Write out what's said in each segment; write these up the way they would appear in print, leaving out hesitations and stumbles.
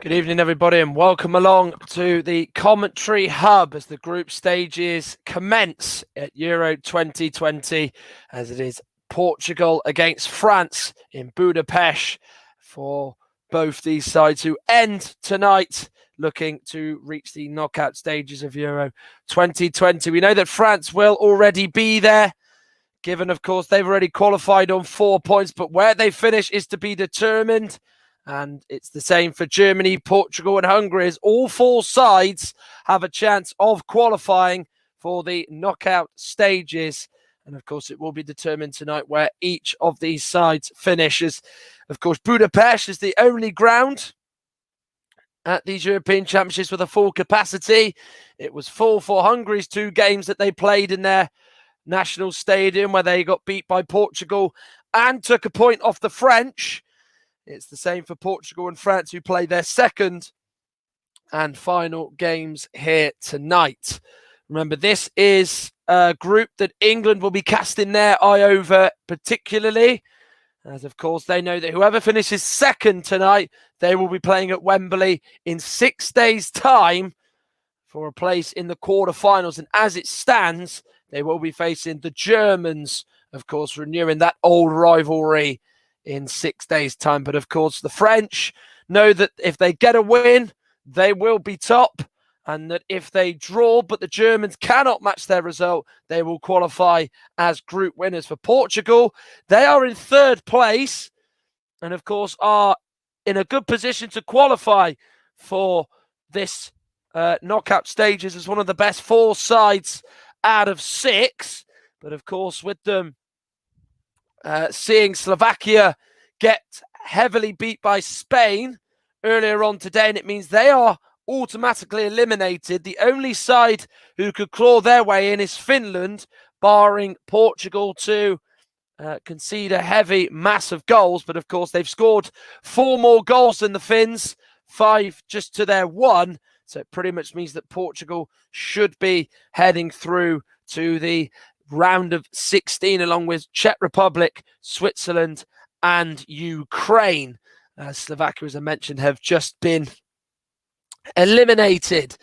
Good evening, everybody, and welcome along to the commentary hub as the group stages commence at Euro 2020, as it is Portugal against France in Budapest for both these sides who end tonight looking to reach the knockout stages of Euro 2020. We know that France will already be there, given, of course, they've already qualified on 4 points, but where they finish is to be determined. And it's the same for Germany, Portugal, and Hungary, as all four sides have a chance of qualifying for the knockout stages. And of course, it will be determined tonight where each of these sides finishes. Of course, Budapest is the only ground at these European Championships with a full capacity. It was full for Hungary's 2 games that they played in their national stadium, where they got beat by Portugal and took a point off the French. It's the same for Portugal and France, who play their second and final games here tonight. Remember, this is a group that England will be casting their eye over particularly, as of course they know that whoever finishes second tonight, they will be playing at Wembley in 6 days' time for a place in the quarterfinals. And as it stands, they will be facing the Germans, of course, renewing that old rivalry in 6 days' time. But of course, the French know that if they get a win, they will be top, and that if they draw, but the Germans cannot match their result, they will qualify as group winners. For Portugal, they are in 3rd place, and of course are in a good position to qualify for this knockout stages as one of the best 4 sides out of 6. But of course, with them seeing Slovakia get heavily beat by Spain earlier on today, and it means they are automatically eliminated. The only side who could claw their way in is Finland, barring Portugal to concede a heavy mass of goals. But of course, they've scored 4 more goals than the Finns, 5 just to their 1. So it pretty much means that Portugal should be heading through to the round of 16, along with Czech Republic, Switzerland, and Ukraine. Slovakia, as I mentioned, have just been eliminated.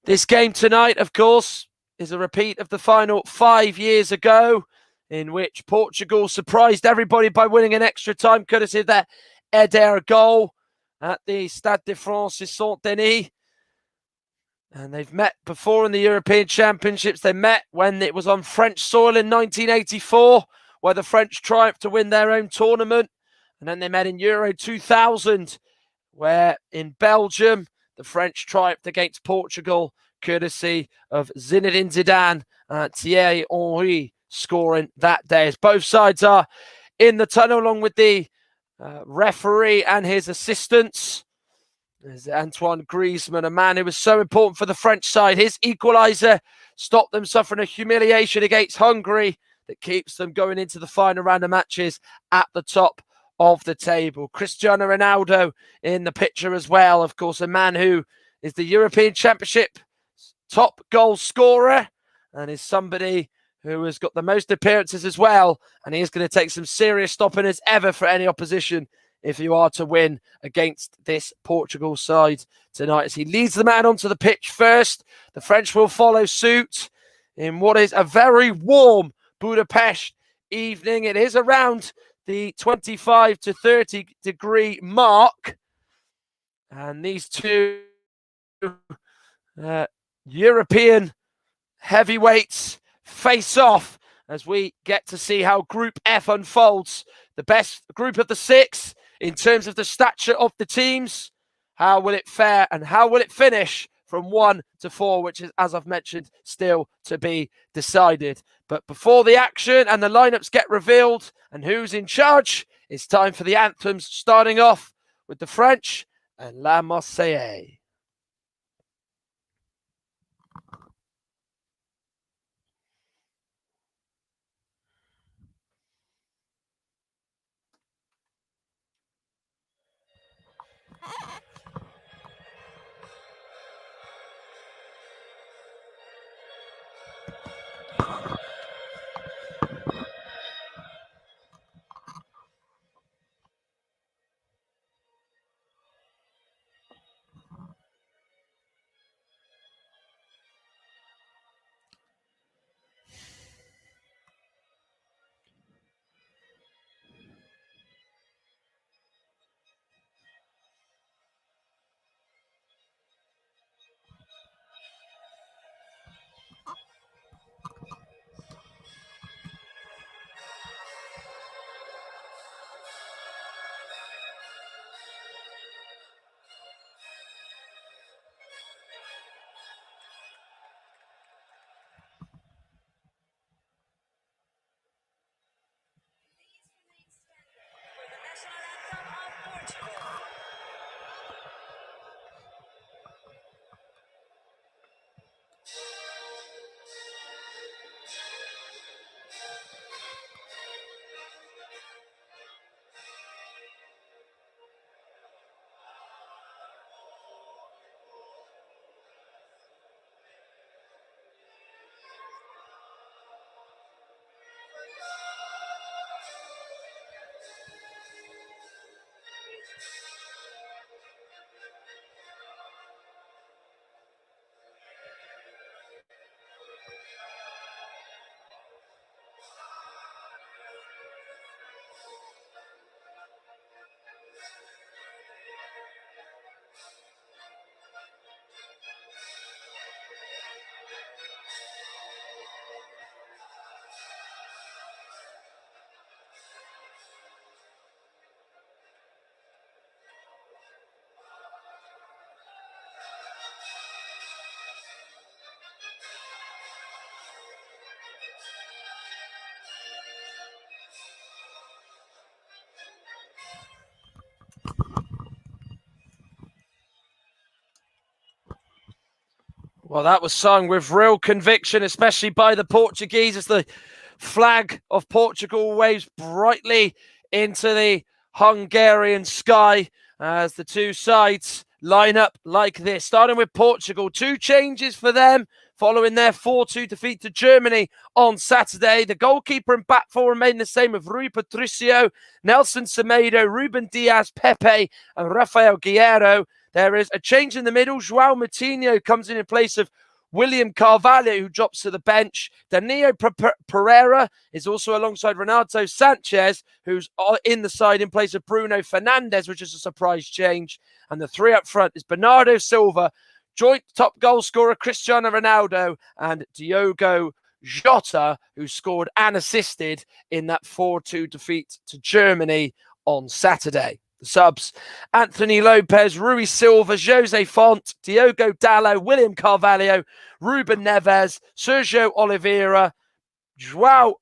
This game tonight, of course, is a repeat of the final 5 years ago, in which Portugal surprised everybody by winning an extra time, courtesy of that Eder goal at the Stade de France Saint-Denis. And they've met before in the European Championships. They met when it was on French soil in 1984, where the French triumphed to win their own tournament. And then they met in Euro 2000, where in Belgium, the French triumphed against Portugal, courtesy of Zinedine Zidane and Thierry Henry scoring that day. As both sides are in the tunnel, along with the referee and his assistants. There's Antoine Griezmann, a man who was so important for the French side. His equaliser stopped them suffering a humiliation against Hungary that keeps them going into the final round of matches at the top of the table. Cristiano Ronaldo in the picture as well. Of course, a man who is the European Championship top goal scorer and is somebody who has got the most appearances as well. And he is going to take some serious stopping as ever for any opposition if you are to win against this Portugal side tonight, as he leads the man onto the pitch first. The French will follow suit in what is a very warm Budapest evening. It is around the 25 to 30 degree mark. And these two European heavyweights face off as we get to see how Group F unfolds. The best group of the 6 in terms of the stature of the teams. How will it fare and how will it finish from 1 to 4, which is, as I've mentioned, still to be decided. But before the action and the lineups get revealed and who's in charge, it's time for the anthems, starting off with the French and La Marseillaise. Well, that was sung with real conviction, especially by the Portuguese, as the flag of Portugal waves brightly into the Hungarian sky as the two sides line up like this. Starting with Portugal, two changes for them following their 4-2 defeat to Germany on Saturday. The goalkeeper and back four remain the same of Rui Patricio, Nelson Semedo, Ruben Dias, Pepe and Rafael Guerreiro. There is a change in the middle. João Moutinho comes in place of William Carvalho, who drops to the bench. Danilo Pereira is also alongside Renato Sanchez, who's in the side in place of Bruno Fernandes, which is a surprise change. And the three up front is Bernardo Silva, joint top goal scorer Cristiano Ronaldo, and Diogo Jota, who scored and assisted in that 4-2 defeat to Germany on Saturday. The subs: Anthony Lopez, Rui Silva, Jose Font, Diogo Dalot, William Carvalho, Ruben Neves, Sergio Oliveira, João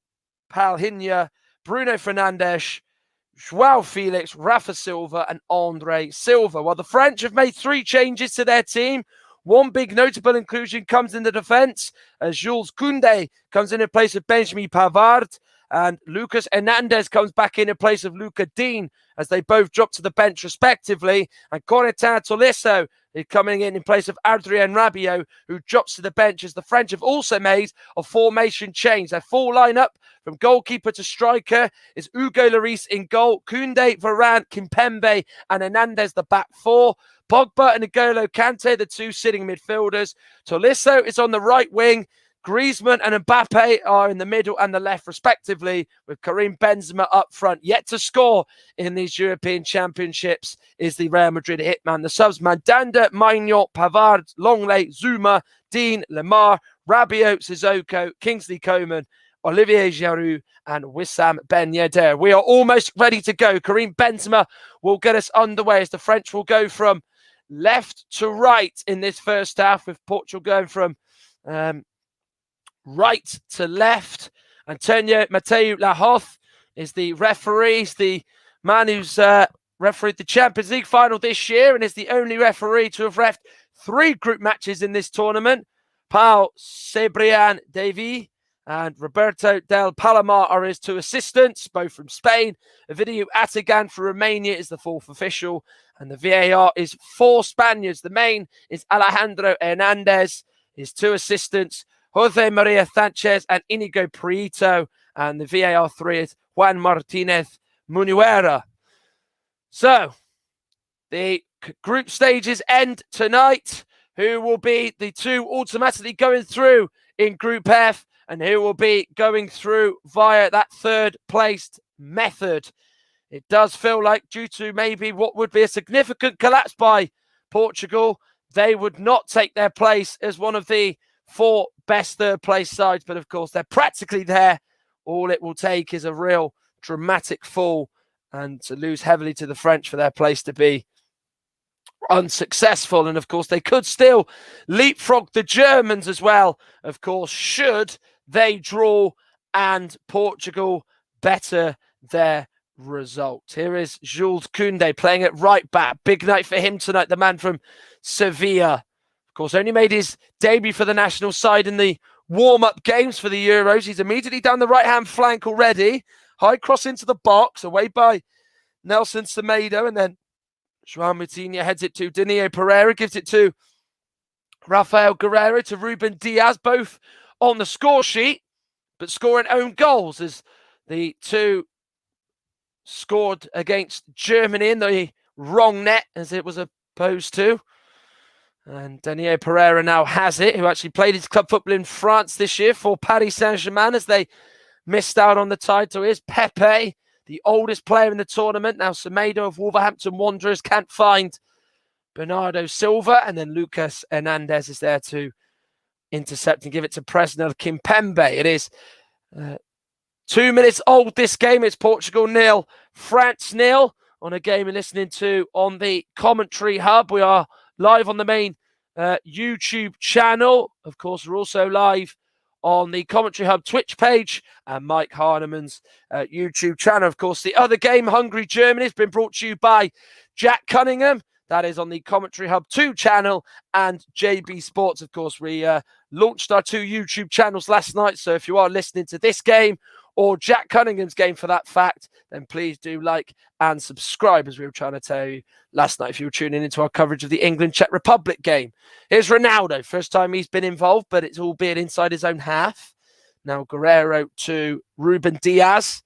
Palhinha, Bruno Fernandes, João Felix, Rafa Silva and Andre Silva. While the French have made three changes to their team, one big notable inclusion comes in the defence as Jules Koundé comes in place of Benjamin Pavard, and Lucas Hernandez comes back in place of Luca Dean as they both drop to the bench respectively. And Corentin Tolisso is coming in place of Adrien Rabiot, who drops to the bench, as the French have also made a formation change. Their full lineup from goalkeeper to striker is Hugo Lloris in goal, Koundé, Varane, Kimpembe and Hernandez the back four. Pogba and N'Golo Kante, the two sitting midfielders. Tolisso is on the right wing. Griezmann and Mbappe are in the middle and the left, respectively, with Karim Benzema up front. Yet to score in these European Championships is the Real Madrid hitman. The subs: Mandanda, Maignan, Pavard, Longley, Zuma, Dean, Lemar, Rabiot, Sissoko, Kingsley Coman, Olivier Giroud and Wissam Ben Yedder. We are almost ready to go. Karim Benzema will get us underway as the French will go from left to right in this first half, with Portugal going from right to left. Antonio Mateu Lahoz is the referee. He's the man who's refereed the Champions League final this year and is the only referee to have refed 3 group matches in this tournament. Pau Cebrian Davy and Roberto Del Palomar are his 2 assistants, both from Spain. Ovidiu Atagan for Romania is the 4th official, and the VAR is 4 Spaniards. The main is Alejandro Hernandez, his 2 assistants, Jose Maria Sanchez and Inigo Prieto, and the VAR 3 is Juan Martinez Munuera. So, the group stages end tonight. Who will be the 2 automatically going through in Group F, and who will be going through via that 3rd placed method? It does feel like, due to maybe what would be a significant collapse by Portugal, they would not take their place as one of the 4 best 3rd place sides, but of course they're practically there. All it will take is a real dramatic fall and to lose heavily to the French for their place to be unsuccessful. And of course they could still leapfrog the Germans as well, of course, should they draw and Portugal better their result. Here is Jules Koundé playing at right back. Big night for him tonight, the man from Sevilla. Of course, only made his debut for the national side in the warm-up games for the Euros. He's immediately down the right-hand flank already. High cross into the box, away by Nelson Semedo, and then João Moutinho heads it to Daniel Pereira, gives it to Rafael Guerreiro, to Ruben Diaz, both on the score sheet, but scoring own goals as the two scored against Germany in the wrong net, as it was opposed to. And Daniel Pereira now has it, who actually played his club football in France this year for Paris Saint-Germain as they missed out on the title. Here's Pepe, the oldest player in the tournament. Now Semedo of Wolverhampton Wanderers can't find Bernardo Silva, and then Lucas Hernandez is there to intercept and give it to Presnel Kimpembe. It is 2 minutes old, this game. It's Portugal 0, France 0 on a game you're listening to on the Commentary Hub. We are live on the main YouTube channel. Of course, we're also live on the Commentary Hub Twitch page and Mike Harneman's YouTube channel. Of course, the other game, Hungary-Germany, has been brought to you by Jack Cunningham. That is on the Commentary Hub 2 channel and JB Sports. Of course, we launched our 2 YouTube channels last night. So if you are listening to this game or Jack Cunningham's game for that fact, then please do like and subscribe, as we were trying to tell you last night if you were tuning into our coverage of the England-Czech Republic game. Here's Ronaldo. First time he's been involved, but it's albeit inside his own half. Now Guerreiro to Ruben Diaz.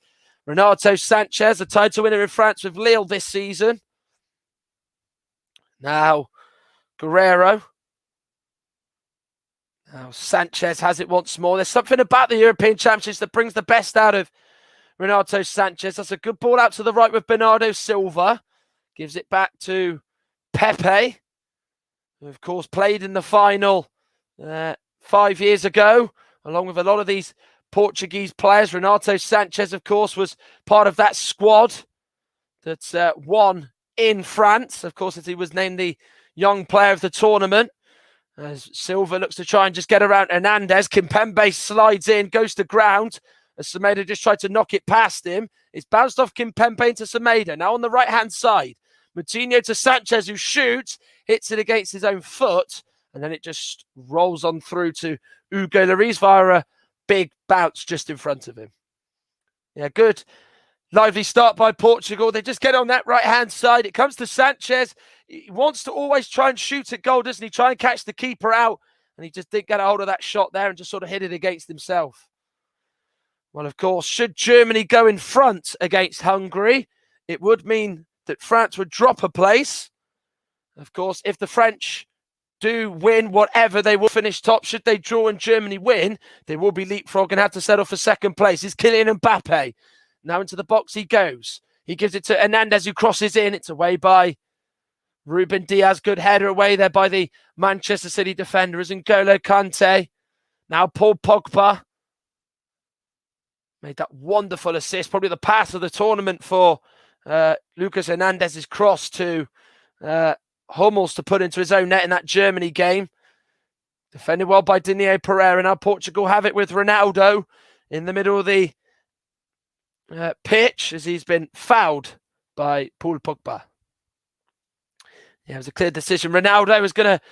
Renato Sanchez, a title winner in France with Lille this season. Now Guerreiro. Now Sanchez has it once more. There's something about the European Championships that brings the best out of Renato Sanchez. That's a good ball out to the right with Bernardo Silva. Gives it back to Pepe, who of course played in the final 5 years ago, along with a lot of these Portuguese players. Renato Sanchez, of course, was part of that squad that won in France, of course, as he was named the young player of the tournament. As Silva looks to try and just get around Hernandez. Kimpembe slides in, goes to ground. As Semedo just tried to knock it past him. It's bounced off Kimpembe into Semedo. Now on the right-hand side. Moutinho to Sanchez, who shoots. Hits it against his own foot. And then it just rolls on through to Hugo Lloris via a big bounce just in front of him. Yeah, good. Lively start by Portugal. They just get on that right-hand side. It comes to Sanchez. He wants to always try and shoot at goal, doesn't he? Try and catch the keeper out. And he just didn't get a hold of that shot there and just sort of hit it against himself. Well, of course, should Germany go in front against Hungary, it would mean that France would drop a place. Of course, if the French do win whatever, they will finish top. Should they draw and Germany win, they will be leapfrog and have to settle for second place. It's Kylian Mbappe. Now into the box he goes. He gives it to Hernandez, who crosses in. It's away by Ruben Diaz. Good header away there by the Manchester City defenders. And N'Golo Kante. Now Paul Pogba. Made that wonderful assist. Probably the pass of the tournament for Lucas Hernandez's cross to Hummels to put into his own net in that Germany game. Defended well by Daniel Pereira. Now Portugal have it with Ronaldo in the middle of the pitch as he's been fouled by Paul Pogba. Yeah, it was a clear decision. Ronaldo was going to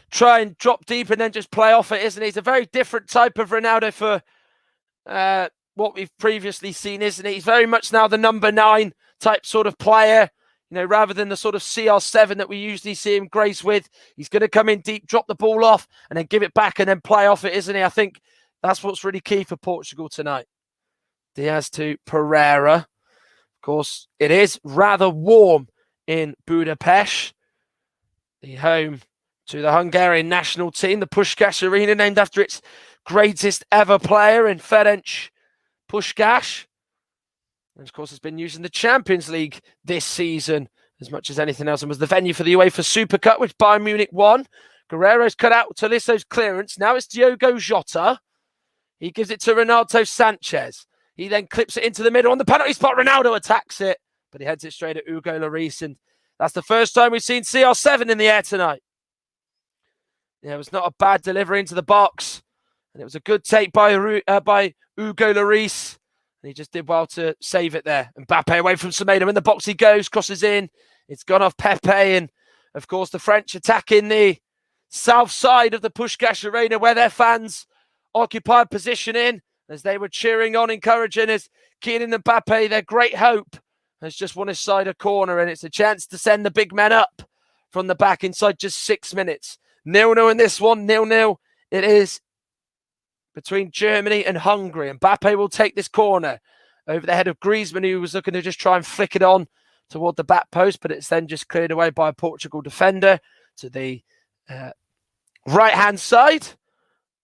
try and drop deep and then just play off it, isn't he? He's a very different type of Ronaldo for what we've previously seen, isn't he? He's very much now the number 9 type sort of player, you know, rather than the sort of CR7 that we usually see him grace with. He's going to come in deep, drop the ball off, and then give it back and then play off it, isn't he? I think that's what's really key for Portugal tonight. Diaz to Pereira. Of course, it is rather warm in Budapest, the home to the Hungarian national team, the Puskás Arena, named after its greatest ever player in Ferenc Puskás. And of course, it's been used in the Champions League this season as much as anything else, and was the venue for the UEFA Super Cup, which Bayern Munich won. Guerreiro's cut out Tolisso's clearance. Now it's Diogo Jota. He gives it to Renato Sanchez. He then clips it into the middle on the penalty spot. Ronaldo attacks it, but he heads it straight at Hugo Lloris. And that's the first time we've seen CR7 in the air tonight. Yeah, it was not a bad delivery into the box. And it was a good take by Hugo Lloris. And he just did well to save it there. And Mbappe away from Semedo. In the box he goes, crosses in. It's gone off Pepe. And, of course, the French attacking the south side of the Puskás Arena where their fans occupied position in as they were cheering on, encouraging as Kylian Mbappe, their great hope, has just won his side a corner. And it's a chance to send the big men up from the back inside just 6 minutes. 0-0 in this one, 0-0. It is between Germany and Hungary. And Mbappe will take this corner over the head of Griezmann, who was looking to just try and flick it on toward the back post, but it's then just cleared away by a Portugal defender to the right-hand side.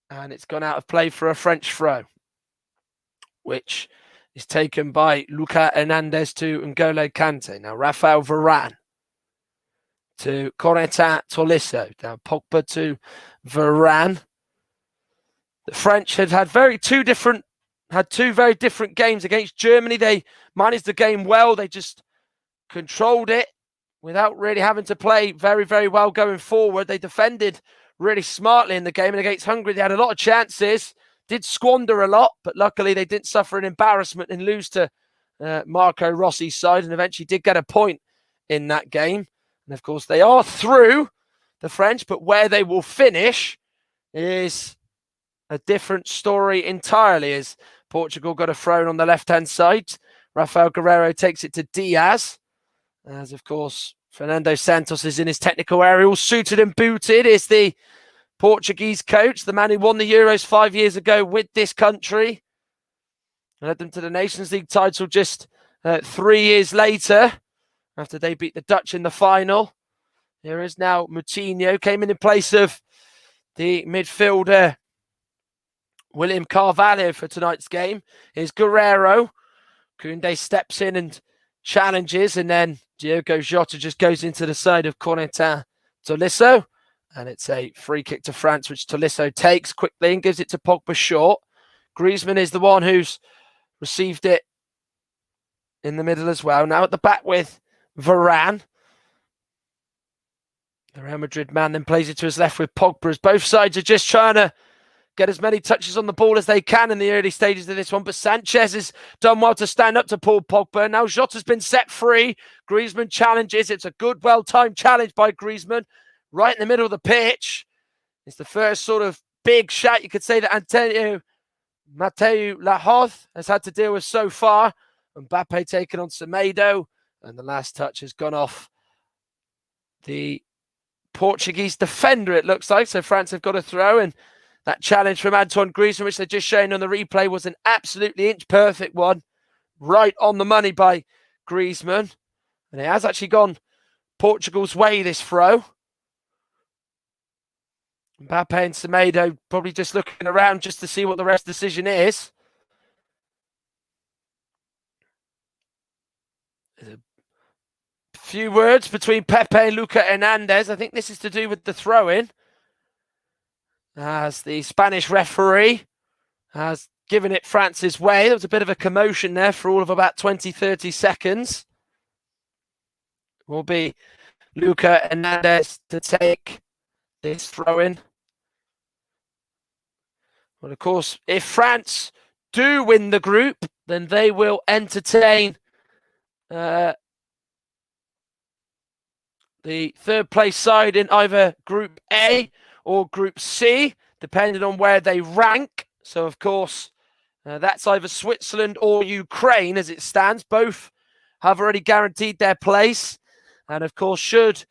And it's gone out of play for a French throw, which is taken by Lucas Hernandez to N'Golo Kante. Now, Raphael Varane to Corentin Tolisso. Now, Pogba to Varane. The French had two very different games against Germany. They managed the game well. They just controlled it without really having to play very, very well going forward. They defended really smartly in the game. And against Hungary, they had a lot of chances, did squander a lot, but luckily they didn't suffer an embarrassment and lose to Marco Rossi's side and eventually did get a point in that game. And of course, they are through, the French, but where they will finish is a different story entirely, as Portugal got a throw on the left-hand side. Rafael Guerreiro takes it to Diaz, as of course Fernando Santos is in his technical area, all suited and booted. Is the Portuguese coach, the man who won the Euros 5 years ago with this country, led them to the Nations League title just 3 years later, after they beat the Dutch in the final. Here is now Moutinho, came in place of the midfielder William Carvalho for tonight's game. Here's Guerreiro. Koundé steps in and challenges, and then Diogo Jota just goes into the side of Corentin Tolisso. And it's a free kick to France, which Tolisso takes quickly and gives it to Pogba short. Griezmann is the one who's received it in the middle as well. Now at the back with Varane. The Real Madrid man then plays it to his left with Pogba, as both sides are just trying to get as many touches on the ball as they can in the early stages of this one. But Sanchez has done well to stand up to Paul Pogba. Now Jota's been set free. Griezmann challenges. It's a good, well-timed challenge by Griezmann. Right in the middle of the pitch. It's the first sort of big shot you could say that Mateu Lahoz has had to deal with so far. Mbappe taken on Semedo. And the last touch has gone off the Portuguese defender, it looks like. So France have got a throw, and that challenge from Antoine Griezmann, which they're just showing on the replay, was an absolutely inch-perfect one. Right on the money by Griezmann. And it has actually gone Portugal's way, this throw. Mbappe and Semedo probably just looking around just to see what the rest of the decision is. There's a few words between Pepe and Lucas Hernandez. I think this is to do with the throw-in, as the Spanish referee has given it France's way. There was a bit of a commotion there for all of about 20-30 seconds. It will be Lucas Hernandez to take this throw-in. Well, of course, if France do win the group, then they will entertain the third place side in either Group A or Group C, depending on where they rank. So, of course, that's either Switzerland or Ukraine as it stands. Both have already guaranteed their place. And, of course, should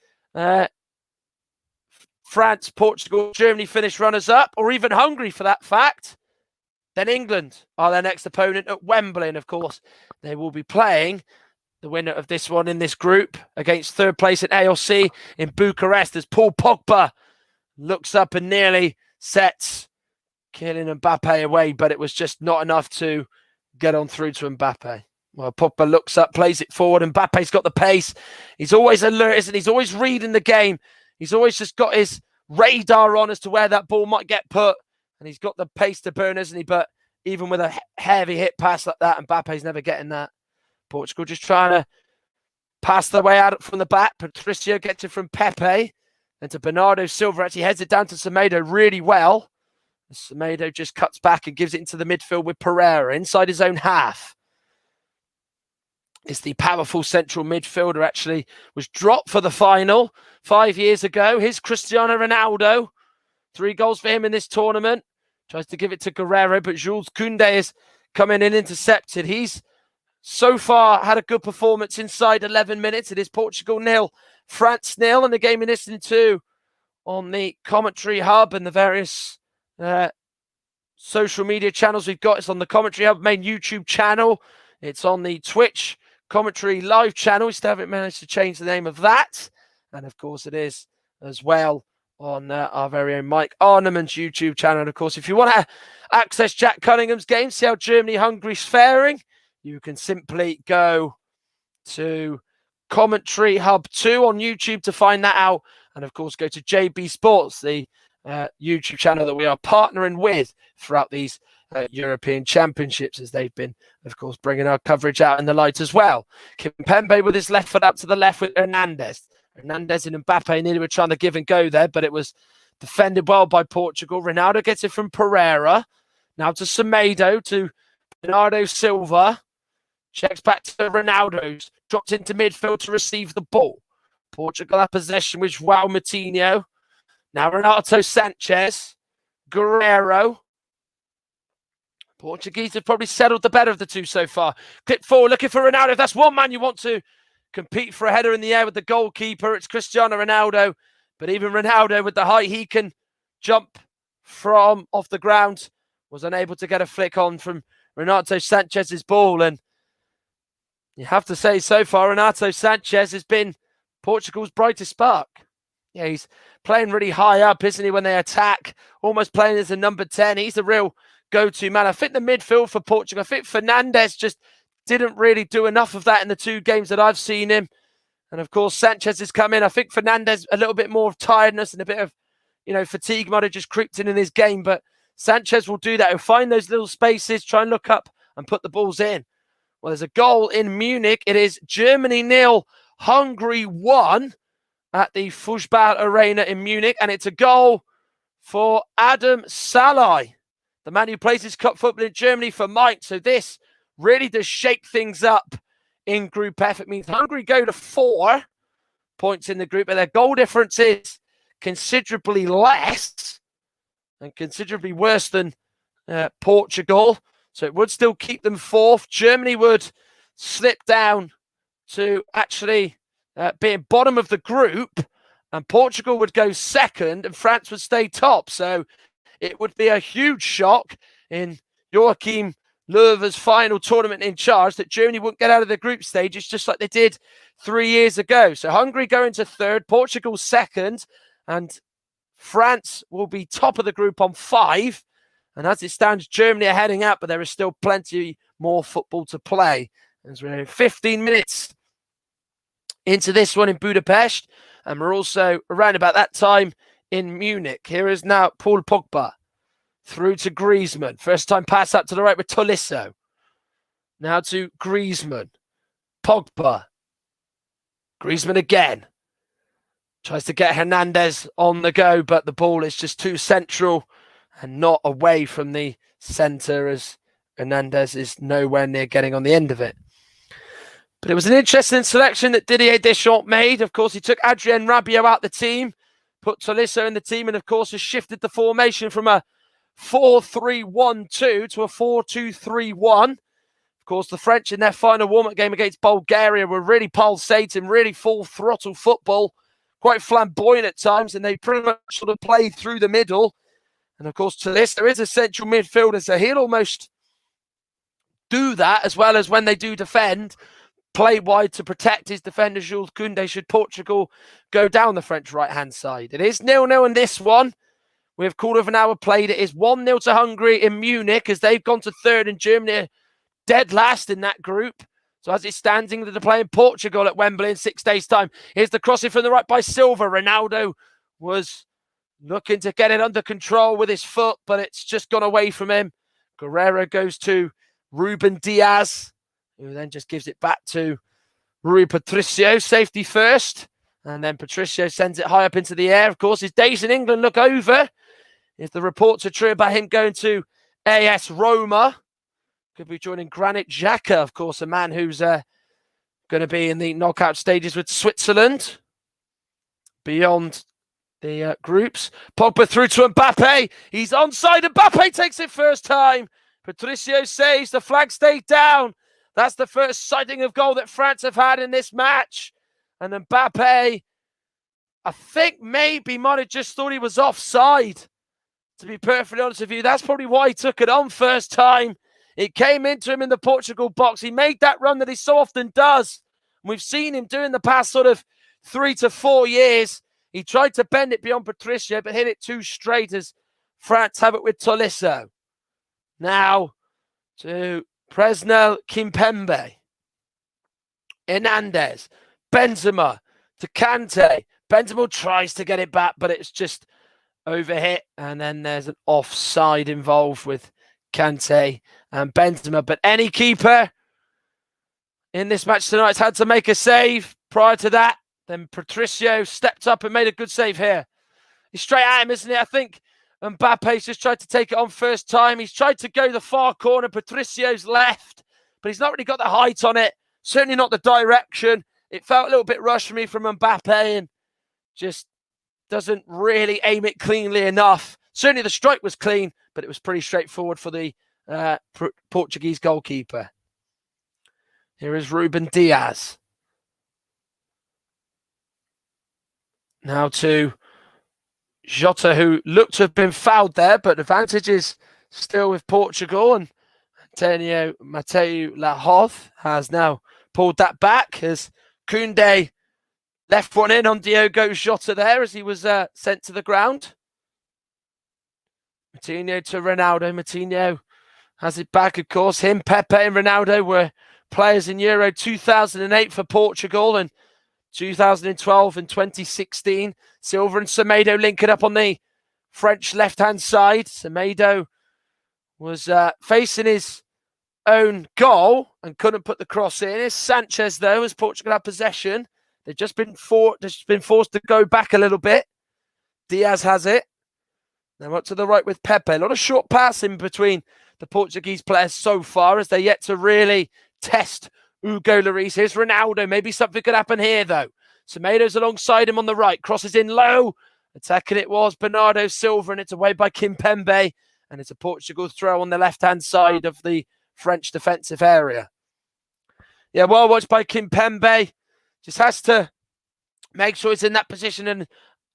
France, Portugal, Germany finish runners-up, or even Hungary for that fact, then England are their next opponent at Wembley. And, of course, they will be playing the winner of this one in this group against third place in ALC in Bucharest, as Paul Pogba looks up and nearly sets Kylian Mbappe away, but it was just not enough to get on through to Mbappe. Well, Pogba looks up, plays it forward. Mbappe's got the pace. He's always alert, isn't he? He's always reading the game. He's always just got his radar on as to where that ball might get put. And he's got the pace to burn, isn't he? But even with a heavy hit pass like that, Mbappe's never getting that. Portugal just trying to pass their way out from the back. Patricio gets it from Pepe. And to Bernardo Silva, actually heads it down to Semedo really well. Semedo just cuts back and gives it into the midfield with Pereira inside his own half. It's the powerful central midfielder, actually was dropped for the final 5 years ago. Here's Cristiano Ronaldo. 3 goals for him in this tournament. Tries to give it to Guerrero, but Jules Koundé is coming in intercepted. He's so far had a good performance inside 11 minutes. It is Portugal 0, France 0, and the game you're listening to on the commentary hub and the various social media channels we've got. It's on the commentary hub main YouTube channel. It's on the Twitch commentary live channel. We still haven't managed to change the name of that. And of course it is as well on our very own Mike Arneman's YouTube channel. And of course, if you want to access Jack Cunningham's game, see how Germany-Hungary's faring, you can simply go to Commentary Hub 2 on YouTube to find that out. And of course, go to JB Sports, the YouTube channel that we are partnering with throughout these European Championships, as they've been, of course, bringing our coverage out in the light as well. Kimpembe with his left foot up to the left with Hernandez. Hernandez and Mbappe nearly were trying to give and go there, but it was defended well by Portugal. Ronaldo gets it from Pereira. Now to Semedo, to Bernardo Silva. Checks back to Ronaldo's. Dropped into midfield to receive the ball. Portugal have possession with João Moutinho. Now Renato Sanchez. Guerrero. Portuguese have probably settled the better of the two so far. Clip forward, looking for Ronaldo. If that's one man you want to compete for a header in the air with the goalkeeper, it's Cristiano Ronaldo. But even Ronaldo, with the height he can jump from off the ground, was unable to get a flick on from Renato Sanchez's ball. And you have to say, so far, Renato Sanchez has been Portugal's brightest spark. Yeah, he's playing really high up, isn't he, when they attack? Almost playing as a number 10. He's the real go-to man. I think the midfield for Portugal, I think Fernandes just didn't really do enough of that in the 2 games that I've seen him. And of course, Sanchez has come in. I think Fernandes, a little bit more of tiredness and a bit of, fatigue might have just creeped in his game. But Sanchez will do that. He'll find those little spaces, try and look up and put the balls in. Well, there's a goal in Munich. It is Germany 0, Hungary 1 at the Fußball Arena in Munich. And it's a goal for Adam Salai, the man who plays his cup football in Germany for Mainz. So this really does shake things up in Group F. It means Hungary go to 4 points in the group, but their goal difference is considerably less and considerably worse than Portugal. So it would still keep them 4th. Germany would slip down to actually being bottom of the group, and Portugal would go 2nd, and France would stay top. So it would be a huge shock in Joachim Löw's final tournament in charge that Germany wouldn't get out of the group stages, just like they did 3 years ago. So Hungary going to 3rd, Portugal 2nd, and France will be top of the group on 5. And as it stands, Germany are heading out, but there is still plenty more football to play. As we're 15 minutes into this one in Budapest, and we're also around about that time in Munich. Here is now Paul Pogba through to Griezmann. First time pass out to the right with Tolisso. Now to Griezmann. Pogba. Griezmann again. Tries to get Hernandez on the go, but the ball is just too central and not away from the centre, as Hernandez is nowhere near getting on the end of it. But it was an interesting selection that Didier Deschamps made. Of course, he took Adrien Rabiot out the team, put Tolisso in the team, and of course has shifted the formation from a 4-3-1-2 to a 4-2-3-1. Of course, the French in their final warm-up game against Bulgaria were really pulsating, really full throttle football, quite flamboyant at times, and they pretty much sort of play through the middle. And of course, Tolisso is a central midfielder, so he'll almost do that, as well as when they do defend, play wide to protect his defender, Jules Koundé, should Portugal go down the French right-hand side. It is 0-0 in this one. We have quarter of an hour played. It is 1-0 to Hungary in Munich, as they've gone to 3rd, and Germany are dead last in that group. So as it stands, England are playing Portugal at Wembley in 6 days' time. Here's the crossing from the right by Silva. Ronaldo was looking to get it under control with his foot, but it's just gone away from him. Guerrero goes to Ruben Diaz, who then just gives it back to Rui Patricio, safety first. And then Patricio sends it high up into the air. Of course, his days in England look over. If the reports are true about him going to AS Roma, could be joining Granit Xhaka, of course, a man who's going to be in the knockout stages with Switzerland beyond the groups. Pogba through to Mbappe. He's onside. Mbappe takes it first time. Patricio says the flag stayed down. That's the first sighting of goal that France have had in this match. And Mbappe, I think maybe might have just thought he was offside. To be perfectly honest with you, that's probably why he took it on first time. It came into him in the Portugal box. He made that run that he so often does. We've seen him do in the past sort of 3 to 4 years. He tried to bend it beyond Patricio, but hit it too straight as France have it with Tolisso. Now to Presnel Kimpembe. Hernandez. Benzema to Kante. Benzema tries to get it back, but it's just overhit. And then there's an offside involved with Kante and Benzema. But any keeper in this match tonight has had to make a save. Prior to that, then Patricio stepped up and made a good save here. He's straight at him, isn't he? I think Mbappe's just tried to take it on first time. He's tried to go the far corner. Patricio's left, but he's not really got the height on it. Certainly not the direction. It felt a little bit rushed for me from Mbappe and just doesn't really aim it cleanly enough. Certainly the strike was clean, but it was pretty straightforward for the Portuguese goalkeeper. Here is Ruben Diaz. Now to Jota, who looked to have been fouled there, but advantage is still with Portugal. And Antonio Mateu Lahoz has now pulled that back as Koundé left one in on Diogo Jota there as he was sent to the ground. Moutinho to Ronaldo. Moutinho has it back, of course. Him, Pepe and Ronaldo were players in Euro 2008 for Portugal, and 2012 and 2016. Silva and Semedo linking up on the French left-hand side. Semedo was facing his own goal and couldn't put the cross in. It's Sanchez, though, as Portugal had possession. They've just been forced to go back a little bit. Diaz has it. Now up to the right with Pepe. A lot of short passing between the Portuguese players so far as they're yet to really test Hugo Lloris. Here's Ronaldo. Maybe something could happen here, though. Semedo's alongside him on the right. Crosses in low. Attacking it was Bernardo Silva, and it's away by Kimpembe. And it's a Portugal throw on the left-hand side of the French defensive area. Yeah, well watched by Kimpembe. Just has to make sure he's in that position, and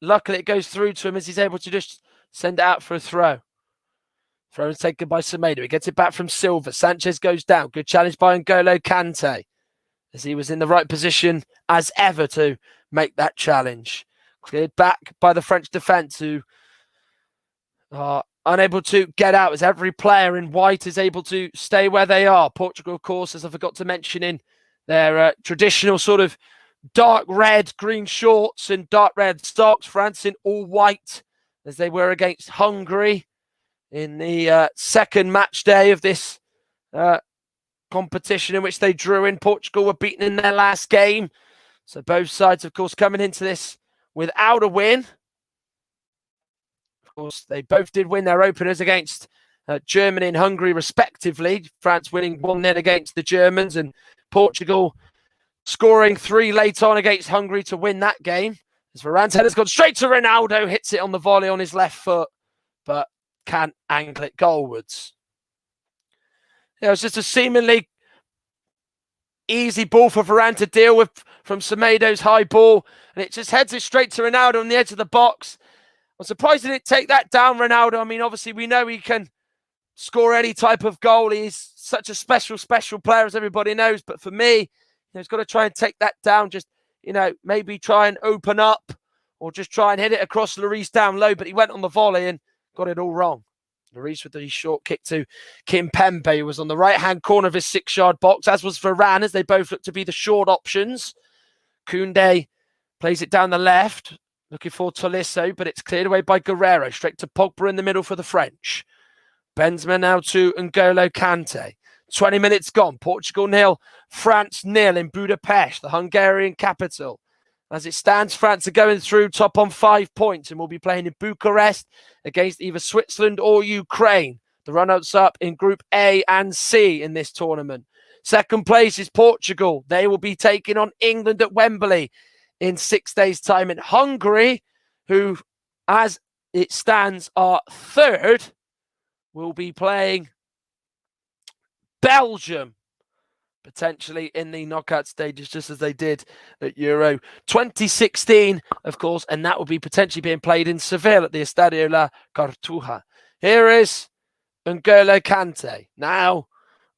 luckily it goes through to him as he's able to just send it out for a throw. Throw is taken by Semedo. He gets it back from Silva. Sanchez goes down. Good challenge by N'Golo Kante, as he was in the right position as ever to make that challenge. Cleared back by the French defence, who are unable to get out as every player in white is able to stay where they are. Portugal, of course, as I forgot to mention, in their traditional sort of dark red, green shorts and dark red socks. France in all white, as they were against Hungary in the second match day of this competition, in which they drew in. Portugal were beaten in their last game. So both sides, of course, coming into this without a win. Of course, they both did win their openers against Germany and Hungary, respectively. France winning 1-0 against the Germans, and Portugal scoring 3 late on against Hungary to win that game. As Varane's header's gone straight to Ronaldo, hits it on the volley on his left foot, but can't angle it goalwards. It was just a seemingly easy ball for Varane to deal with from Semedo's high ball, and it just heads it straight to Ronaldo on the edge of the box. I'm surprised he didn't take that down, Ronaldo. I mean, obviously, we know he can score any type of goal. He's such a special player, as everybody knows. But for me, he's got to try and take that down. Just, maybe try and open up, or just try and hit it across Lloris down low. But he went on the volley and got it all wrong. Lloris with the short kick to Kimpembe, who was on the right-hand corner of his 6-yard box, as was Varane, as they both look to be the short options. Koundé plays it down the left, looking for Tolisso, but it's cleared away by Guerrero. Straight to Pogba in the middle for the French. Benzema now to N'Golo Kante. 20 minutes gone. Portugal 0, France 0 in Budapest, the Hungarian capital. As it stands, France are going through top on 5 points and will be playing in Bucharest against either Switzerland or Ukraine. The runners up in Group A and C in this tournament. Second place is Portugal. They will be taking on England at Wembley in 6 days' time. And Hungary, who, as it stands, are third, will be playing Belgium, potentially in the knockout stages, just as they did at Euro 2016, of course, and that will be potentially being played in Seville at the Estadio La Cartuja. Here is N'Golo Kante. Now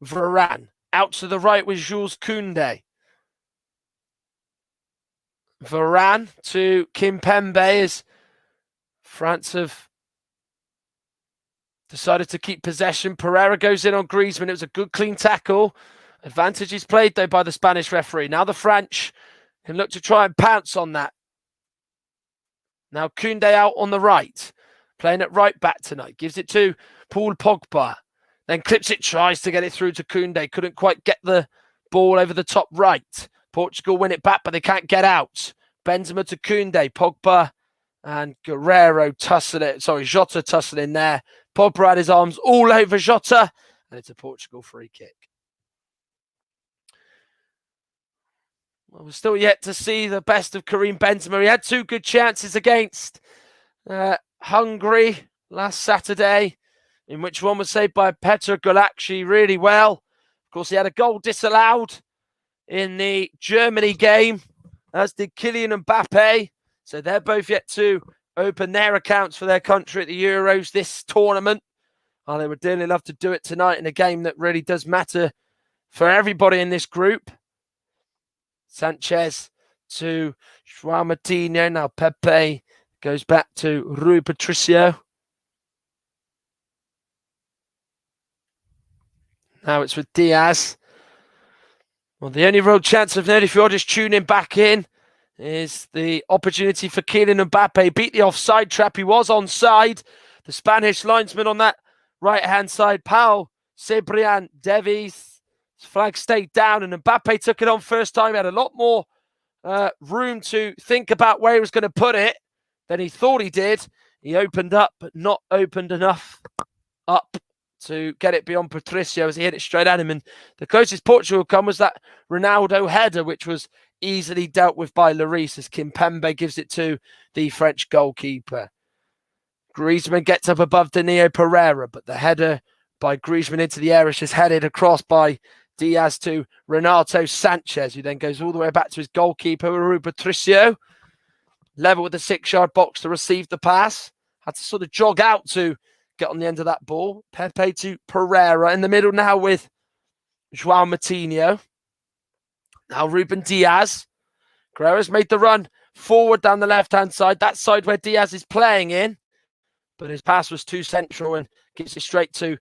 Varane. Out to the right with Jules Koundé. Varane to Kimpembe as France have decided to keep possession. Pereira goes in on Griezmann. It was a good, clean tackle. Advantage is played, though, by the Spanish referee. Now the French can look to try and pounce on that. Now Koundé out on the right. Playing at right back tonight. Gives it to Paul Pogba. Then clips it, tries to get it through to Koundé. Couldn't quite get the ball over the top right. Portugal win it back, but they can't get out. Benzema to Koundé. Pogba and Guerrero tussle it. Sorry, Jota tussle in there. Pogba had his arms all over Jota. And it's a Portugal free kick. Well, we're still yet to see the best of Karim Benzema. He had 2 good chances against Hungary last Saturday, in which one was saved by Petr Gulakci really well. Of course, he had a goal disallowed in the Germany game, as did Kylian Mbappe. So they're both yet to open their accounts for their country at the Euros this tournament. Oh, they would dearly love to do it tonight in a game that really does matter for everybody in this group. Sanchez to João Moutinho. Now Pepe goes back to Rui Patricio. Now it's with Diaz. Well, the only real chance of note, if you're just tuning back in, is the opportunity for Kylian Mbappe. Beat the offside trap. He was onside. The Spanish linesman on that right-hand side, Pau Cibrian Devis. Flag stayed down and Mbappe took it on first time. He had a lot more room to think about where he was going to put it than he thought he did. He opened up, but not opened enough up to get it beyond Patricio as he hit it straight at him. And the closest Portugal come was that Ronaldo header, which was easily dealt with by Lloris as Kimpembe gives it to the French goalkeeper. Griezmann gets up above Danilo Pereira, but the header by Griezmann into the air is just headed across by Diaz to Renato Sanchez, who then goes all the way back to his goalkeeper, Rui Patricio. Level with the 6-yard box to receive the pass. Had to sort of jog out to get on the end of that ball. Pepe to Pereira in the middle now with João Moutinho. Now Ruben Diaz. Guerrero's made the run forward down the left-hand side. That side where Diaz is playing in. But his pass was too central and gets it straight to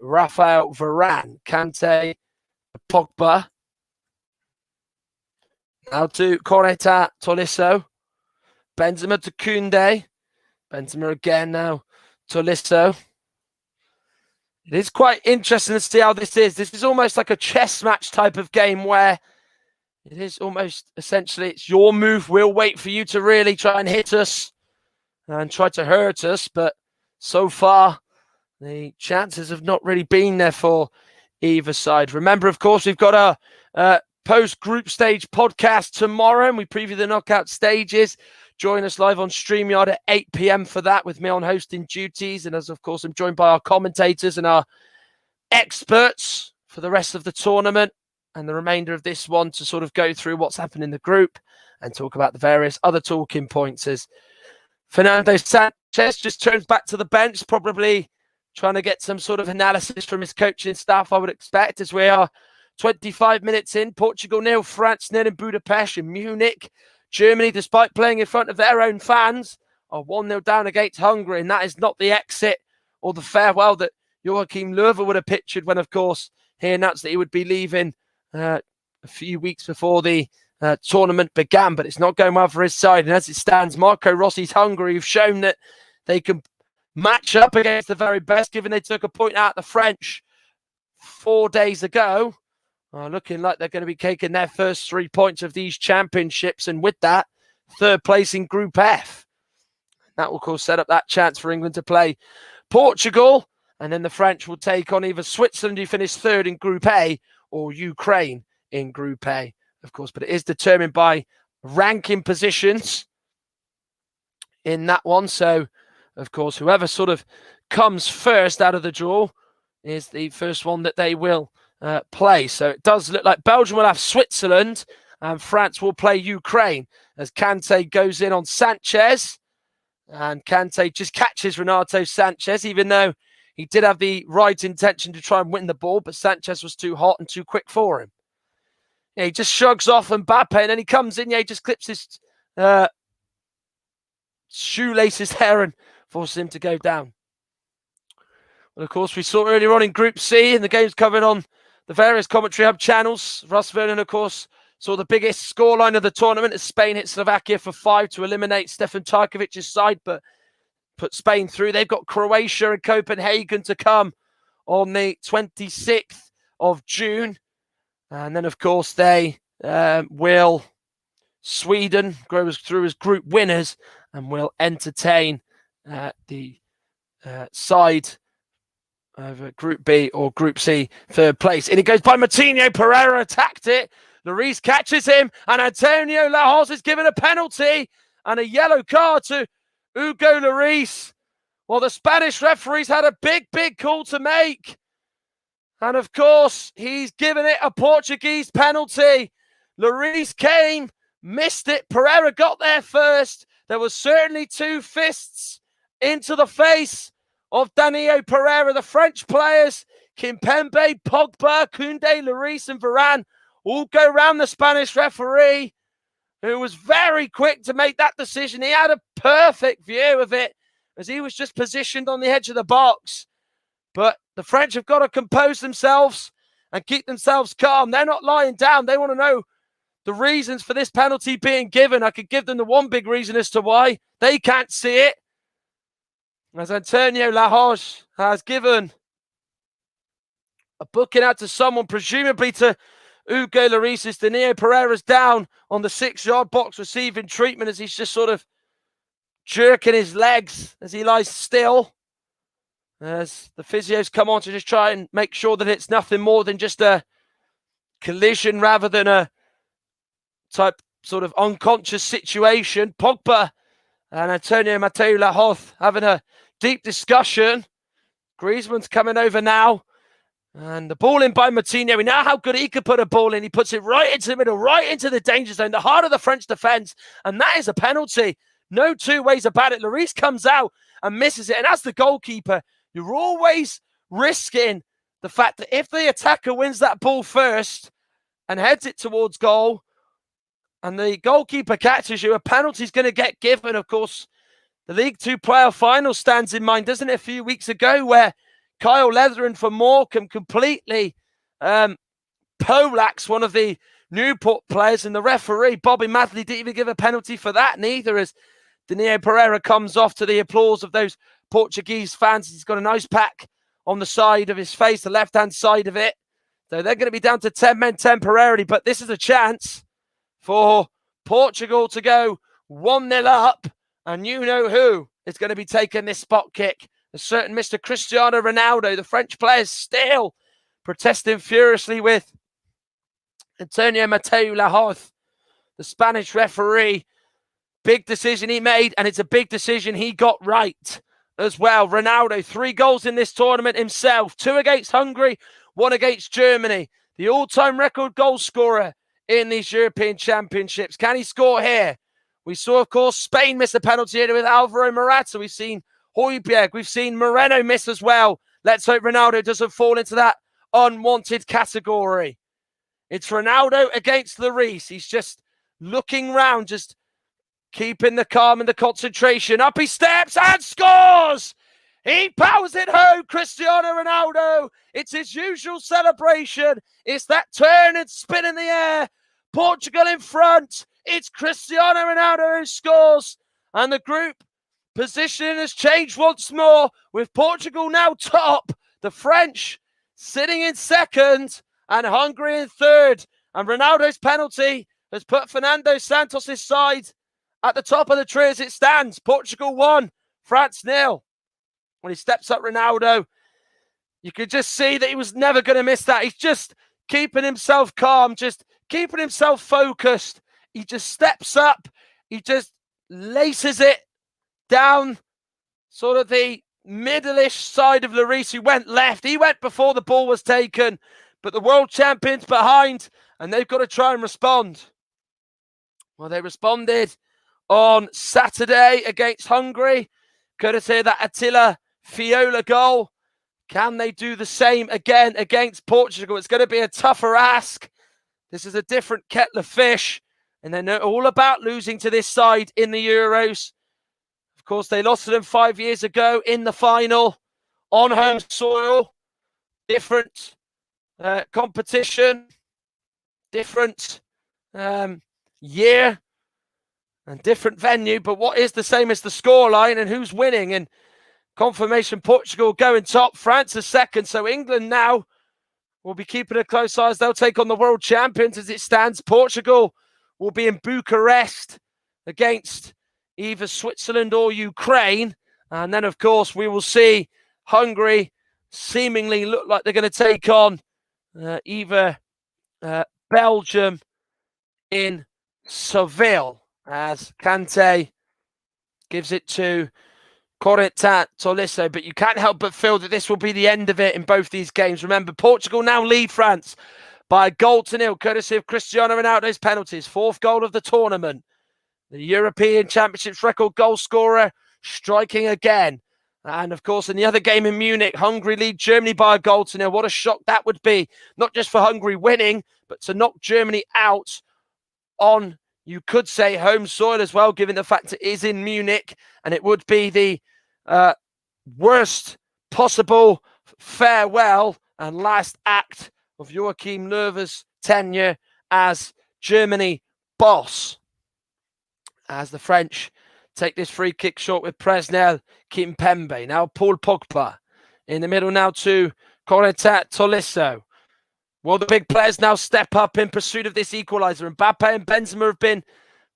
Rafael Varane. Kante, Pogba. Now to Coreta Tolisso. Benzema to Koundé. Benzema again now. Tolisso. It is quite interesting to see how this is. This is almost like a chess match type of game where it is almost essentially it's your move. We'll wait for you to really try and hit us and try to hurt us. But so far, the chances have not really been there for either side. Remember, of course, we've got a post-group stage podcast tomorrow, and we preview the knockout stages. Join us live on StreamYard at 8 p.m. for that with me on hosting duties. And as, of course, I'm joined by our commentators and our experts for the rest of the tournament and the remainder of this one to sort of go through what's happened in the group and talk about the various other talking points. As Fernando Sanchez just turns back to the bench, probably trying to get some sort of analysis from his coaching staff, I would expect, as we are 25 minutes in. Portugal 0, France 0 in Budapest. In Munich, Germany, despite playing in front of their own fans, are 1-0 down against Hungary. And that is not the exit or the farewell that Joachim Löw would have pictured when, of course, he announced that he would be leaving a few weeks before the tournament began. But it's not going well for his side. And as it stands, Marco Rossi's Hungary have shown that they can match up against the very best, given they took a point out the French 4 days ago. looking like they're going to be taking their first 3 points of these championships, and with that, third place in Group F. That will, of course, set up that chance for England to play Portugal, and then the French will take on either Switzerland, who finished third in Group A, or Ukraine in Group A, of course. But it is determined by ranking positions in that one. So, of course, whoever sort of comes first out of the draw is the first one that they will play. So it does look like Belgium will have Switzerland and France will play Ukraine as Kante goes in on Sanchez. And Kante just catches Renato Sanchez, even though he did have the right intention to try and win the ball, but Sanchez was too hot and too quick for him. Yeah, he just shrugs off Mbappe, and then he comes in, he just clips his shoelaces there and forces him to go down. Well, of course, we saw earlier on in Group C, and the game's covered on the various commentary hub channels. Russ Vernon, of course, saw the biggest scoreline of the tournament as Spain hit Slovakia for 5 to eliminate Stefan Tajkovic's side, but put Spain through. They've got Croatia and Copenhagen to come on the 26th of June. And then, of course, they will, Sweden goes through as group winners and will entertain the side of Group B or Group C, third place. And it goes by Martinho. Pereira attacked it. Lloris catches him, and Antonio Lahoz is given a penalty and a yellow card to Hugo Lloris. Well, the Spanish referees had a big call to make. And of course, he's given it a Portuguese penalty. Lloris came, missed it. Pereira got there first. There was certainly 2 fists into the face of Danilo Pereira. The French players, Kimpembe, Pogba, Koundé, Lloris and Varane, all go round the Spanish referee, who was very quick to make that decision. He had a perfect view of it as he was just positioned on the edge of the box. But the French have got to compose themselves and keep themselves calm. They're not lying down. They want to know the reasons for this penalty being given. I could give them the one big reason as to why. They can't see it. As Antonio Lahoz has given a booking out to someone, presumably to Hugo Lloris. Danilo Pereira's down on the 6-yard box receiving treatment as he's just sort of jerking his legs as he lies still. As the physios come on to just try and make sure that it's nothing more than just a collision rather than a type sort of unconscious situation. Pogba and Antonio Mateo Lahoz having a deep discussion. Griezmann's coming over now. And the ball in by Martinho. We know how good he could put a ball in. He puts it right into the middle, right into the danger zone, the heart of the French defence. And that is a penalty. No 2 ways about it. Lloris comes out and misses it. And as the goalkeeper, you're always risking the fact that if the attacker wins that ball first and heads it towards goal, and the goalkeeper catches you, a penalty's going to get given. Of course, the League 2 playoff final stands in mind, doesn't it? A few weeks ago where Kyle Leathern for Morecambe completely poleaxed one of the Newport players, and the referee, Bobby Madley, didn't even give a penalty for that, neither, as Danilo Pereira comes off to the applause of those Portuguese fans. He's got an ice pack on the side of his face, the left-hand side of it. So they're going to be down to 10 men temporarily, but this is a chance for Portugal to go 1-0 up, and you know who is going to be taking this spot kick. A certain Mr. Cristiano Ronaldo. The French players still protesting furiously with Antonio Mateo Lahoz, the Spanish referee. Big decision he made, and it's a big decision he got right as well. Ronaldo, 3 goals in this tournament himself. 2 against Hungary, 1 against Germany. The all-time record goal scorer in these European Championships. Can he score here? We saw, of course, Spain miss a penalty here with Alvaro Morata. We've seen Højbjerg. We've seen Moreno miss as well. Let's hope Ronaldo doesn't fall into that unwanted category. It's Ronaldo against Lloris. He's just looking round, just keeping the calm and the concentration. Up he steps and scores! He powers it home, Cristiano Ronaldo. It's his usual celebration. It's that turn and spin in the air. Portugal in front. It's Cristiano Ronaldo who scores. And the group position has changed once more, with Portugal now top, the French sitting in second, and Hungary in third. And Ronaldo's penalty has put Fernando Santos' side at the top of the tree as it stands. Portugal 1, France 0. When he steps up Ronaldo, you could just see that he was never going to miss that. He's just keeping himself calm, just keeping himself focused. He just steps up. He just laces it down sort of the middle-ish side of Lloris, who went left. He went before the ball was taken, but the world champions behind, and they've got to try and respond. Well, they responded on Saturday against Hungary, courtesy of that Attila Fiola goal. Can they do the same again against Portugal? It's going to be a tougher ask. This is a different kettle of fish, and they're all about losing to this side in the Euros. Of course, they lost to them 5 years ago in the final on home soil. Different competition, different year, and different venue. But what is the same as the scoreline and who's winning? And confirmation, Portugal going top, France is second. So England now will be keeping a close eye as they'll take on the world champions as it stands. Portugal will be in Bucharest against either Switzerland or Ukraine. And then, of course, we will see Hungary seemingly look like they're going to take on either Belgium in Seville, as Kante gives it to Corretat Tolisso. But you can't help but feel that this will be the end of it in both these games. Remember, Portugal now lead France by 1-0, courtesy of Cristiano Ronaldo's penalties. 4th goal of the tournament. The European Championships record goal scorer striking again. And, of course, in the other game in Munich, Hungary lead Germany by 1-0. What a shock that would be. Not just for Hungary winning, but to knock Germany out on, you could say, home soil as well, given the fact it is in Munich. And it would be the worst possible farewell and last act of Joachim Löw's tenure as Germany boss. As the French take this free kick short with Presnel Kimpembe. Now Paul Pogba in the middle now to Corretat Tolisso. Will the big players now step up in pursuit of this equaliser? Mbappe and Benzema have been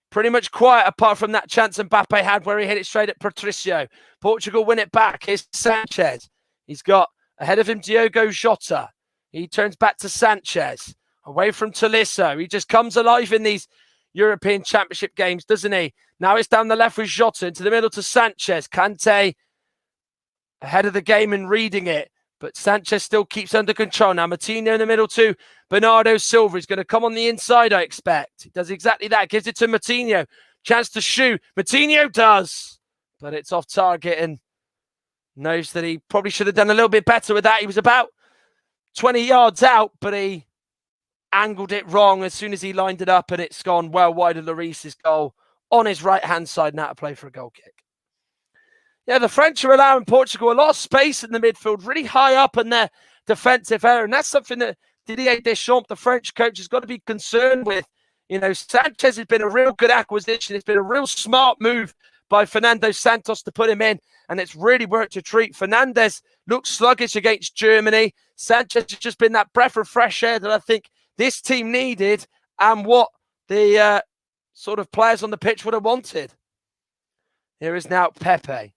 pretty much quiet apart from that chance Mbappe had where he hit it straight at Patricio. Portugal win it back. Here's Sanchez. He's got ahead of him Diogo Jota. He turns back to Sanchez. Away from Tolisso. He just comes alive in these European Championship games, doesn't he? Now it's down the left with Jota, into the middle to Sanchez. Kante ahead of the game and reading it, but Sanchez still keeps under control. Now Moutinho in the middle to Bernardo Silva. He's going to come on the inside, I expect. He does exactly that. Gives it to Moutinho. Chance to shoot. Moutinho does, but it's off target and knows that he probably should have done a little bit better with that. He was about 20 yards out, but he angled it wrong as soon as he lined it up, and it's gone well wide of Lloris's goal on his right-hand side, now to play for a goal kick. Yeah, the French are allowing Portugal a lot of space in the midfield, really high up in their defensive area, and that's something that Didier Deschamps, the French coach, has got to be concerned with. You know, Sanchez has been a real good acquisition. It's been a real smart move by Fernando Santos to put him in, and it's really worked a treat. Fernandez looked sluggish against Germany. Sanchez has just been that breath of fresh air that I think this team needed and what the sort of players on the pitch would have wanted. Here is now Pepe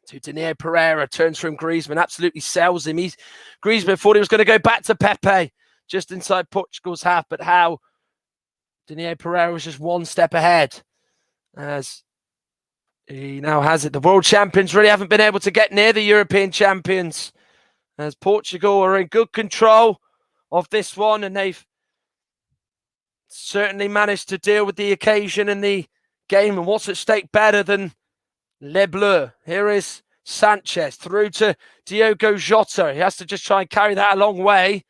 to Daniel Pereira, turns from Griezmann, absolutely sells him. Griezmann thought he was going to go back to Pepe just inside Portugal's half, but how Daniel Pereira was just one step ahead as he now has it. The world champions really haven't been able to get near the European champions as Portugal are in good control of this one, and they've certainly managed to deal with the occasion and the game. And what's at stake better than Les Bleus? Here is Sanchez through to Diogo Jota. He has to just try and carry that a long way.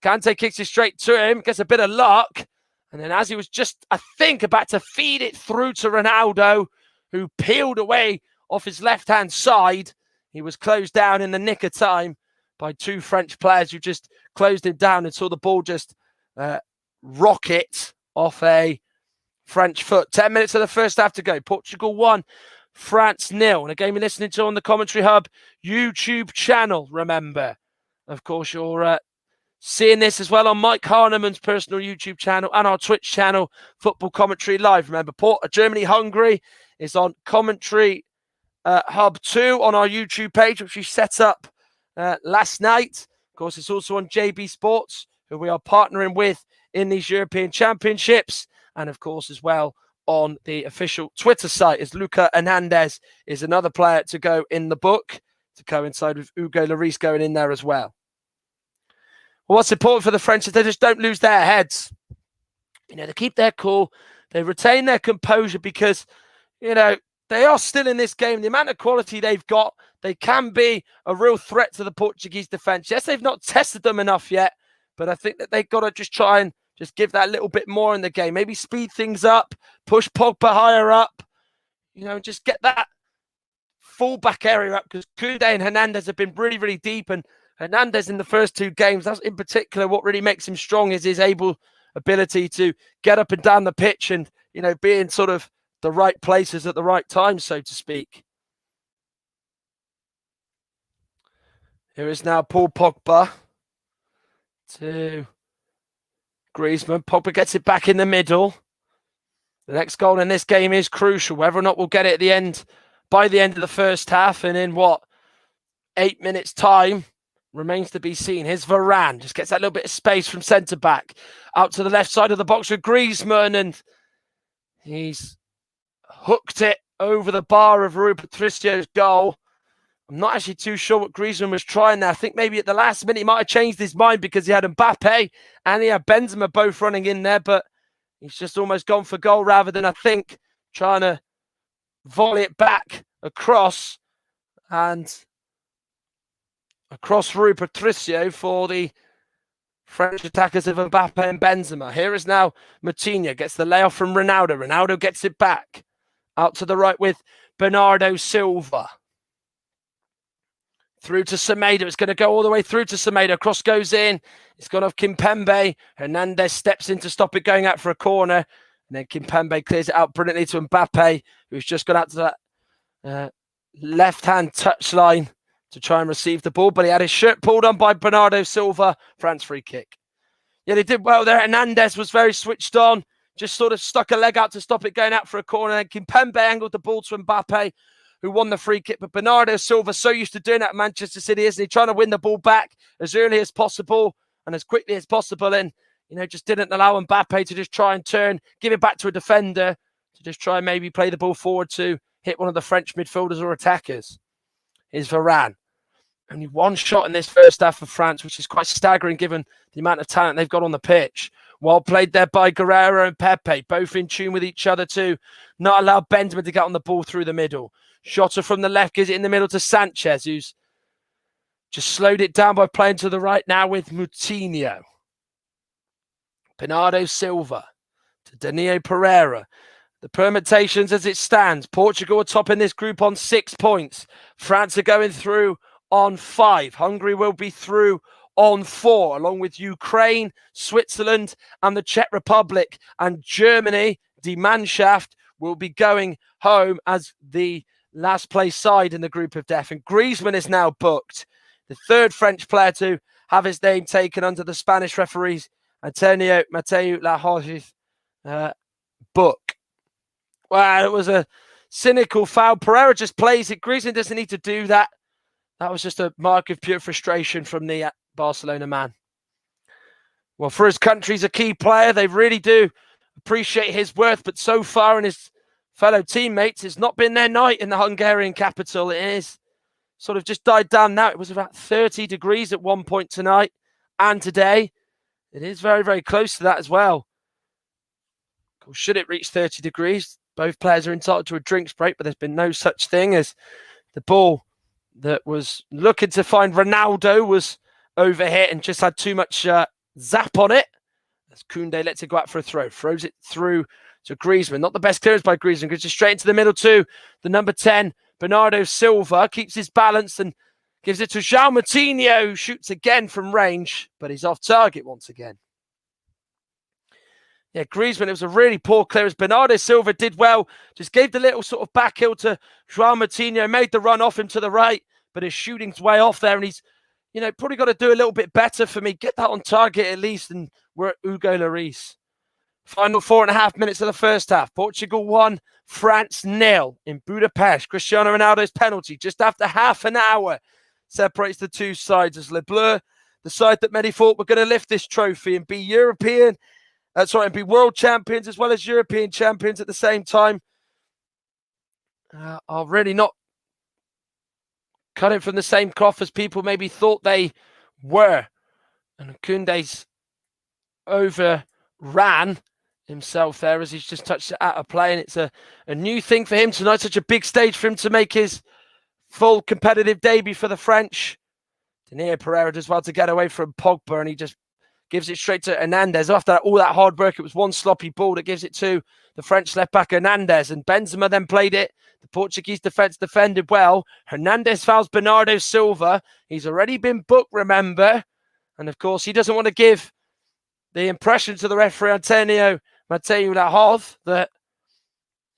Kante kicks it straight to him, gets a bit of luck. And then as he was just, I think, about to feed it through to Ronaldo, who peeled away off his left-hand side, he was closed down in the nick of time by two French players who just closed him down and saw the ball just rocket off a French foot. 10 minutes of the first half to go. Portugal 1, France 0. And again, you're listening to on the Commentary Hub YouTube channel, remember. Of course, you're seeing this as well on Mike Harneman's personal YouTube channel and our Twitch channel, Football Commentary Live. Remember, Germany-Hungary is on Commentary Hub 2 on our YouTube page, which we set up last night. Of course, it's also on JB Sports, who we are partnering with in these European Championships. And of course, as well, on the official Twitter site, as Luca Hernandez is another player to go in the book, to coincide with Hugo Lloris going in there as well. Well, what's important for the French is they just don't lose their heads. They keep their cool. They retain their composure because, they are still in this game. The amount of quality they've got, they can be a real threat to the Portuguese defence. Yes, they've not tested them enough yet, but I think that they've got to just try and just give that little bit more in the game. Maybe speed things up, push Pogba higher up, just get that full-back area up, because Koundé and Hernandez have been really, really deep, and Hernandez in the first 2 games, that's in particular what really makes him strong, is his ability to get up and down the pitch and, be in sort of the right places at the right time, so to speak. Here is now Paul Pogba to Griezmann. Pogba gets it back in the middle. The next goal in this game is crucial. Whether or not we'll get it at the end, by the end of the first half, and in 8 minutes time, remains to be seen. Here's Varane. Just gets that little bit of space from centre-back. Out to the left side of the box with Griezmann, and he's hooked it over the bar of Rui Patricio's goal. I'm not actually too sure what Griezmann was trying there. I think maybe at the last minute he might have changed his mind because he had Mbappe and he had Benzema both running in there, but he's just almost gone for goal rather than, I think, trying to volley it back across Rui Patricio for the French attackers of Mbappe and Benzema. Here is now Moutinho, gets the layoff from Ronaldo. Ronaldo gets it back. Out to the right with Bernardo Silva. Through to Semedo. It's going to go all the way through to Semedo. Cross goes in. It's gone off Kimpembe. Hernandez steps in to stop it going out for a corner. And then Kimpembe clears it out brilliantly to Mbappe, who's just gone out to that left-hand touchline to try and receive the ball. But he had his shirt pulled on by Bernardo Silva. France free kick. Yeah, they did well there. Hernandez was very switched on. Just sort of stuck a leg out to stop it going out for a corner. And Kimpembe angled the ball to Mbappe, who won the free kick. But Bernardo Silva, so used to doing that at Manchester City, isn't he? Trying to win the ball back as early as possible and as quickly as possible. And, just didn't allow Mbappe to just try and turn, give it back to a defender, to just try and maybe play the ball forward to hit one of the French midfielders or attackers. Here's Varane. Only one shot in this first half of France, which is quite staggering given the amount of talent they've got on the pitch. Well played there by Guerrero and Pepe, both in tune with each other to not allow Benzema to get on the ball through the middle. Shotter from the left, gives it in the middle to Sanchez, who's just slowed it down by playing to the right now with Moutinho. Bernardo Silva to Danilo Pereira. The permutations as it stands. Portugal are topping this group on 6 points. France are going through on 5. Hungary will be through on 4, along with Ukraine, Switzerland, and the Czech Republic. And Germany, Die Mannschaft, will be going home as the last place side in the group of death. And Griezmann is now booked, the 3rd French player to have his name taken under the Spanish referees Antonio Mateu Lahoge's book. Well, it was a cynical foul. Pereira just plays it. Griezmann doesn't need to do that. That was just a mark of pure frustration from the Barcelona man. Well, for his country, he's a key player. They really do appreciate his worth, but so far, and his fellow teammates, it's not been their night in the Hungarian capital. It is sort of just died down now. It was about 30 degrees at one point tonight and today. It is very, very close to that as well. Of course, should it reach 30 degrees, both players are entitled to a drinks break, but there's been no such thing, as the ball that was looking to find Ronaldo was overhit and just had too much zap on it. As Koundé lets it go out for a throw, throws it through to Griezmann. Not the best clearance by Griezmann, goes straight into the middle to the number 10, Bernardo Silva, keeps his balance and gives it to João Moutinho, who shoots again from range, but he's off target once again. Yeah, Griezmann, it was a really poor clearance. Bernardo Silva did well, just gave the little sort of backheel to João Moutinho, made the run off him to the right, but his shooting's way off there, and he's, probably got to do a little bit better for me. Get that on target at least, and we're at Hugo Lloris. Final 4.5 minutes of the first half. Portugal 1, France 0 in Budapest. Cristiano Ronaldo's penalty just after half an hour separates the two sides as Les Bleus, the side that many thought were going to lift this trophy and be and be world champions as well as European champions at the same time, are really not cutting from the same cloth as people maybe thought they were. And Koundé's overran himself there as he's just touched it out of play, and it's a new thing for him tonight. Such a big stage for him to make his full competitive debut for the French. Denis Pereira does well to get away from Pogba, and he just gives it straight to Hernandez. After all that hard work, it was one sloppy ball that gives it to the French left-back Hernandez, and Benzema then played it. The Portuguese defence defended well. Hernandez fouls Bernardo Silva. He's already been booked, remember, and of course he doesn't want to give the impression to the referee Antonio Mateu Lahoz that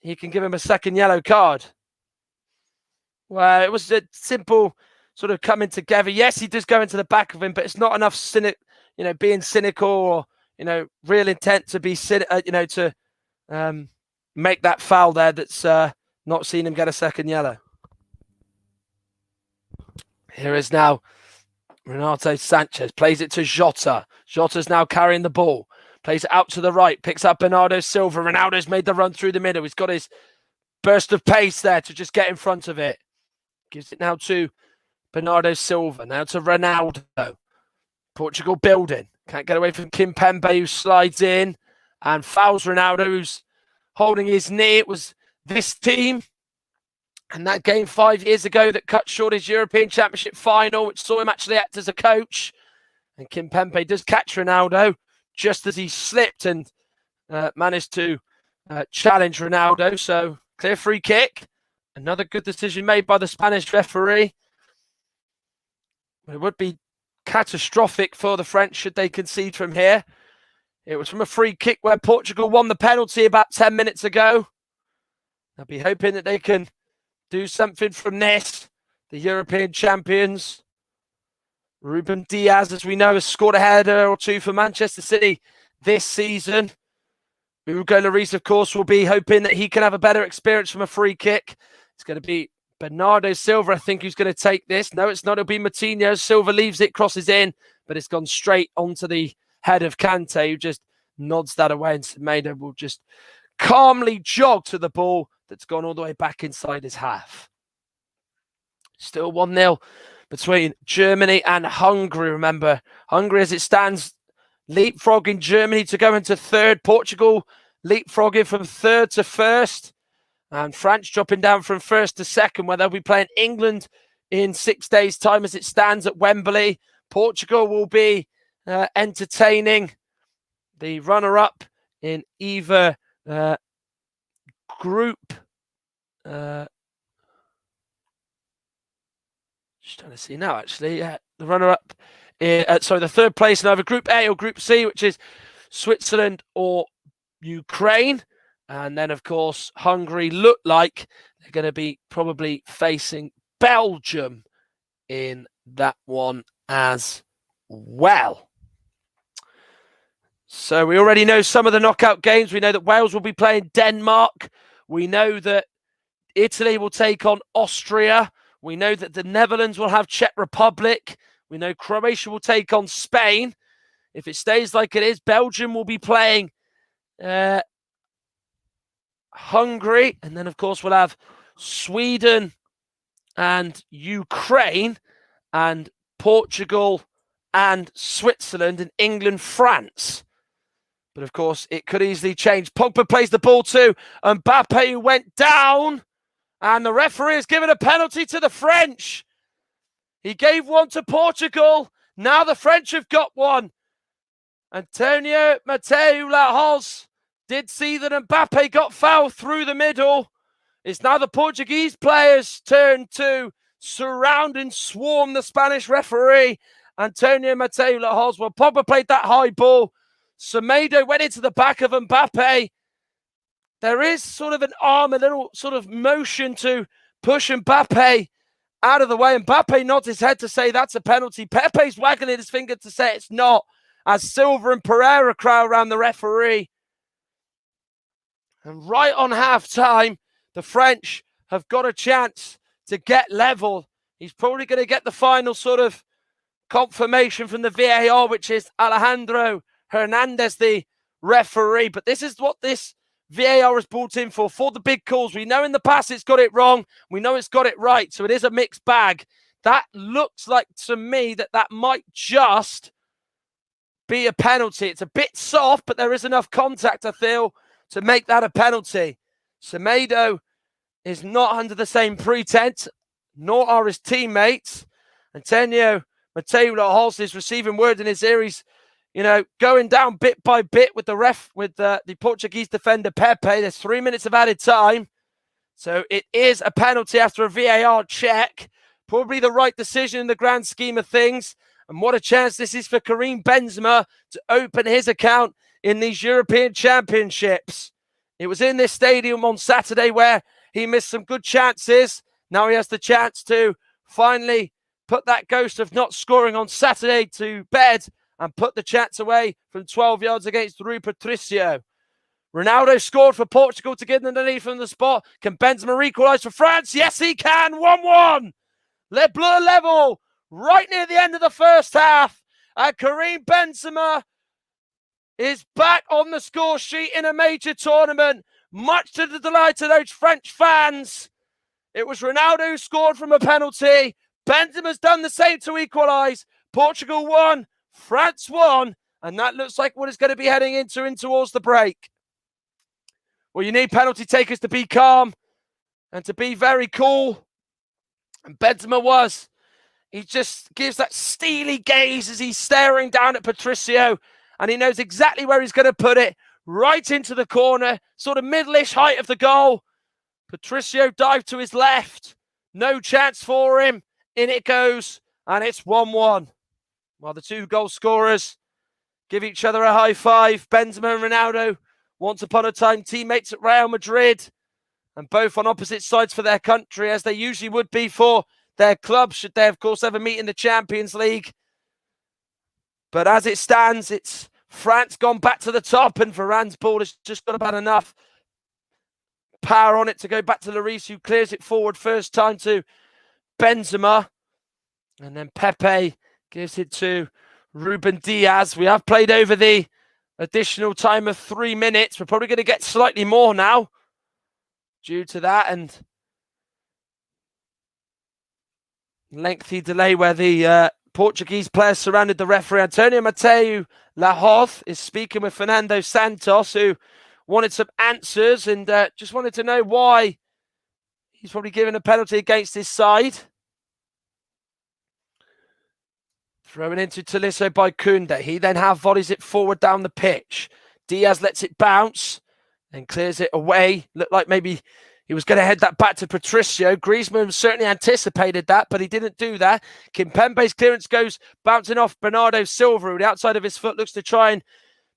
he can give him a second yellow card. Well, it was a simple sort of coming together. Yes, he does go into the back of him, but it's not enough being cynical or real intent to be to make that foul there. That's not seen him get a second yellow. Here is now Renato Sanchez, plays it to Jota. Jota's now carrying the ball. Plays it out to the right, picks up Bernardo Silva. Ronaldo's made the run through the middle. He's got his burst of pace there to just get in front of it. Gives it now to Bernardo Silva. Now to Ronaldo. Portugal building. Can't get away from Kimpembe, who slides in and fouls Ronaldo, who's holding his knee. It was this team and that game 5 years ago that cut short his European Championship final, which saw him actually act as a coach. And Kimpembe does catch Ronaldo just as he slipped and managed to challenge Ronaldo. So clear free kick. Another good decision made by the Spanish referee. It would be catastrophic for the French should they concede from here. It was from a free kick where Portugal won the penalty about 10 minutes ago. They'll be hoping that they can do something from this. The European champions. Ruben Diaz, as we know, has scored a header or two for Manchester City this season. Hugo Lloris, of course, will be hoping that he can have a better experience from a free kick. It's going to be Bernardo Silva, I think, who's going to take this. No, it's not. It'll be Martinez. Silva leaves it, crosses in, but it's gone straight onto the head of Kante, who just nods that away, and Semedo will just calmly jog to the ball that's gone all the way back inside his half. Still 1-0 between Germany and Hungary. Remember, Hungary, as it stands, leapfrogging Germany to go into third. Portugal leapfrogging from third to first. And France dropping down from first to second, where they'll be playing England in 6 days' time as it stands at Wembley. Portugal will be entertaining the runner-up in either group. Just trying to see now, actually. The runner-up, the third place in either Group A or Group C, which is Switzerland or Ukraine. And then, of course, Hungary look like they're going to be probably facing Belgium in that one as well. So we already know some of the knockout games. We know that Wales will be playing Denmark. We know that Italy will take on Austria. We know that the Netherlands will have Czech Republic. We know Croatia will take on Spain. If it stays like it is, Belgium will be playing Hungary. And then, of course, we'll have Sweden and Ukraine and Portugal and Switzerland and England, France. But, of course, it could easily change. Pogba plays the ball to Mbappe, who went down. And the referee has given a penalty to the French. He gave one to Portugal. Now the French have got one. Antonio Mateu Lahoz did see that Mbappe got fouled through the middle. It's now the Portuguese players' turn to surround and swarm the Spanish referee, Antonio Mateu Lahoz. Well, Pogba played that high ball. Semedo went into the back of Mbappe. There is sort of an arm, a little sort of motion to push Mbappe out of the way. Mbappe nods his head to say that's a penalty. Pepe's waggling his finger to say it's not, as Silva and Pereira crowd around the referee. And right on half-time, the French have got a chance to get level. He's probably going to get the final sort of confirmation from the VAR, which is Alejandro Hernandez, the referee. But this is what this VAR is brought in for the big calls. We know in the past it's got it wrong. We know it's got it right. So it is a mixed bag. That looks like to me that might just be a penalty. It's a bit soft, but there is enough contact, I feel, to make that a penalty. Semedo is not under the same pretense, nor are his teammates. Antonio Mateo Holst is receiving word in his ear. He's, going down bit by bit with the Portuguese defender Pepe. There's 3 minutes of added time. So it is a penalty after a VAR check. Probably the right decision in the grand scheme of things. And what a chance this is for Karim Benzema to open his account in these European Championships. It was in this stadium on Saturday where he missed some good chances. Now he has the chance to finally put that ghost of not scoring on Saturday to bed and put the chance away from 12 yards against Rui Patricio. Ronaldo scored for Portugal to get underneath from the spot. Can Benzema equalise for France? Yes, he can. 1-1. Le Bleu level right near the end of the first half. And Karim Benzema is back on the score sheet in a major tournament, much to the delight of those French fans. It was Ronaldo who scored from a penalty. Benzema's done the same to equalise. Portugal won, France won, and that looks like what it's going to be heading into in towards the break. Well, you need penalty takers to be calm and to be very cool. And Benzema was. He just gives that steely gaze as he's staring down at Patricio, and he knows exactly where he's going to put it, right into the corner, sort of middle-ish height of the goal. Patricio dived to his left. No chance for him. In it goes, and it's 1-1. While the two goal scorers give each other a high five. Benzema and Ronaldo, once upon a time teammates at Real Madrid, and both on opposite sides for their country, as they usually would be for their club, should they, of course, ever meet in the Champions League. But as it stands, it's France gone back to the top, and Varane's ball has just got about enough power on it to go back to Lloris, who clears it forward first time to Benzema. And then Pepe gives it to Ruben Diaz. We have played over the additional time of 3 minutes. We're probably going to get slightly more now due to that and lengthy delay where the Portuguese players surrounded the referee. Antonio Mateo Lahoz is speaking with Fernando Santos, who wanted some answers and just wanted to know why he's probably given a penalty against his side. Thrown into Tolisso by Koundé. He then volleys it forward down the pitch. Diaz lets it bounce and clears it away. Looked like maybe he was going to head that back to Patricio. Griezmann certainly anticipated that, but he didn't do that. Kimpembe's clearance goes bouncing off Bernardo Silva, who the outside of his foot looks to try and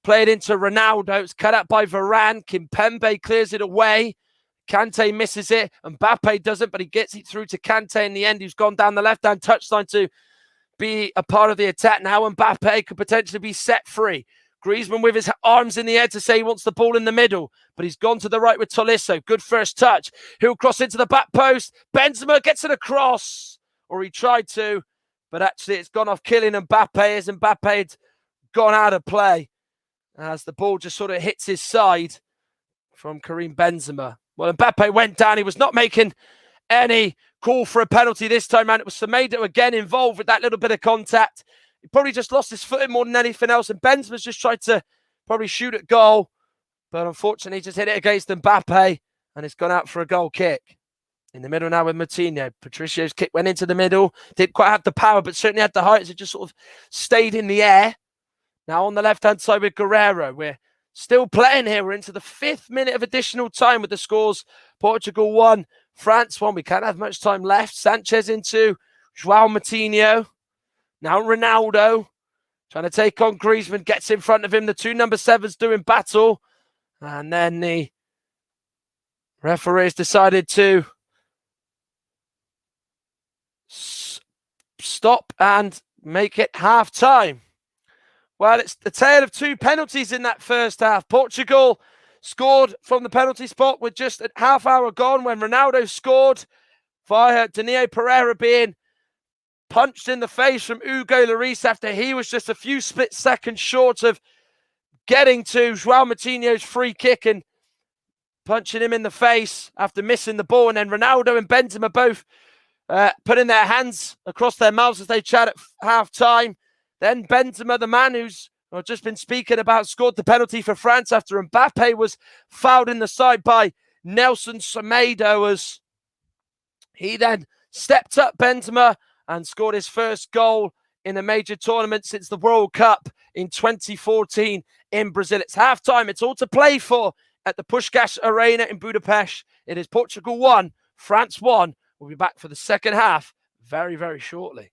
play it into Ronaldo. It's cut out by Varane. Kimpembe clears it away. Kante misses it. Mbappe doesn't, but he gets it through to Kante in the end, who's gone down the left-hand touchline to be a part of the attack now. Mbappe could potentially be set free. Griezmann with his arms in the air to say he wants the ball in the middle, but he's gone to the right with Tolisso. Good first touch. He'll cross into the back post. Benzema gets it across, or he tried to, but actually it's gone off Kylian Mbappe as Mbappe had gone out of play as the ball just sort of hits his side from Karim Benzema. Well, Mbappe went down. He was not making any call for a penalty this time around. It was Semedo again involved with that little bit of contact. He probably just lost his footing more than anything else, and Benzema's just tried to probably shoot at goal, but unfortunately he just hit it against Mbappe, and it's gone out for a goal kick. In the middle now with Martinho. Patricio's kick went into the middle. Didn't quite have the power, but certainly had the height, so it just sort of stayed in the air. Now on the left-hand side with Guerreiro. We're still playing here. We're into the 5th minute of additional time with the scores. Portugal 1, France 1. We can't have much time left. Sanchez into João Moutinho. Now Ronaldo trying to take on Griezmann. Gets in front of him. The two number 7s doing battle. And then the referees decided to stop and make it half-time. Well, it's the tale of two penalties in that first half. Portugal scored from the penalty spot with just a half hour gone when Ronaldo scored via Danilo Pereira being punched in the face from Hugo Lloris after he was just a few split seconds short of getting to João Moutinho's free kick and punching him in the face after missing the ball. And then Ronaldo and Benzema both putting their hands across their mouths as they chat at half-time. Then Benzema, the man who's I've just been speaking about, scored the penalty for France after Mbappe was fouled in the side by Nelson Semedo, as he then stepped up, Benzema, and scored his first goal in a major tournament since the World Cup in 2014 in Brazil. It's halftime. It's all to play for at the Puskás Arena in Budapest. It is Portugal 1, France 1. We'll be back for the second half very, very shortly.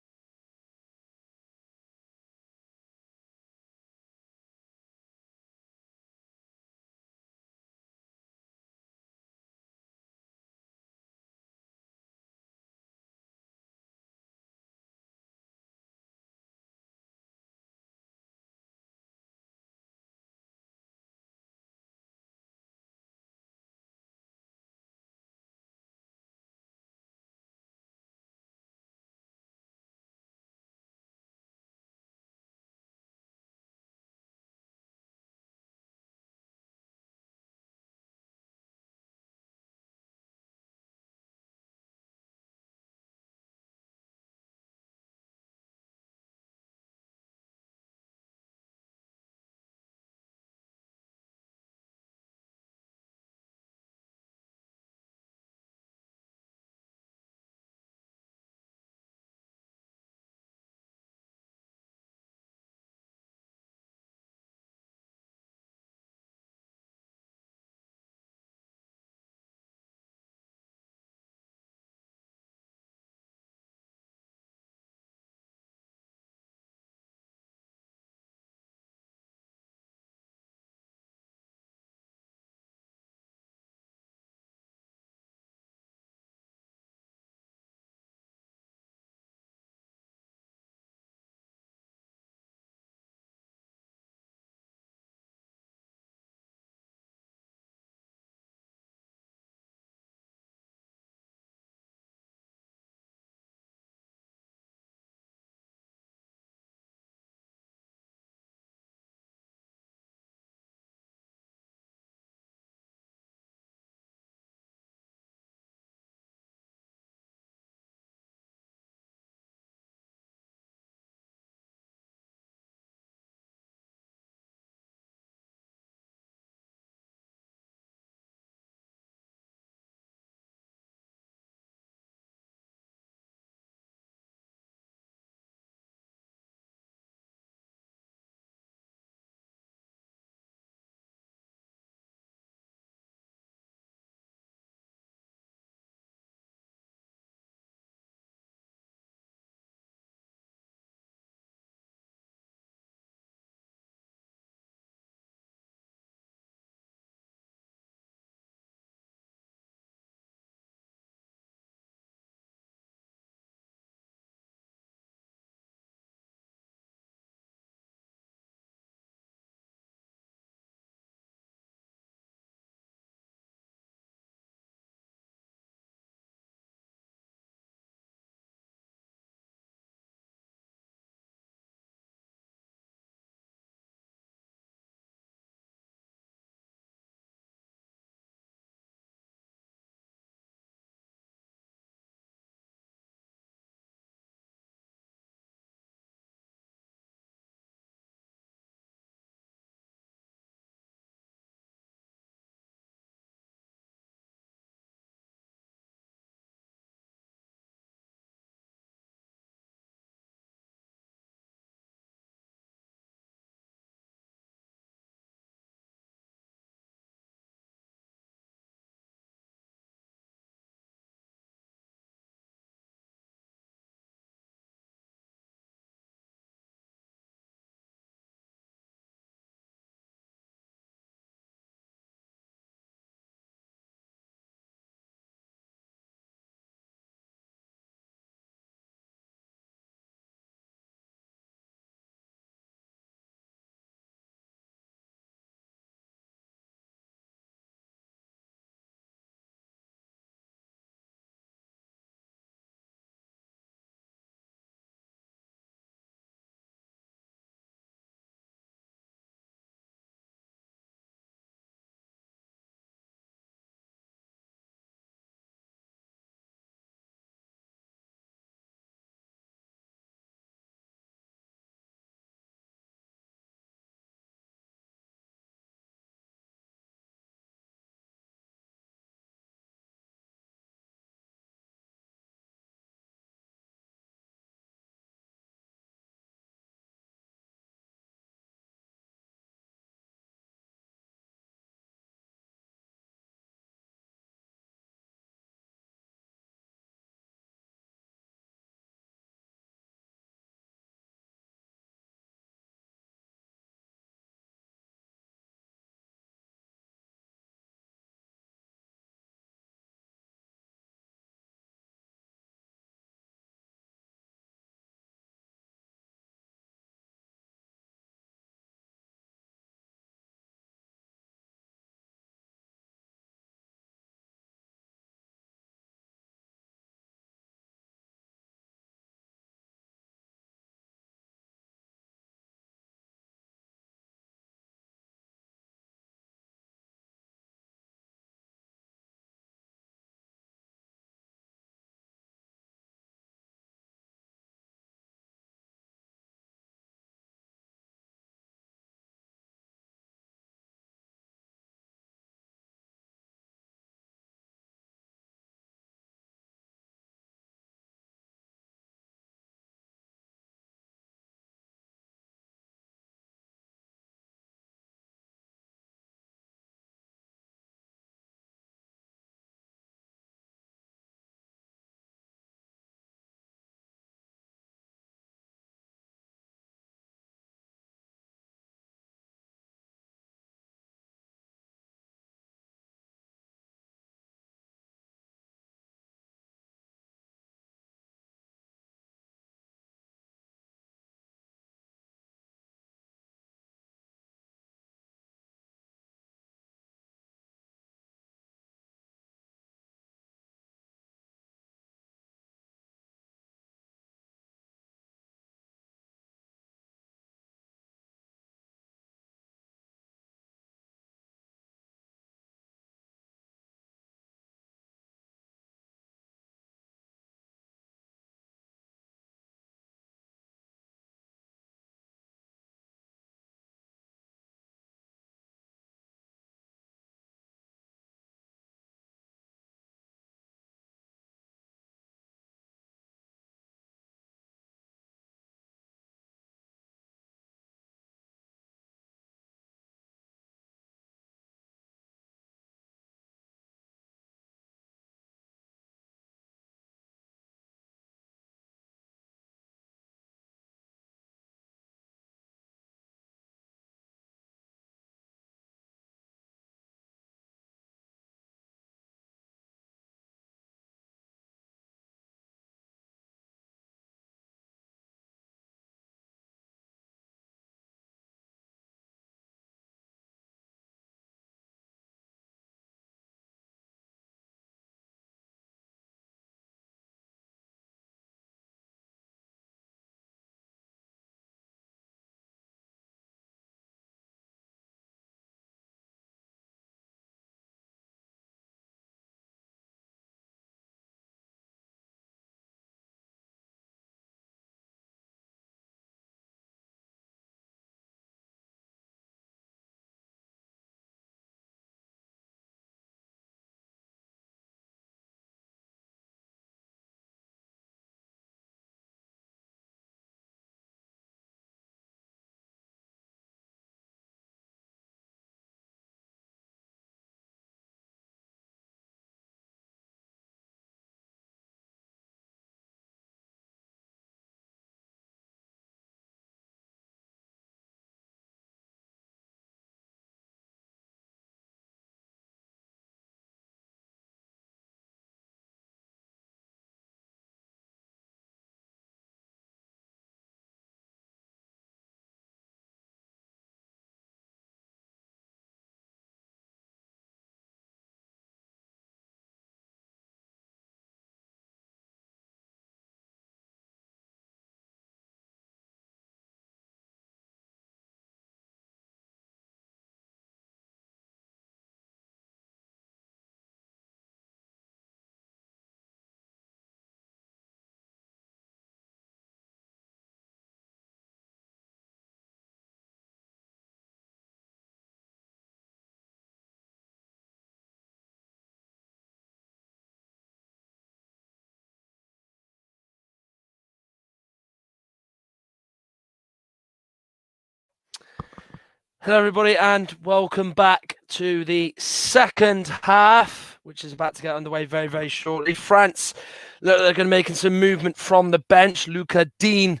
Hello, everybody, and welcome back to the second half, which is about to get underway very, very shortly. France, look, they're going to be making some movement from the bench. Luca Dean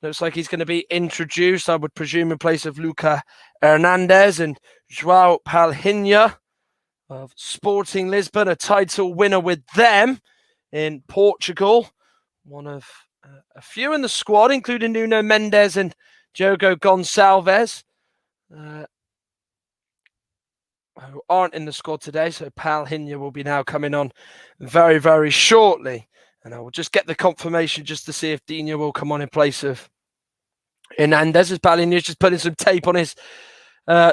looks like he's going to be introduced, I would presume, in place of Luca Hernandez, and João Palhinha of Sporting Lisbon, a title winner with them in Portugal. One of a few in the squad, including Nuno Mendes and Diogo Gonçalves. Who aren't in the squad today, so Palhinha will be now coming on very, very shortly. And I will just get the confirmation just to see if Dina will come on in place of Hernandez, as Palhinha's just putting some tape on his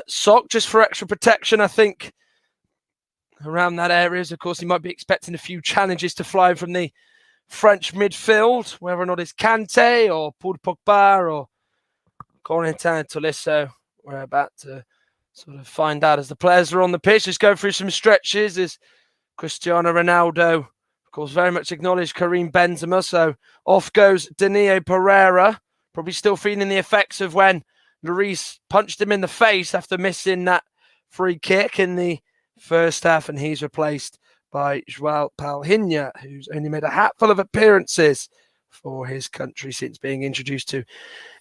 sock just for extra protection, I think, around that area. Of course, he might be expecting a few challenges to fly from the French midfield, whether or not it's Kante or Paul Pogba or Corentin Tolisso. We're about to sort of find out as the players are on the pitch. Just go through some stretches. As Cristiano Ronaldo, of course, very much acknowledged Karim Benzema. So off goes Danilo Pereira, probably still feeling the effects of when Lloris punched him in the face after missing that free kick in the first half, and he's replaced by João Palhinha, who's only made a hatful of appearances for his country since being introduced to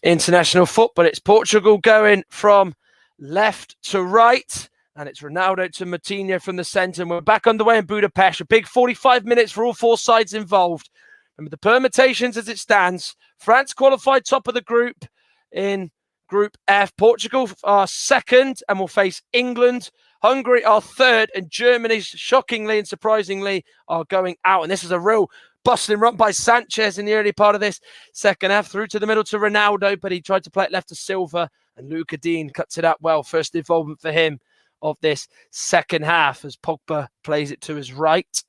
international football. It's Portugal going from left to right, and it's Ronaldo to Moutinho from the centre. And we're back underway in Budapest. A big 45 minutes for all four sides involved. And with the permutations as it stands, France qualified top of the group in Group F. Portugal are second and will face England. Hungary are third, and Germany, shockingly and surprisingly, are going out. And this is a real bustling run by Sanchez in the early part of this second half, through to the middle to Ronaldo, but he tried to play it left to Silva, and Luca Dean cuts it out well. First involvement for him of this second half as Pogba plays it to his right.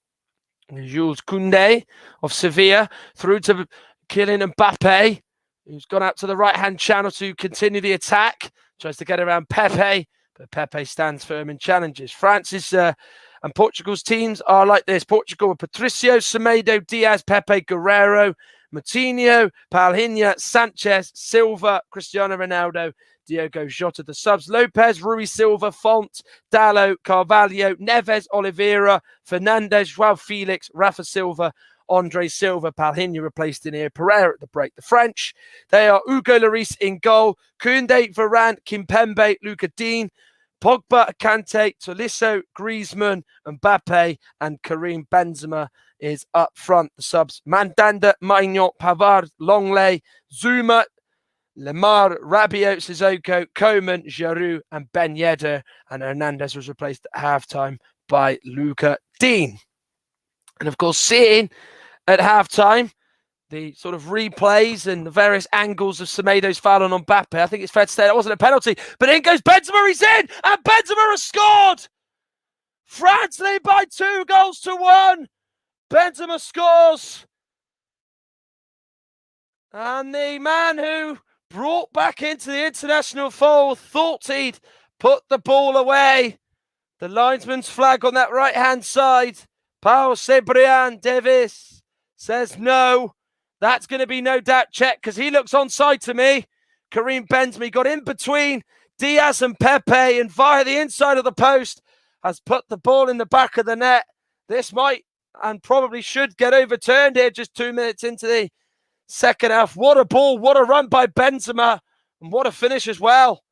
Jules Koundé of Sevilla through to Kylian Mbappe, who's gone out to the right-hand channel to continue the attack. Tries to get around Pepe, but Pepe stands firm and challenges. France's and Portugal's teams are like this. Portugal with Patricio, Semedo, Diaz, Pepe, Guerrero, Moutinho, Palhinha, Sanchez, Silva, Cristiano Ronaldo, Diogo Jota. The subs: Lopez, Rui Silva, Font, Dalot, Carvalho, Neves, Oliveira, Fernandes, João Felix, Rafa Silva, Andre Silva. Palhinha replaced in here Pereira at the break. The French, they are Hugo Lloris in goal, Koundé, Varane, Kimpembe, Luca Dean, Pogba, Kante, Tolisso, Griezmann, Mbappe, and Karim Benzema is up front. The subs: Mandanda, Maignan, Pavard, Longley, Zuma, Lemar, Rabiot, Sissoko, Coman, Giroud, and Ben Yedder. And Hernandez was replaced at halftime by Luca Dean. And of course, seeing at halftime the sort of replays and the various angles of Semedo's foul on Mbappe, I think it's fair to say that wasn't a penalty. But in goes Benzema, he's in! And Benzema has scored! France lead by 2-1. Benzema scores. And the man who brought back into the international fold thought he'd put the ball away. The linesman's flag on that right-hand side. Paul Cebrian Davis says no. That's going to be no doubt checked because he looks onside to me. Karim Benzema got in between Diaz and Pepe, and via the inside of the post has put the ball in the back of the net. This might and probably should get overturned here just 2 minutes into the second half. What a ball, what a run by Benzema, and what a finish as well.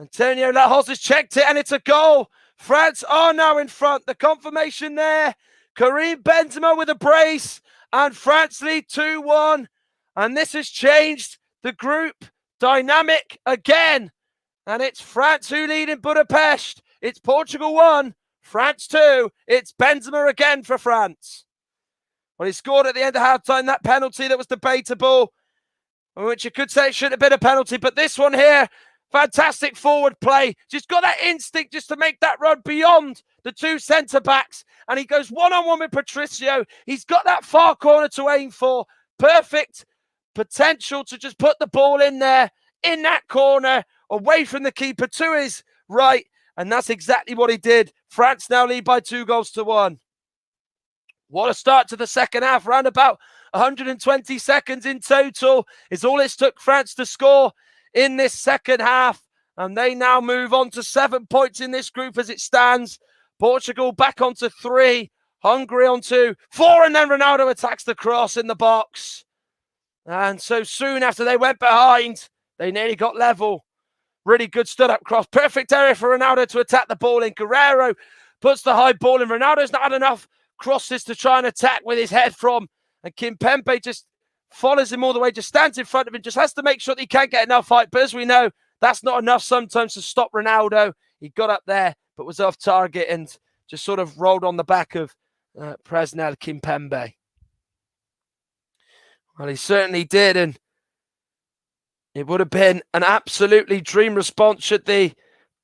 Antonio Lahoz has checked it, and it's a goal. France are now in front. The confirmation there. Karim Benzema with a brace, and France lead 2-1. And this has changed the group dynamic again. And it's France who lead in Budapest. It's Portugal 1, France 2. It's Benzema again for France. Well, he scored at the end of halftime that penalty that was debatable, which you could say it should have been a penalty. But this one here, fantastic forward play. Just got that instinct just to make that run beyond the two centre-backs. And he goes one-on-one with Patricio. He's got that far corner to aim for. Perfect potential to just put the ball in there, in that corner, away from the keeper to his right. And that's exactly what he did. France now lead by 2-1. What a start to the second half. Round about 120 seconds in total is all it took France to score in this second half. And they now move on to 7 points in this group as it stands. Portugal back onto 3. Hungary onto 4. And then Ronaldo attacks the cross in the box. And so soon after they went behind, they nearly got level. Really good stood-up cross. Perfect area for Ronaldo to attack the ball in. Guerrero puts the high ball in. Ronaldo's not had enough crosses to try and attack with his head from. And Kimpembe just follows him all the way, just stands in front of him, just has to make sure that he can't get enough height. But as we know, that's not enough sometimes to stop Ronaldo. He got up there, but was off target and just sort of rolled on the back of Presnel Kimpembe. Well, he certainly did, and it would have been an absolutely dream response should the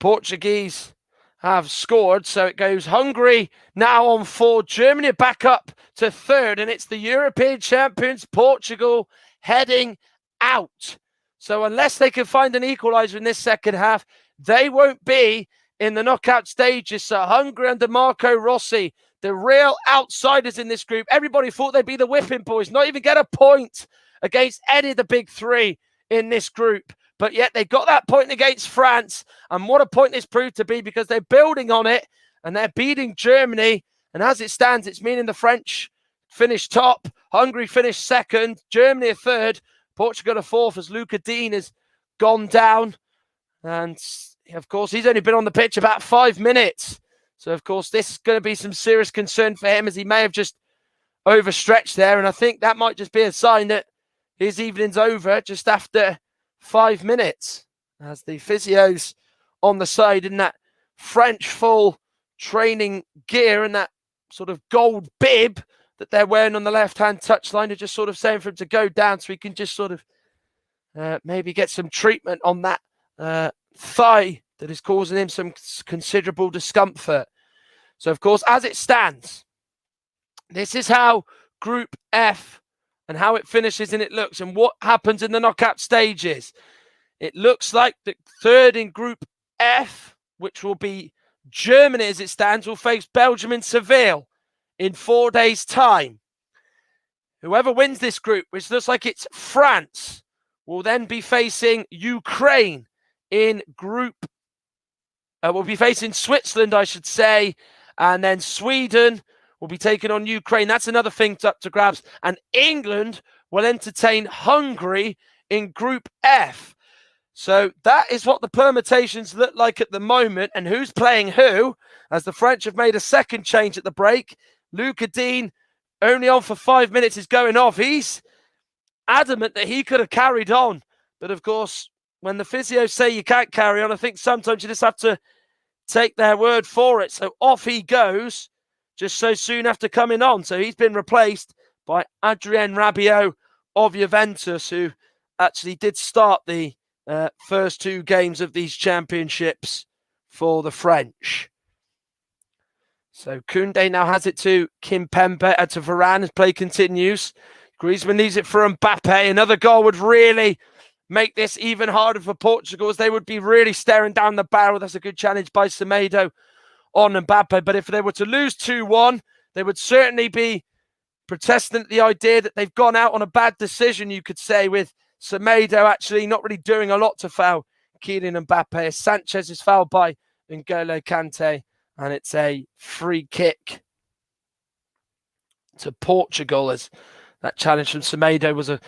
Portuguese have scored. So it goes Hungary now on 4. Germany back up to 3rd. And it's the European champions, Portugal, heading out. So unless they can find an equaliser in this second half, they won't be in the knockout stages. So Hungary under Marco Rossi, the real outsiders in this group. Everybody thought they'd be the whipping boys, not even get a point against any of the big 3 in this group. But yet they got that point against France. And what a point this proved to be, because they're building on it and they're beating Germany. And as it stands, it's meaning the French finished top, Hungary finished 2nd, Germany 3rd, Portugal 4th as Luca Dean has gone down. And of course, he's only been on the pitch about 5 minutes. So of course, this is going to be some serious concern for him, as he may have just overstretched there. And I think that might just be a sign that his evening's over just after 5 minutes, as the physios on the side in that French full training gear and that sort of gold bib that they're wearing on the left-hand touchline are just sort of saying for him to go down so he can just sort of maybe get some treatment on that thigh that is causing him some considerable discomfort. So, of course, as it stands, this is how Group F and how it finishes and it looks and what happens in the knockout stages. It looks like the 3rd in Group F, which will be Germany as it stands, will face Belgium in Seville in 4 days' time. Whoever wins this group, which looks like it's France, will then be facing Ukraine in Group... will be facing Switzerland, I should say, and then Sweden will be taking on Ukraine. That's another thing up to grabs. And England will entertain Hungary in Group F. So that is what the permutations look like at the moment. And who's playing who, as the French have made a second change at the break. Luca Dean, only on for 5 minutes, is going off. He's adamant that he could have carried on. But of course, when the physios say you can't carry on, I think sometimes you just have to take their word for it. So off he goes, just so soon after coming on. So he's been replaced by Adrien Rabiot of Juventus, who actually did start the first 2 games of these championships for the French. So Koundé now has it to Kimpembe, to Varane as play continues. Griezmann needs it for Mbappe. Another goal would really make this even harder for Portugal, as they would be really staring down the barrel. That's a good challenge by Semedo on Mbappe. But if they were to lose 2-1, they would certainly be protesting the idea that they've gone out on a bad decision, you could say, with Semedo actually not really doing a lot to foul Kylian Mbappe. Sanchez is fouled by N'Golo Kante, and it's a free kick to Portugal, as that challenge from Semedo was a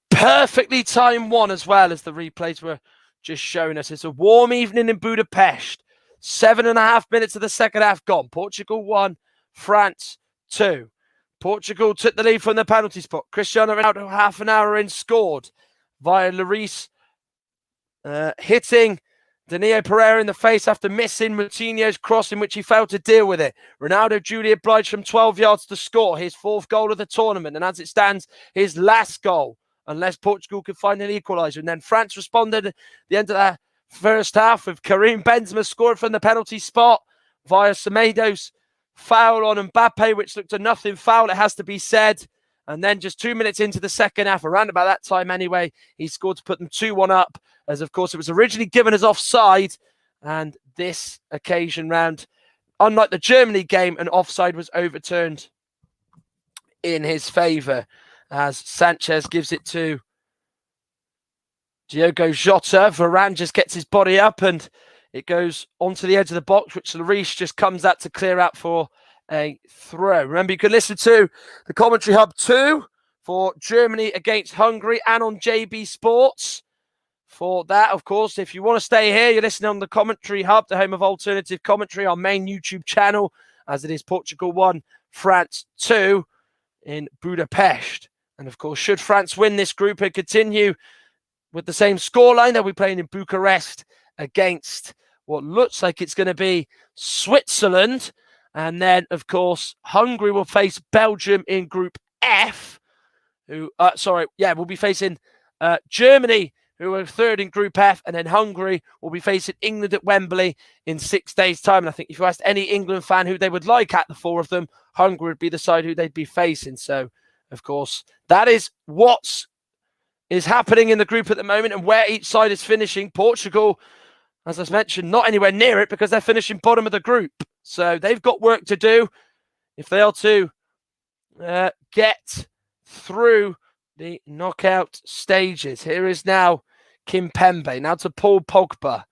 perfectly timed one, as well as the replays were just showing us. It's a warm evening in Budapest. 7.5 minutes of the second half gone. Portugal 1, France 2. Portugal took the lead from the penalty spot. Cristiano Ronaldo, half an hour in, scored via Lloris, hitting Danilo Pereira in the face after missing Moutinho's cross, in which he failed to deal with it. Ronaldo duly obliged from 12 yards to score his 4th goal of the tournament, and as it stands, his last goal, unless Portugal could find an equaliser. And then France responded at the end of that first half with Karim Benzema scoring from the penalty spot via Semedo's foul on Mbappe, which looked a nothing foul, it has to be said. And then just 2 minutes into the second half, around about that time anyway, he scored to put them 2-1 up, as of course it was originally given as offside. And this occasion round, unlike the Germany game, an offside was overturned in his favour, as Sanchez gives it to Diogo Jota. Varane just gets his body up and it goes onto the edge of the box, which Lloris just comes out to clear out for a throw. Remember, you can listen to the Commentary Hub 2 for Germany against Hungary and on JB Sports. For that, of course, if you want to stay here, you're listening on the Commentary Hub, the home of alternative commentary, our main YouTube channel, as it is Portugal 1, France 2 in Budapest. And of course, should France win this group and continue with the same scoreline, they'll be playing in Bucharest against what looks like it's going to be Switzerland. And then, of course, Hungary will face Belgium in Group F. We'll be facing Germany, who are third in Group F, and then Hungary will be facing England at Wembley in 6 days' time. And I think if you asked any England fan who they would like at the four of them, Hungary would be the side who they'd be facing. So, of course, that is what is happening in the group at the moment and where each side is finishing. Portugal, as I mentioned, not anywhere near it because they're finishing bottom of the group. So they've got work to do if they are to get through the knockout stages. Here is now Kimpembe. Now to Paul Pogba.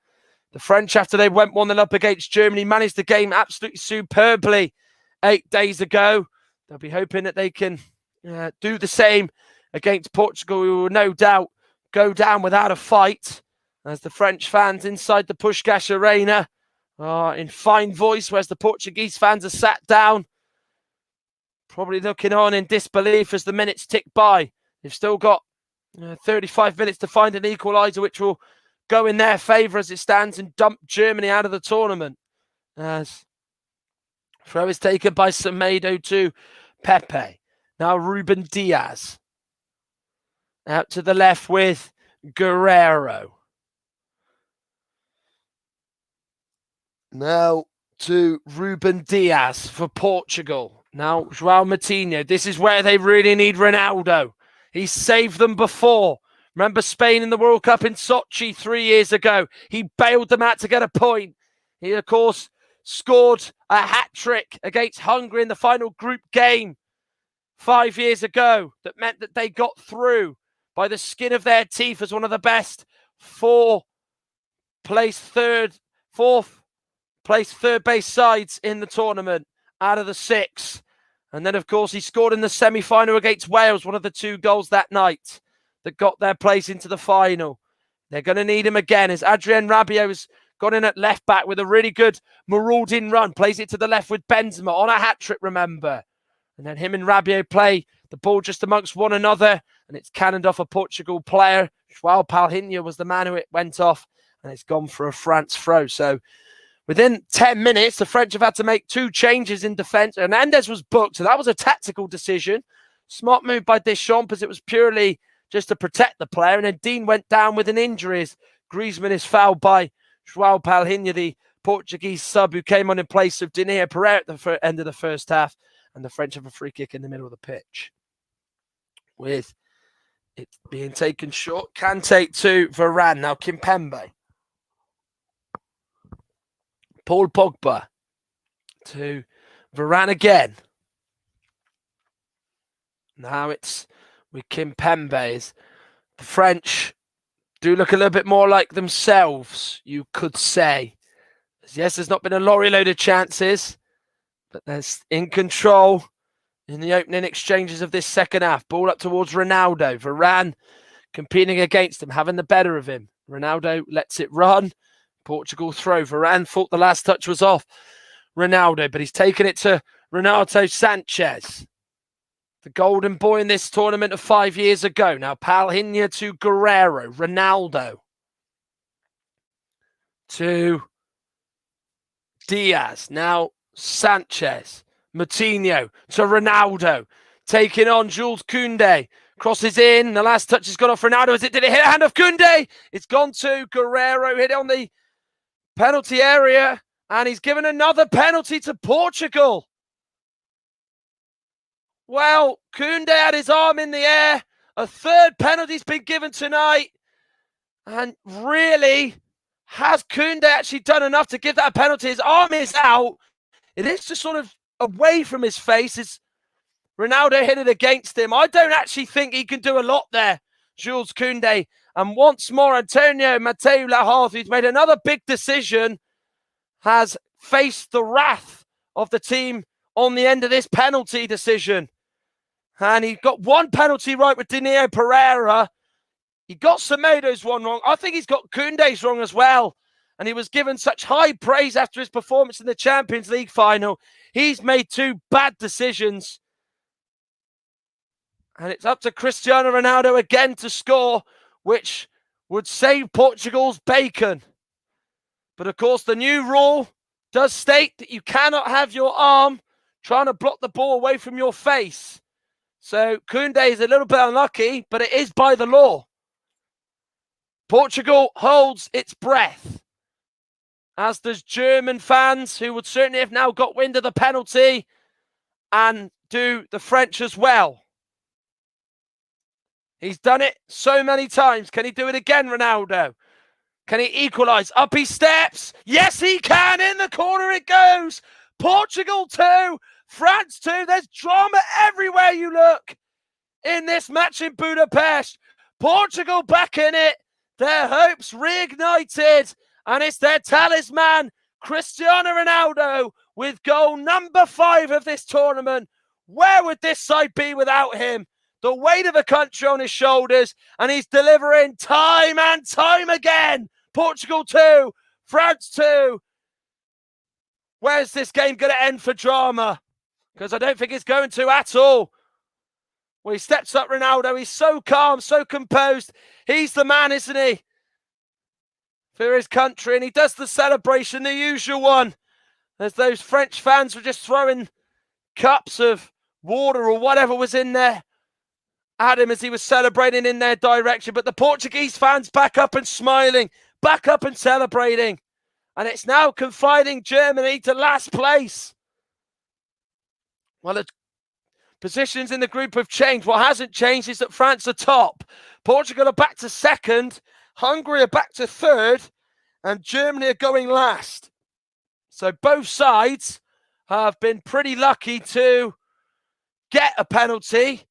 The French, after they went 1-0 up against Germany, managed the game absolutely superbly 8 days ago. They'll be hoping that they can do the same against Portugal, who will no doubt go down without a fight, as the French fans inside the Puskás Arena are in fine voice, whereas the Portuguese fans are sat down, probably looking on in disbelief as the minutes tick by. They've still got 35 minutes to find an equaliser, which will go in their favour as it stands and dump Germany out of the tournament. As throw is taken by Semedo to Pepe. Now Ruben Diaz. Out to the left with Guerrero. Now to Ruben Diaz for Portugal. Now João Moutinho. This is where they really need Ronaldo. He saved them before. Remember Spain in the World Cup in Sochi 3 years ago? He bailed them out to get a point. He, of course, scored a hat-trick against Hungary in the final group game 5 years ago. That meant that they got through by the skin of their teeth as one of the best fourth place third base sides in the tournament out of the 6. And then, of course, he scored in the semi-final against Wales, one of the 2 goals that night that got their place into the final. They're going to need him again as Adrien Rabiot has gone in at left back with a really good marauding run, plays it to the left with Benzema on a hat-trick, remember. And then him and Rabiot play the ball just amongst one another, and it's cannoned off a Portugal player. João Palhinha was the man who it went off, and it's gone for a France throw. So within 10 minutes, the French have had to make 2 changes in defence. Hernandez was booked, so that was a tactical decision. Smart move by Deschamps, as it was purely just to protect the player. And then Dean went down with an injury as Griezmann is fouled by João Palhinha, the Portuguese sub who came on in place of Dinier Pereira at the end of the first half. And the French have a free kick in the middle of the pitch, with it being taken short. Kante to Varane. Now Kimpembe. Paul Pogba to Varane again. Now it's with Kimpembe. The French do look a little bit more like themselves, you could say. Yes, there's not been a lorry load of chances, but they're in control in the opening exchanges of this second half. Ball up towards Ronaldo. Varane competing against him, having the better of him. Ronaldo lets it run. Portugal throw. Varane thought the last touch was off Ronaldo, but he's taken it to Renato Sanchez, the golden boy in this tournament of 5 years ago. Now Palhinha to Guerrero. Ronaldo to Diaz. Now Sanchez. Moutinho to Ronaldo. Taking on Jules Koundé. Crosses in. The last touch has gone off Ronaldo. Did it hit the hand of Koundé? It's gone to Guerrero. Hit it on the penalty area. And he's given another penalty to Portugal. Well, Koundé had his arm in the air. A third penalty's been given tonight. And really, has Koundé actually done enough to give that a penalty? His arm is out. It is just sort of away from his face as Ronaldo hit it against him. I don't actually think he can do a lot there. Jules Koundé. And once more, Antonio Mateo Lahoz, who's made another big decision, has faced the wrath of the team on the end of this penalty decision. And he got one penalty right with Danilo Pereira. He got Semedo's one wrong. I think he's got Koundé's wrong as well. And he was given such high praise after his performance in the Champions League final. He's made two bad decisions. And it's up to Cristiano Ronaldo again to score, which would save Portugal's bacon. But of course, the new rule does state that you cannot have your arm trying to block the ball away from your face. So Koundé is a little bit unlucky, but it is by the law. Portugal holds its breath, as does German fans, who would certainly have now got wind of the penalty, and do the French as well. He's done it so many times. Can he do it again, Ronaldo? Can he equalise? Up he steps. Yes, he can. In the corner it goes. Portugal 2, France 2. There's drama everywhere you look in this match in Budapest. Portugal back in it. Their hopes reignited. And it's their talisman, Cristiano Ronaldo, with goal number 5 of this tournament. Where would this side be without him? The weight of the country on his shoulders, and he's delivering time and time again. Portugal 2, France 2. Where's this game going to end for drama? Because I don't think it's going to at all. Well, he steps up, Ronaldo. He's so calm, so composed. He's the man, isn't he? For his country, and he does the celebration, the usual one. As those French fans were just throwing cups of water or whatever was in there at him as he was celebrating in their direction. But the Portuguese fans back up and smiling, back up and celebrating. And it's now confining Germany to last place. Well, the positions in the group have changed. What hasn't changed is that France are top. Portugal are back to second. Hungary are back to third. And Germany are going last. So both sides have been pretty lucky to get a penalty.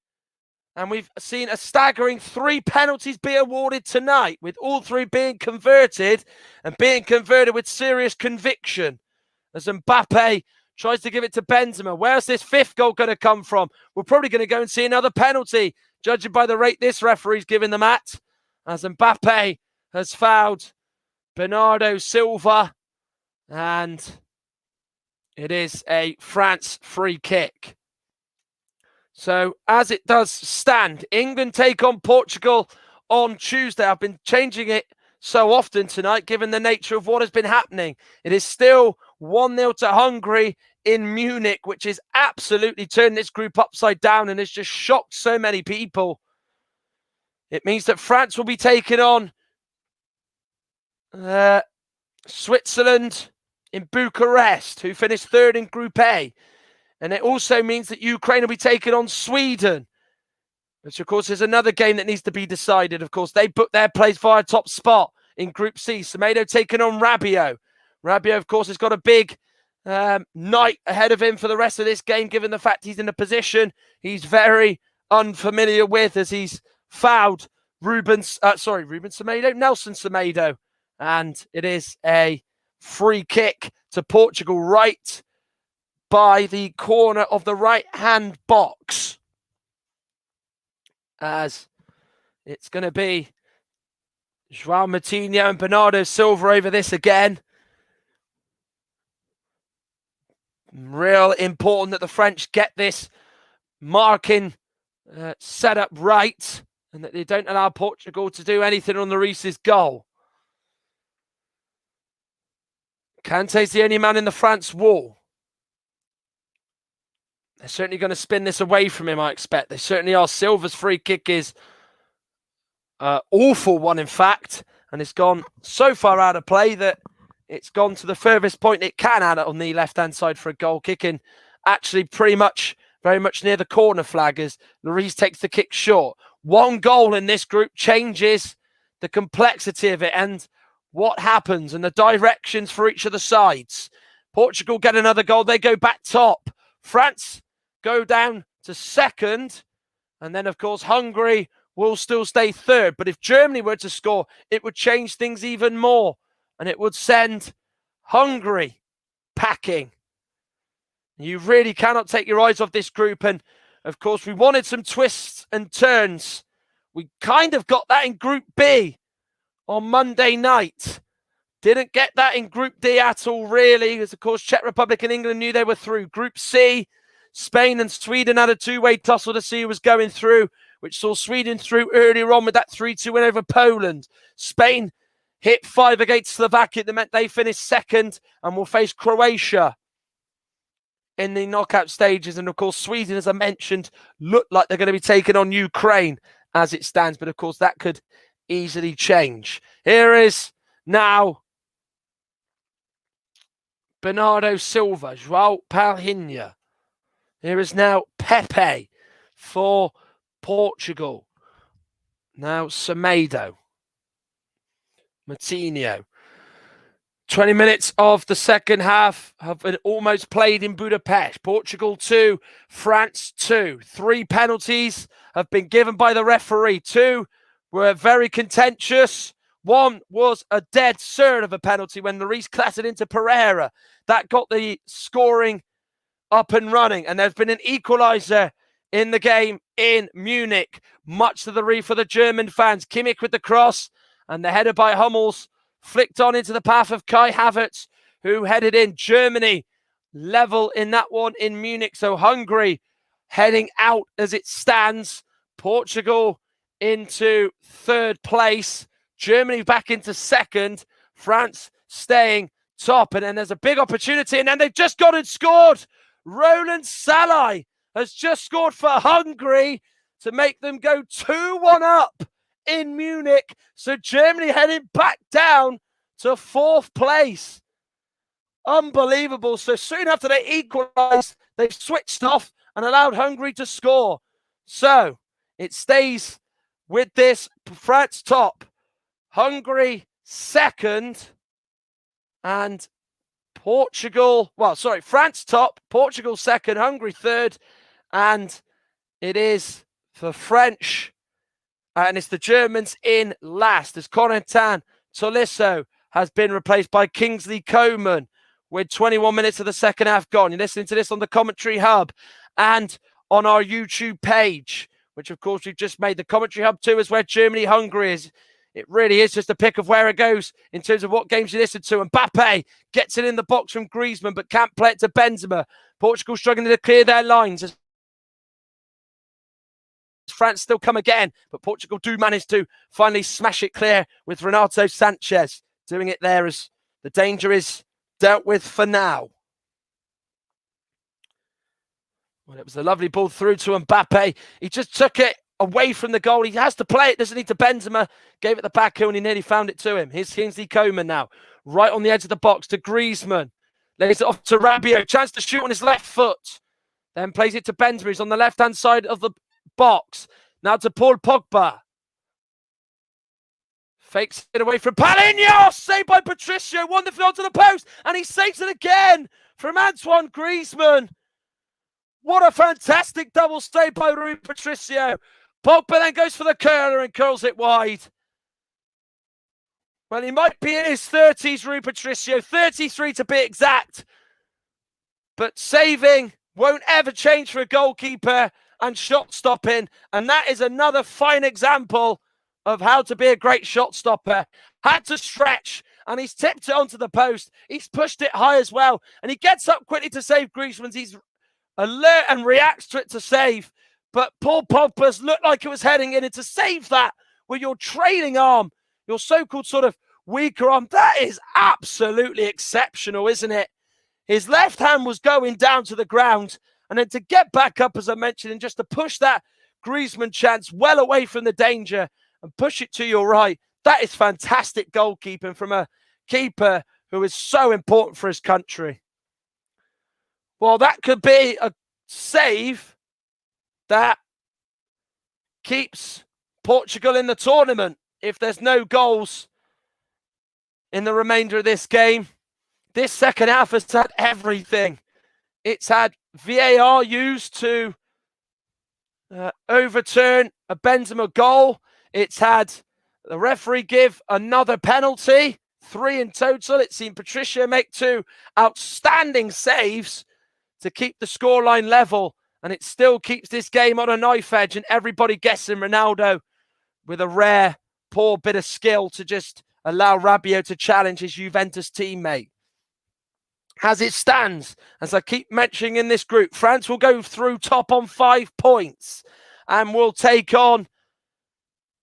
And we've seen a staggering 3 penalties be awarded tonight, with all 3 being converted, and being converted with serious conviction. As Mbappe tries to give it to Benzema. Where's this 5th goal going to come from? We're probably going to go and see another penalty, judging by the rate this referee's giving them at. As Mbappe has fouled Bernardo Silva. And it is a France free kick. So, as it does stand, England take on Portugal on Tuesday. I've been changing it so often tonight, given the nature of what has been happening. It is still 1-0 to Hungary in Munich, which is absolutely turned this group upside down and has just shocked so many people. It means that France will be taking on Switzerland in Bucharest, who finished 3rd in Group A. And it also means that Ukraine will be taking on Sweden, which, of course, is another game that needs to be decided. Of course, they booked their place via top spot in Group C. Semedo taking on Rabiot. Rabiot, of course, has got a big night ahead of him for the rest of this game, given the fact he's in a position he's very unfamiliar with, as he's fouled Nelson Semedo. And it is a free kick to Portugal right by the corner of the right-hand box, as it's going to be João Moutinho and Bernardo Silva over this again. Real important that the French get this marking set up right, and that they don't allow Portugal to do anything on Lloris's goal. Kante's the only man in the France wall. They're certainly going to spin this away from him, I expect. They certainly are. Silva's free kick is awful one, in fact. And it's gone so far out of play that it's gone to the furthest point it can at on the left-hand side for a goal kick. And actually pretty much, very much near the corner flag, as Lloris takes the kick short. One goal in this group changes the complexity of it and what happens and the directions for each of the sides. Portugal get another goal. They go back top. France go down to second. And then, of course, Hungary will still stay third. But if Germany were to score, it would change things even more. And it would send Hungary packing. You really cannot take your eyes off this group. And of course, we wanted some twists and turns. We kind of got that in Group B on Monday night. Didn't get that in Group D at all, really, because, of course, Czech Republic and England knew they were through. Group C, Spain and Sweden had a two-way tussle to see who was going through, which saw Sweden through earlier on with that 3-2 win over Poland. Spain hit 5 against Slovakia. That meant they finished second and will face Croatia in the knockout stages. And, of course, Sweden, as I mentioned, look like they're going to be taking on Ukraine as it stands. But, of course, that could easily change. Here is now Bernardo Silva, João Palhinha. Here is now Pepe for Portugal. Now Semedo. Martinho. 20 minutes of the second half have been almost played in Budapest. Portugal 2, France 2. 3 penalties have been given by the referee. 2 were very contentious. 1 was a dead cert of a penalty when Lloris clattered into Pereira. That got the scoring up and running. And there's been an equaliser in the game in Munich, much to the relief for the German fans. Kimmich with the cross, and the header by Hummels flicked on into the path of Kai Havertz, who headed in. Germany level in that one in Munich. So Hungary heading out as it stands. Portugal into third place. Germany back into second. France staying top. And then there's a big opportunity. And then they've just gone and scored. Roland Salai has just scored for Hungary to make them go 2-1 up in Munich. So Germany heading back down to 4th place. Unbelievable. So soon after they equalised, they switched off and allowed Hungary to score. So it stays with this: France top, Hungary second, and France top, Portugal second, Hungary third, and it is the French and it's the Germans in last, as Corentin Tolisso has been replaced by Kingsley Coman with 21 minutes of the second half gone. You're listening to this on the Commentary Hub and on our YouTube page, which of course we've just made. The Commentary Hub 2 is where Germany-Hungary is. It really is just a pick of where it goes in terms of what games you listen to. And Mbappe gets it in the box from Griezmann, but can't play it to Benzema. Portugal struggling to clear their lines as France still come again, but Portugal do manage to finally smash it clear with Renato Sanchez doing it there as the danger is dealt with for now. Well, it was a lovely ball through to Mbappe. He just took it away from the goal. He has to play it, doesn't he, to Benzema. Gave it the back heel and he nearly found it to him. Here's Kingsley Coman now, right on the edge of the box to Griezmann. Lays it off to Rabiot. Chance to shoot on his left foot. Then plays it to Benzema. He's on the left-hand side of the box. Now to Paul Pogba. Fakes it away from Palhinha. Saved by Patricio. Wonderfully onto the post. And he saves it again from Antoine Griezmann. What a fantastic double save by Rui Patricio. Pogba then goes for the curler and curls it wide. Well, he might be in his 30s, Rui Patricio. 33 to be exact. But saving won't ever change for a goalkeeper and shot stopping. And that is another fine example of how to be a great shot stopper. Had to stretch and he's tipped it onto the post. He's pushed it high as well. And he gets up quickly to save Griezmann. He's alert and reacts to it to save. But Paul Pogba's looked like it was heading in. And to save that with your trailing arm, your so-called sort of weaker arm, that is absolutely exceptional, isn't it? His left hand was going down to the ground. And then to get back up, as I mentioned, and just to push that Griezmann chance well away from the danger and push it to your right, that is fantastic goalkeeping from a keeper who is so important for his country. Well, that could be a save that keeps Portugal in the tournament if there's no goals in the remainder of this game. This second half has had everything. It's had VAR used to overturn a Benzema goal. It's had the referee give another penalty, 3 in total. It's seen Patricio make 2 outstanding saves to keep the scoreline level, and it still keeps this game on a knife edge, and everybody guessing Ronaldo with a rare, poor bit of skill to just allow Rabiot to challenge his Juventus teammate. As it stands, as I keep mentioning in this group, France will go through top on 5 points and will take on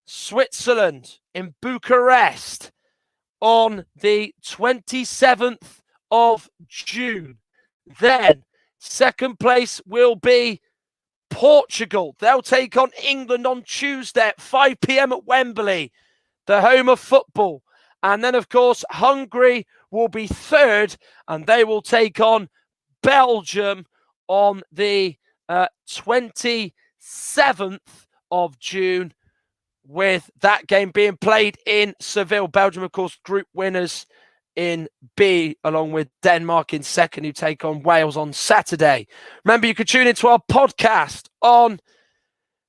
Switzerland in Bucharest on the 27th of June. Then, second place will be Portugal. They'll take on England on Tuesday at 5 p.m. at Wembley, the home of football. And then, of course, Hungary will be third, and they will take on Belgium on the 27th of June, with that game being played in Seville. Belgium, of course, group winners in B, along with Denmark in second, who take on Wales on Saturday. Remember, you can tune into our podcast on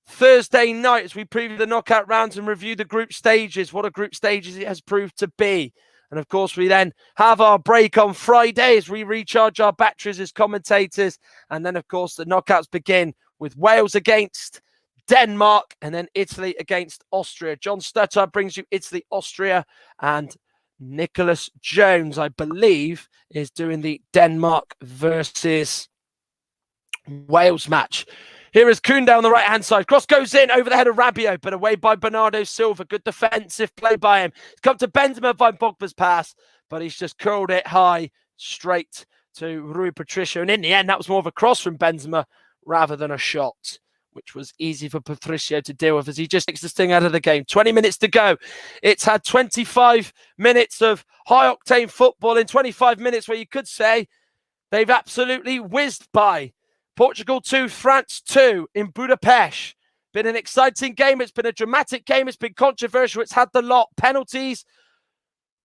Thursday night as we preview the knockout rounds and review the group stages, what a group stages it has proved to be. And of course, we then have our break on Friday as we recharge our batteries as commentators. And then, of course, the knockouts begin with Wales against Denmark and then Italy against Austria. John Stutter brings you Italy, Austria, and Nicholas Jones, I believe, is doing the Denmark versus Wales match. Here is Koundé on the right-hand side. Cross goes in over the head of Rabiot, but away by Bernardo Silva. Good defensive play by him. It's come to Benzema by Pogba's pass, but he's just curled it high straight to Rui Patricio. And in the end, that was more of a cross from Benzema rather than a shot, which was easy for Patricio to deal with as he just takes this thing out of the game. 20 minutes to go. It's had 25 minutes of high-octane football in 25 minutes where you could say they've absolutely whizzed by. Portugal 2, France 2 in Budapest. Been an exciting game. It's been a dramatic game. It's been controversial. It's had the lot. Penalties,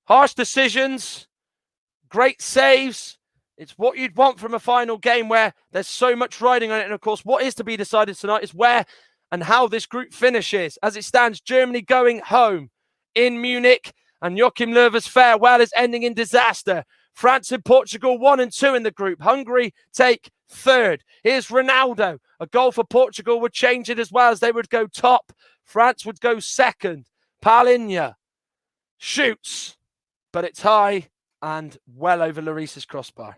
harsh decisions, great saves. It's what you'd want from a final game where there's so much riding on it. And of course, what is to be decided tonight is where and how this group finishes. As it stands, Germany going home in Munich, and Joachim Löw's farewell is ending in disaster. France and Portugal 1 and 2 in the group. Hungary take third. Here's Ronaldo. A goal for Portugal would change it as well, as they would go top. France would go second. Paulinho shoots, but it's high and well over Lloris's crossbar.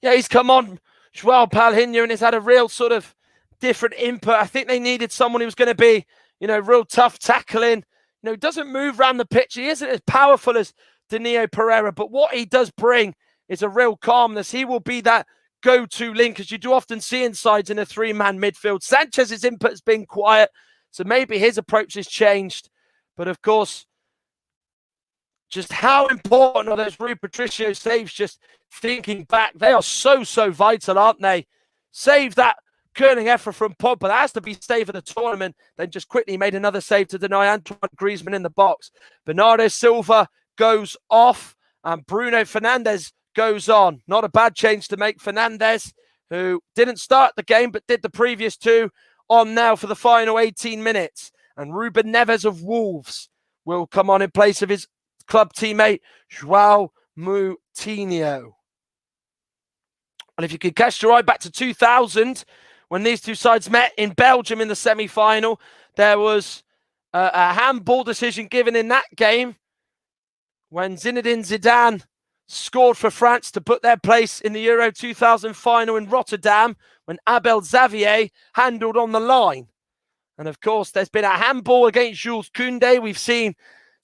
Yeah, he's come on, João Paulinho, and he's had a real sort of different input. I think they needed someone who was going to be, real tough tackling. Doesn't move around the pitch. He isn't as powerful as Danilo Pereira, but what he does bring is a real calmness. He will be that go-to link, as you do often see insides in a 3-man midfield. Sanchez's input has been quiet, so maybe his approach has changed. But of course, just how important are those Rui Patricio saves? Just thinking back, they are so vital, aren't they? Save that curling effort from Pogba. That has to be save of the tournament. Then just quickly made another save to deny Antoine Griezmann in the box. Bernardo Silva goes off, and Bruno Fernandes goes on. Not a bad change to make. Fernandes, who didn't start the game but did the previous 2, on now for the final 18 minutes. And Ruben Neves of Wolves will come on in place of his club teammate João Moutinho. And if you could cast your eye back to 2000, when these two sides met in Belgium in the semi-final, there was a handball decision given in that game when Zinedine Zidane scored for France to put their place in the Euro 2000 final in Rotterdam, when Abel Xavier handled on the line. And of course, there's been a handball against Jules Koundé. We've seen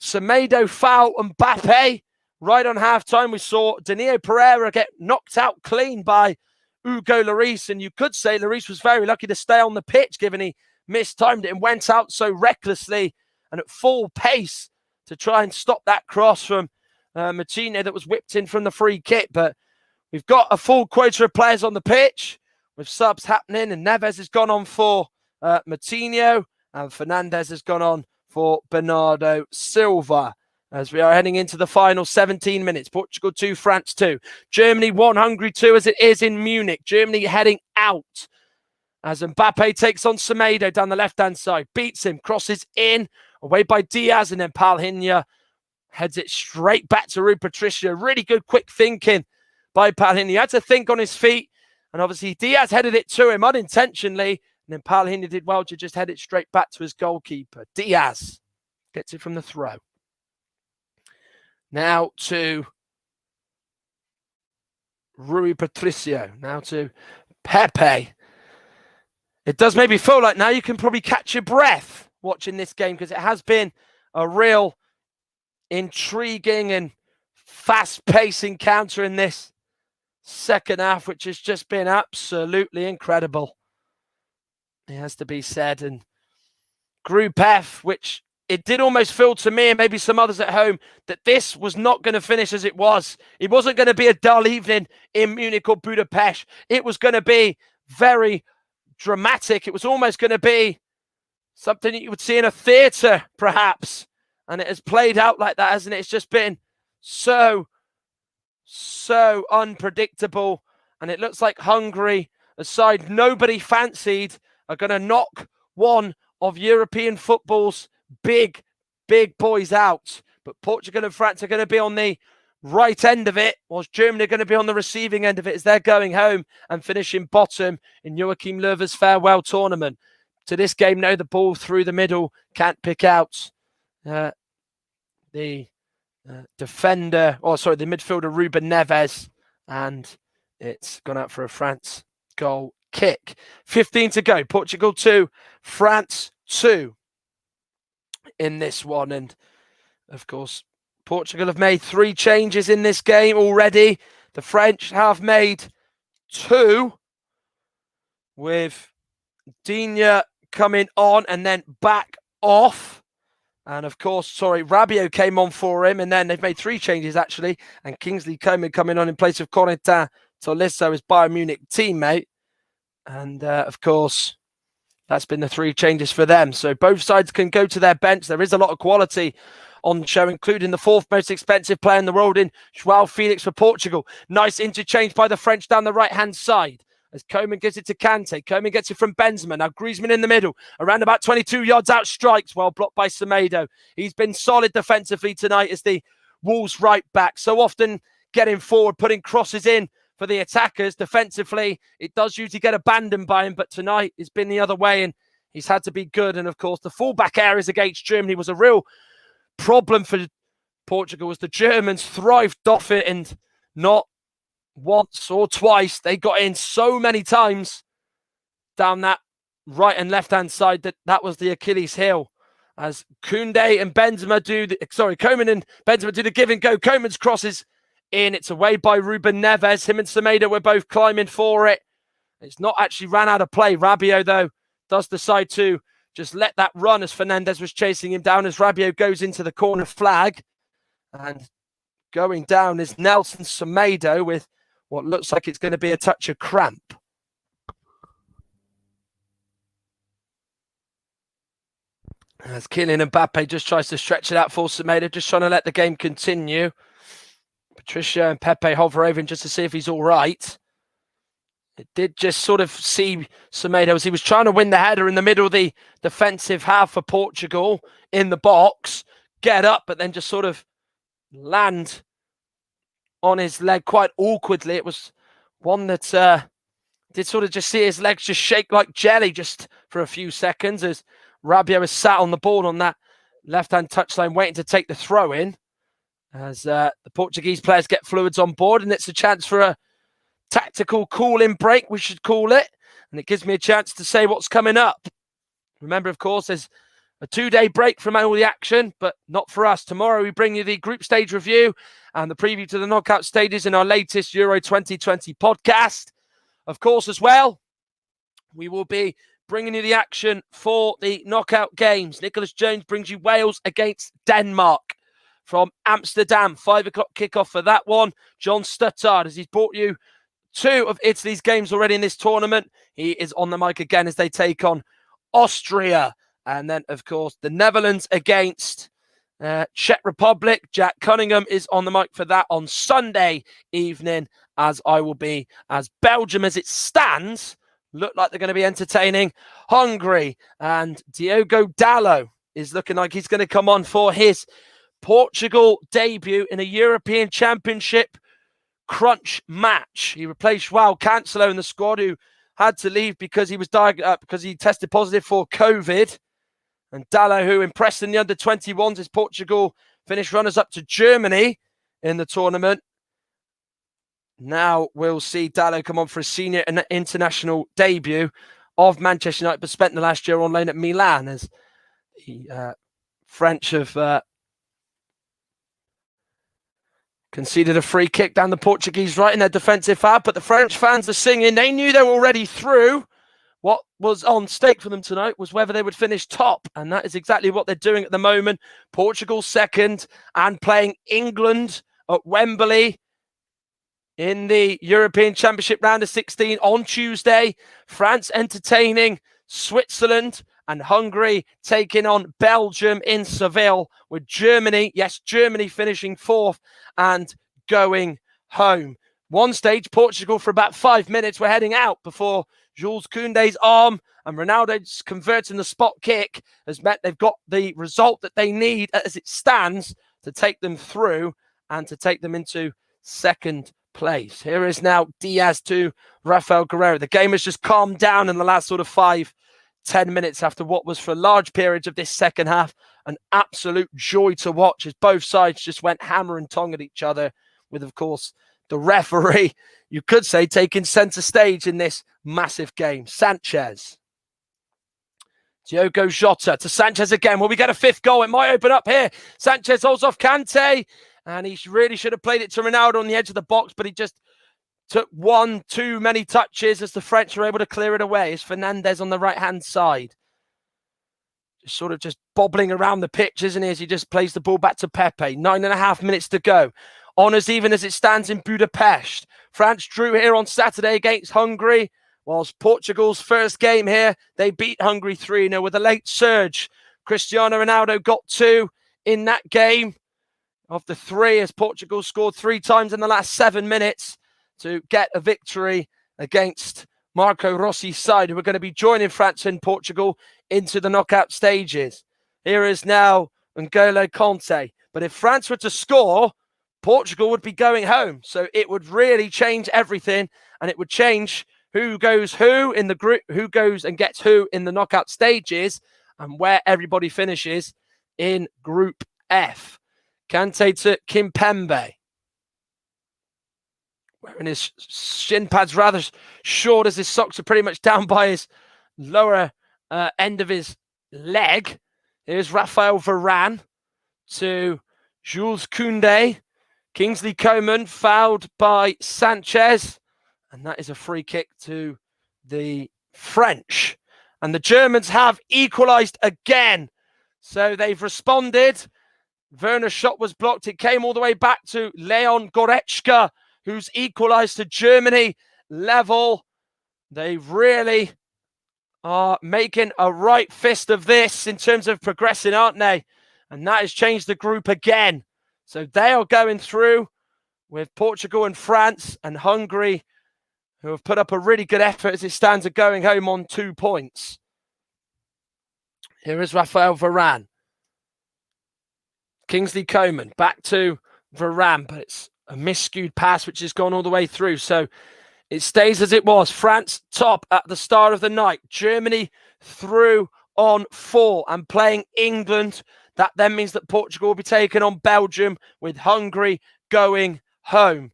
Semedo foul Mbappe right on halftime. We saw Danilo Pereira get knocked out clean by Hugo Lloris, and you could say Lloris was very lucky to stay on the pitch, given he mistimed it and went out so recklessly and at full pace to try and stop that cross from Moutinho that was whipped in from the free kick. But we've got a full quota of players on the pitch with subs happening, and Neves has gone on for Moutinho, and Fernandes has gone on for Bernardo Silva. As we are heading into the final 17 minutes. Portugal 2, France 2. Germany 1, Hungary 2, as it is in Munich. Germany heading out. as Mbappe takes on Semedo down the left-hand side, beats him, crosses in, away by Diaz, and then Palhinha heads it straight back to Rui Patricio. Really good quick thinking by Palhinha. He had to think on his feet, and obviously Diaz headed it to him unintentionally, and then Palhinha did well to just head it straight back to his goalkeeper. Diaz gets it from the throw. Now to Rui Patricio. Now to Pepe. It does maybe feel like now you can probably catch your breath watching this game, because it has been a real intriguing and fast-paced encounter in this second half, which has just been absolutely incredible. It has to be said. And Group F, which it did almost feel to me and maybe some others at home that this was not going to finish as it was. It wasn't going to be a dull evening in Munich or Budapest. It was going to be very dramatic. It was almost going to be something that you would see in a theatre, perhaps. And it has played out like that, hasn't it? It's just been so unpredictable. And it looks like Hungary, a side nobody fancied, are going to knock one of European football's big boys out. But Portugal and France are going to be on the right end of it, whilst Germany are going to be on the receiving end of it as they're going home and finishing bottom in Joachim Löw's farewell tournament. To this game now, the ball through the middle, can't pick out the defender, the midfielder Ruben Neves, and it's gone out for a France goal kick. 15 to go. Portugal 2, France 2 in this one. And of course, Portugal have made 3 changes in this game already. The French have made 2, with Digne coming on and then back off. And of course, Rabiot came on for him, and then they've made 3 changes actually. And Kingsley Coman coming on in place of Corentin Tolisso, his Bayern Munich teammate. And of course, that's been the 3 changes for them. So both sides can go to their bench. There is a lot of quality on the show, including the 4th most expensive player in the world in João Felix for Portugal. Nice interchange by the French down the right-hand side as Coman gives it to Kante. Coman gets it from Benzema. Now Griezmann in the middle, around about 22 yards out, strikes, well blocked by Semedo. He's been solid defensively tonight as the Wolves right back. So often getting forward, putting crosses in for the attackers. Defensively, it does usually get abandoned by him, but tonight it's been the other way and he's had to be good. And of course, the fullback areas against Germany was a real problem for Portugal, as the Germans thrived off it, and not once or twice. They got in so many times down that right and left-hand side that was the Achilles heel. As Koundé and Benzema Coman and Benzema do the give and go. Coman's crosses in. It's away by Ruben Neves. Him and Semedo were both climbing for it. It's not actually ran out of play. Rabiot, though, does decide to just let that run as Fernandes was chasing him down, as Rabiot goes into the corner flag. And going down is Nelson Semedo with what looks like it's going to be a touch of cramp. As Kylian Mbappe just tries to stretch it out for Semedo, just trying to let the game continue. Patricio and Pepe hover over him just to see if he's all right. It did just sort of see Semedo as he was trying to win the header in the middle of the defensive half for Portugal in the box, get up, but then just sort of land on his leg quite awkwardly. It was one that did sort of just see his legs just shake like jelly just for a few seconds as Rabiot was sat on the ball on that left-hand touchline waiting to take the throw in, as the Portuguese players get fluids on board, and it's a chance for a tactical call-in break, we should call it. And it gives me a chance to say what's coming up. Remember, of course, there's a 2-day break from all the action, but not for us. Tomorrow we bring you the group stage review and the preview to the knockout stages in our latest Euro 2020 podcast. Of course, as well, we will be bringing you the action for the knockout games. Nicholas Jones brings you Wales against Denmark from Amsterdam. 5 o'clock kickoff for that one. John Stuttard, as he's brought you 2 of Italy's games already in this tournament. He is on the mic again as they take on Austria. And then, of course, the Netherlands against Czech Republic. Jack Cunningham is on the mic for that on Sunday evening, as I will be, as Belgium, as it stands, look like they're going to be entertaining. Hungary, and Diogo Dalot is looking like he's going to come on for his Portugal debut in a European Championship crunch match. He replaced João Cancelo in the squad, who had to leave because he was because he tested positive for COVID. And Dalot, who impressed in the under-21s as Portugal finished runners-up to Germany in the tournament. Now we'll see Dalot come on for a senior and international debut of Manchester United, but spent the last year on loan at Milan, as the French have conceded a free kick down the Portuguese right in their defensive half. But the French fans are singing. They knew they were already through. What was on stake for them tonight was whether they would finish top, and that is exactly what they're doing at the moment. Portugal second and playing England at Wembley in the European Championship round of 16 on Tuesday. France entertaining Switzerland, and Hungary taking on Belgium in Seville, with Germany finishing fourth and going home. One stage, Portugal for about 5 minutes were heading out before Jules Koundé's arm and Ronaldo's converting the spot kick has meant they've got the result that they need as it stands to take them through and to take them into second place. Here is now Diaz to Rafael Guerreiro. The game has just calmed down in the last sort of 5-10 minutes after what was for large periods of this second half an absolute joy to watch, as both sides just went hammer and tong at each other, with, of course, the referee, you could say, taking centre stage in this massive game. Sanchez. Diogo Jota to Sanchez again. Will we get a fifth goal? It might open up here. Sanchez holds off Kante, and he really should have played it to Ronaldo on the edge of the box, but he just took one too many touches as the French were able to clear it away. It's Fernandez on the right-hand side. Just bobbling around the pitch, isn't he, as he just plays the ball back to Pepe. 9.5 minutes to go. Honours even as it stands in Budapest. France drew here on Saturday against Hungary, whilst Portugal's first game here, they beat Hungary 3-0 with a late surge. Cristiano Ronaldo got 2 in that game of the 3, as Portugal scored 3 times in the last 7 minutes to get a victory against Marco Rossi's side, who are going to be joining France and Portugal into the knockout stages. Here is now N'Golo Kanté. But if France were to score, Portugal would be going home. So it would really change everything, and it would change who goes who in the group, who goes and gets who in the knockout stages, and where everybody finishes in Group F. Kanté to Kimpembe, wearing his shin pads rather short, as his socks are pretty much down by his lower end of his leg. Here's Raphael Varane to Jules Koundé. Kingsley Coman fouled by Sanchez, and that is a free kick to the French. And the Germans have equalised again. So they've responded. Werner's shot was blocked. It came all the way back to Leon Goretzka, who's equalised to Germany level. They really are making a right fist of this in terms of progressing, aren't they? And that has changed the group again. So they are going through with Portugal and France, and Hungary, who have put up a really good effort as it stands, are going home on 2 points. Here is Raphael Varane. Kingsley Coman back to Varane, but it's a miscued pass which has gone all the way through. So it stays as it was. France top at the start of the night. Germany through on 4 and playing England. That then means that Portugal will be taking on Belgium, with Hungary going home.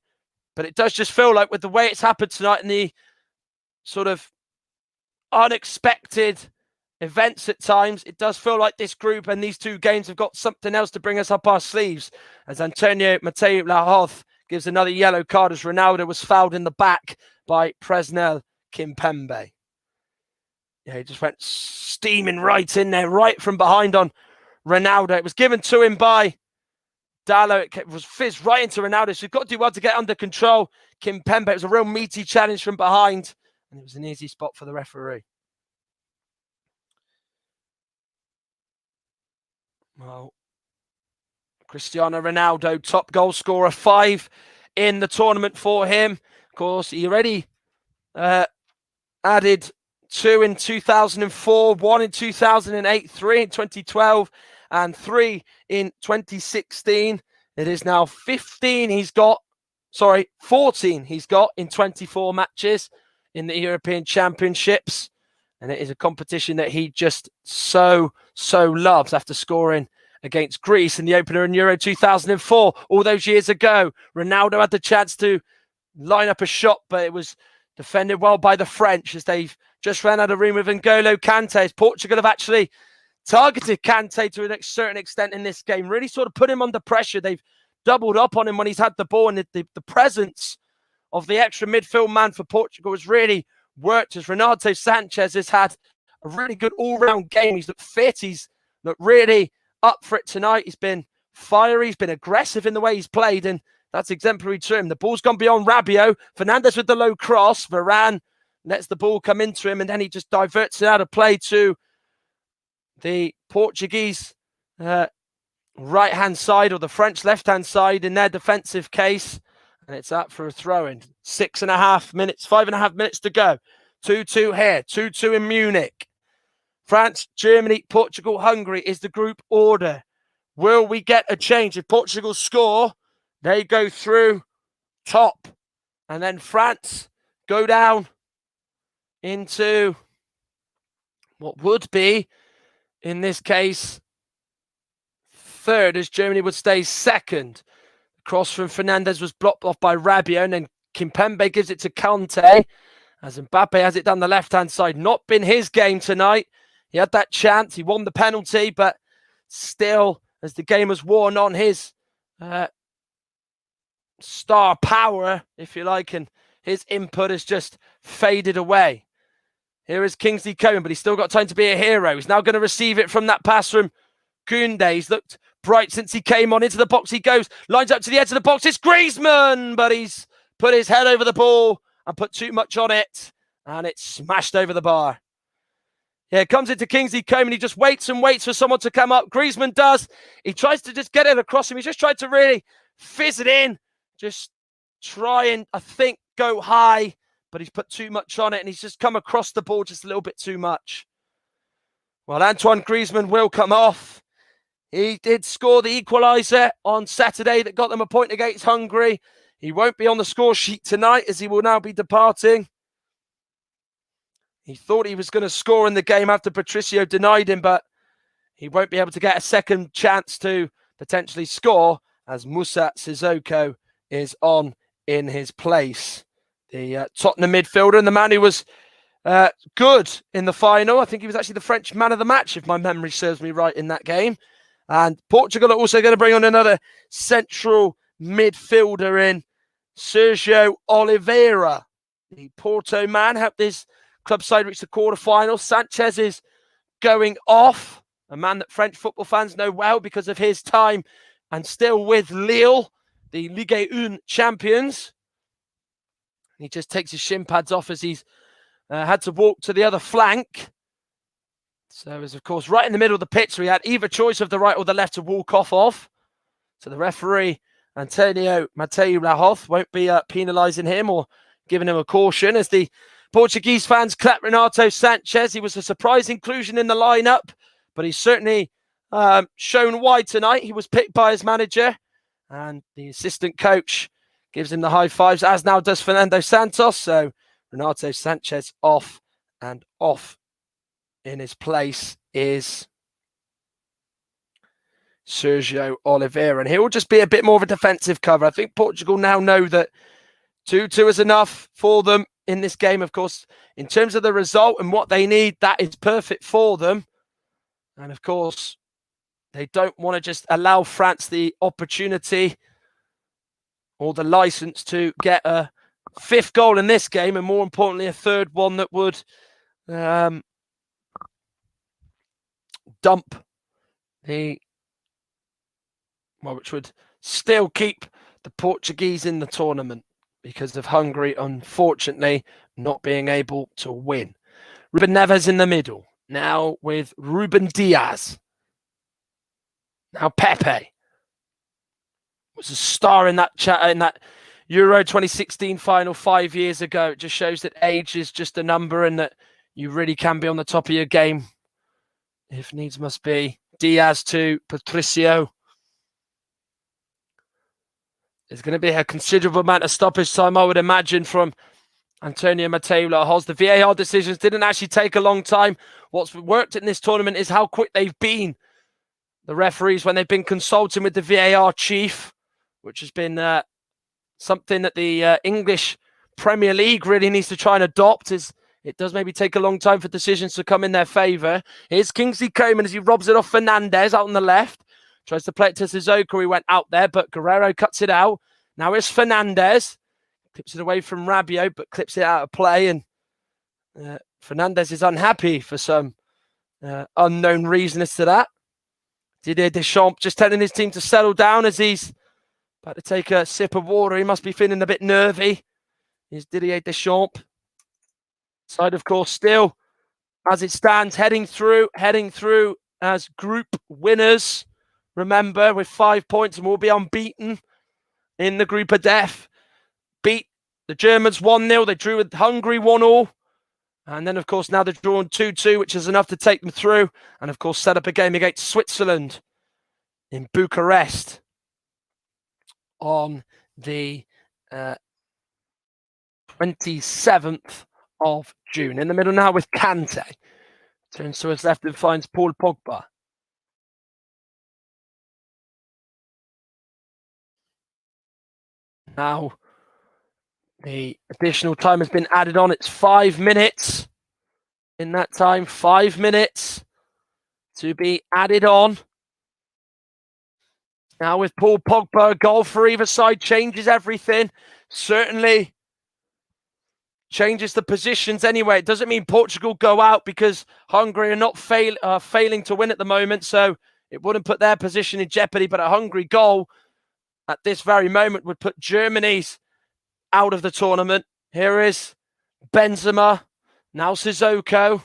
But it does just feel like, with the way it's happened tonight and the sort of unexpected events at times, it does feel like this group and these 2 games have got something else to bring us up our sleeves, as Antonio Mateo Lahoz gives another yellow card as Ronaldo was fouled in the back by Presnel Kimpembe. Yeah, he just went steaming right in there, right from behind on Ronaldo. It was given to him by Dalot. It was fizzed right into Ronaldo, so you've got to do well to get under control. Kimpembe, it was a real meaty challenge from behind, and it was an easy spot for the referee. Well, Cristiano Ronaldo, top goal scorer, 5 in the tournament for him. Of course, he already added 2 in 2004, 1 in 2008, 3 in 2012, and 3 in 2016. It is now 14 he's got in 24 matches in the European Championships. And it is a competition that he just so loves after scoring against Greece in the opener in Euro 2004. All those years ago, Ronaldo had the chance to line up a shot, but it was defended well by the French as they've just ran out of room with N'Golo Kante. As Portugal have actually targeted Kante to a certain extent in this game, really sort of put him under pressure. They've doubled up on him when he's had the ball, and the presence of the extra midfield man for Portugal has really worked, as Renato Sanchez has had a really good all-round game. He's looked fit. He's looked really up for it tonight. He's been fiery. He's been aggressive in the way he's played, and that's exemplary to him. The ball's gone beyond Rabiot. Fernandes with the low cross. Varane lets the ball come into him, and then he just diverts it out of play to the Portuguese right-hand side, or the French left-hand side in their defensive case. And it's up for a throw-in. 5.5 minutes to go. 2-2 here. 2-2 in Munich. France, Germany, Portugal, Hungary is the group order. Will we get a change? If Portugal score, they go through top. And then France go down into what would be, in this case, third, as Germany would stay second. Cross from Fernandes was blocked off by Rabiot, and then Kimpembe gives it to Kante, as Mbappe has it down the left-hand side. Not been his game tonight. He had that chance. He won the penalty, but still, as the game has worn on, his star power, if you like, and his input has just faded away. Here is Kingsley Coman, but he's still got time to be a hero. He's now going to receive it from that pass from Koundé. He's looked bright since he came on. Into the box he goes. Lines up to the edge of the box. It's Griezmann, but he's put his head over the ball and put too much on it, and it's smashed over the bar. Yeah, it comes into Kingsley Coman. He just waits and waits for someone to come up. Griezmann does. He tries to just get it across him. He just tried to really fizz it in. Just try and, I think, go high, but he's put too much on it, and he's just come across the ball just a little bit too much. Well, Antoine Griezmann will come off. He did score the equaliser on Saturday that got them a point against Hungary. He won't be on the score sheet tonight, as he will now be departing. He thought he was going to score in the game after Patricio denied him, but he won't be able to get a second chance to potentially score, as Moussa Sissoko is on in his place. The Tottenham midfielder, and the man who was good in the final. I think he was actually the French man of the match, if my memory serves me right, in that game. And Portugal are also going to bring on another central midfielder in Sergio Oliveira. The Porto man helped his club side reach the quarterfinals. Sanchez is going off, a man that French football fans know well because of his time and still with Lille, the Ligue 1 champions. He just takes his shin pads off as he's had to walk to the other flank. So it was, of course, right in the middle of the pitch. So he had either choice of the right or the left to walk off of. So the referee, Antonio Mateu Rahoth, won't be penalising him or giving him a caution, as the Portuguese fans clap Renato Sanchez. He was a surprise inclusion in the lineup, but he's certainly shown why tonight. He was picked by his manager, and the assistant coach gives him the high fives, as now does Fernando Santos. So Renato Sanchez off, and off in his place is Sergio Oliveira. And he will just be a bit more of a defensive cover. I think Portugal now know that 2-2 is enough for them in this game. Of course, in terms of the result and what they need, that is perfect for them. And of course, they don't want to just allow France the opportunity or the license to get a fifth goal in this game, and more importantly, a third one that would dump which would still keep the Portuguese in the tournament, because of Hungary, unfortunately, not being able to win. Ruben Neves in the middle, now with Ruben Diaz. Now Pepe was a star in that Euro 2016 final 5 years ago. It just shows that age is just a number and that you really can be on the top of your game if needs must be. Diaz to Patricio. There's going to be a considerable amount of stoppage time, I would imagine, from Antonio Mateo Lahoz. The VAR decisions didn't actually take a long time. What's worked in this tournament is how quick they've been. The referees, when they've been consulting with the VAR chief, which has been something that the English Premier League really needs to try and adopt, is it does maybe take a long time for decisions to come in their favour. Here's Kingsley Coman as he robs it off Fernandez out on the left. Tries to play it to Sissoko, he went out there, but Guerrero cuts it out. Now it's Fernandez. Clips it away from Rabiot, but clips it out of play. And Fernandez is unhappy for some unknown reason as to that. Didier Deschamps just telling his team to settle down as he's about to take a sip of water. He must be feeling a bit nervy. Here's Didier Deschamps. Side, of course, still, as it stands, heading through as group winners. Remember, with 5 points, and we'll be unbeaten in the group of death. Beat the Germans 1-0. They drew with Hungary 1-1. And then, of course, now they're drawn 2-2, which is enough to take them through. And, of course, set up a game against Switzerland in Bucharest on the 27th of June. In the middle now with Kante. Turns to his left and finds Paul Pogba. Now, the additional time has been added on. It's 5 minutes. In that time, 5 minutes to be added on. Now with Paul Pogba, a goal for either side changes everything. Certainly changes the positions anyway. It doesn't mean Portugal go out because Hungary are not failing to win at the moment. So it wouldn't put their position in jeopardy. But a Hungary goal at this very moment would put Germany's out of the tournament. Here is Benzema. Now Sissoko.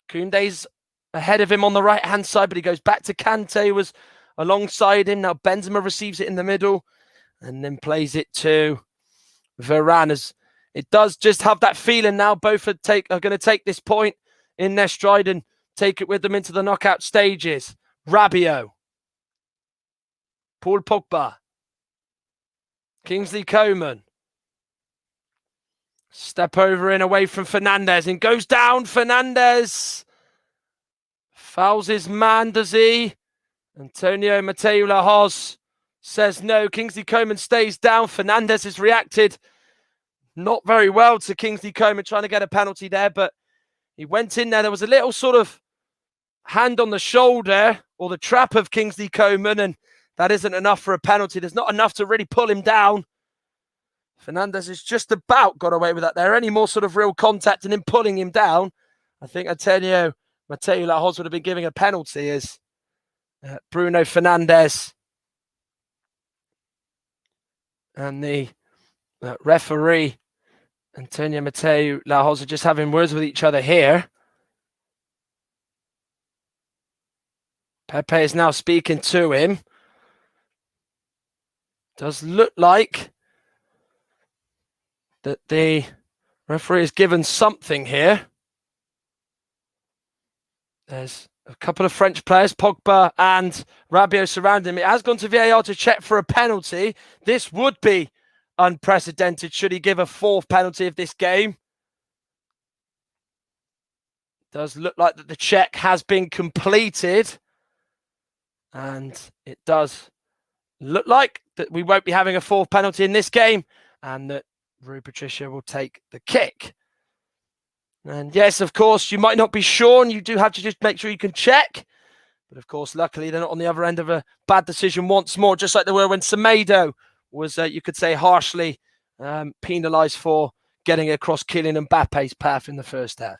Koundé's ahead of him on the right-hand side, but he goes back to Kante, who was alongside him. Now Benzema receives it in the middle and then plays it to Varane. As it does just have that feeling now both are going to take this point in their stride and take it with them into the knockout stages. Rabiot. Paul Pogba. Kingsley Coman. Step over in away from Fernandez and goes down. Fernandez fouls his man, does he? Antonio Mateo Lahoz says no. Kingsley Coman stays down. Fernandez has reacted not very well to Kingsley Coman trying to get a penalty there, but he went in there. There was a little sort of hand on the shoulder or the trap of Kingsley Coman, and that isn't enough for a penalty. There's not enough to really pull him down. Fernandez has just about got away with that there. Any more sort of real contact and him pulling him down, I think Antonio Mateo Lahoz would have been giving a penalty as Bruno Fernandes and the referee Antonio Mateo Lahoz are just having words with each other here. Pepe is now speaking to him. Does look like that the referee has given something here. There's a couple of French players, Pogba and Rabiot, surrounding him. It has gone to VAR to check for a penalty. This would be unprecedented should he give a fourth penalty of this game. Does look like that the check has been completed. And it does look like that we won't be having a fourth penalty in this game and that Rui Patricio will take the kick. And yes, of course, you might not be sure and you do have to just make sure you can check. But of course, luckily, they're not on the other end of a bad decision once more, just like they were when Semedo was, you could say, harshly penalised for getting across Kylian Mbappe's path in the first half.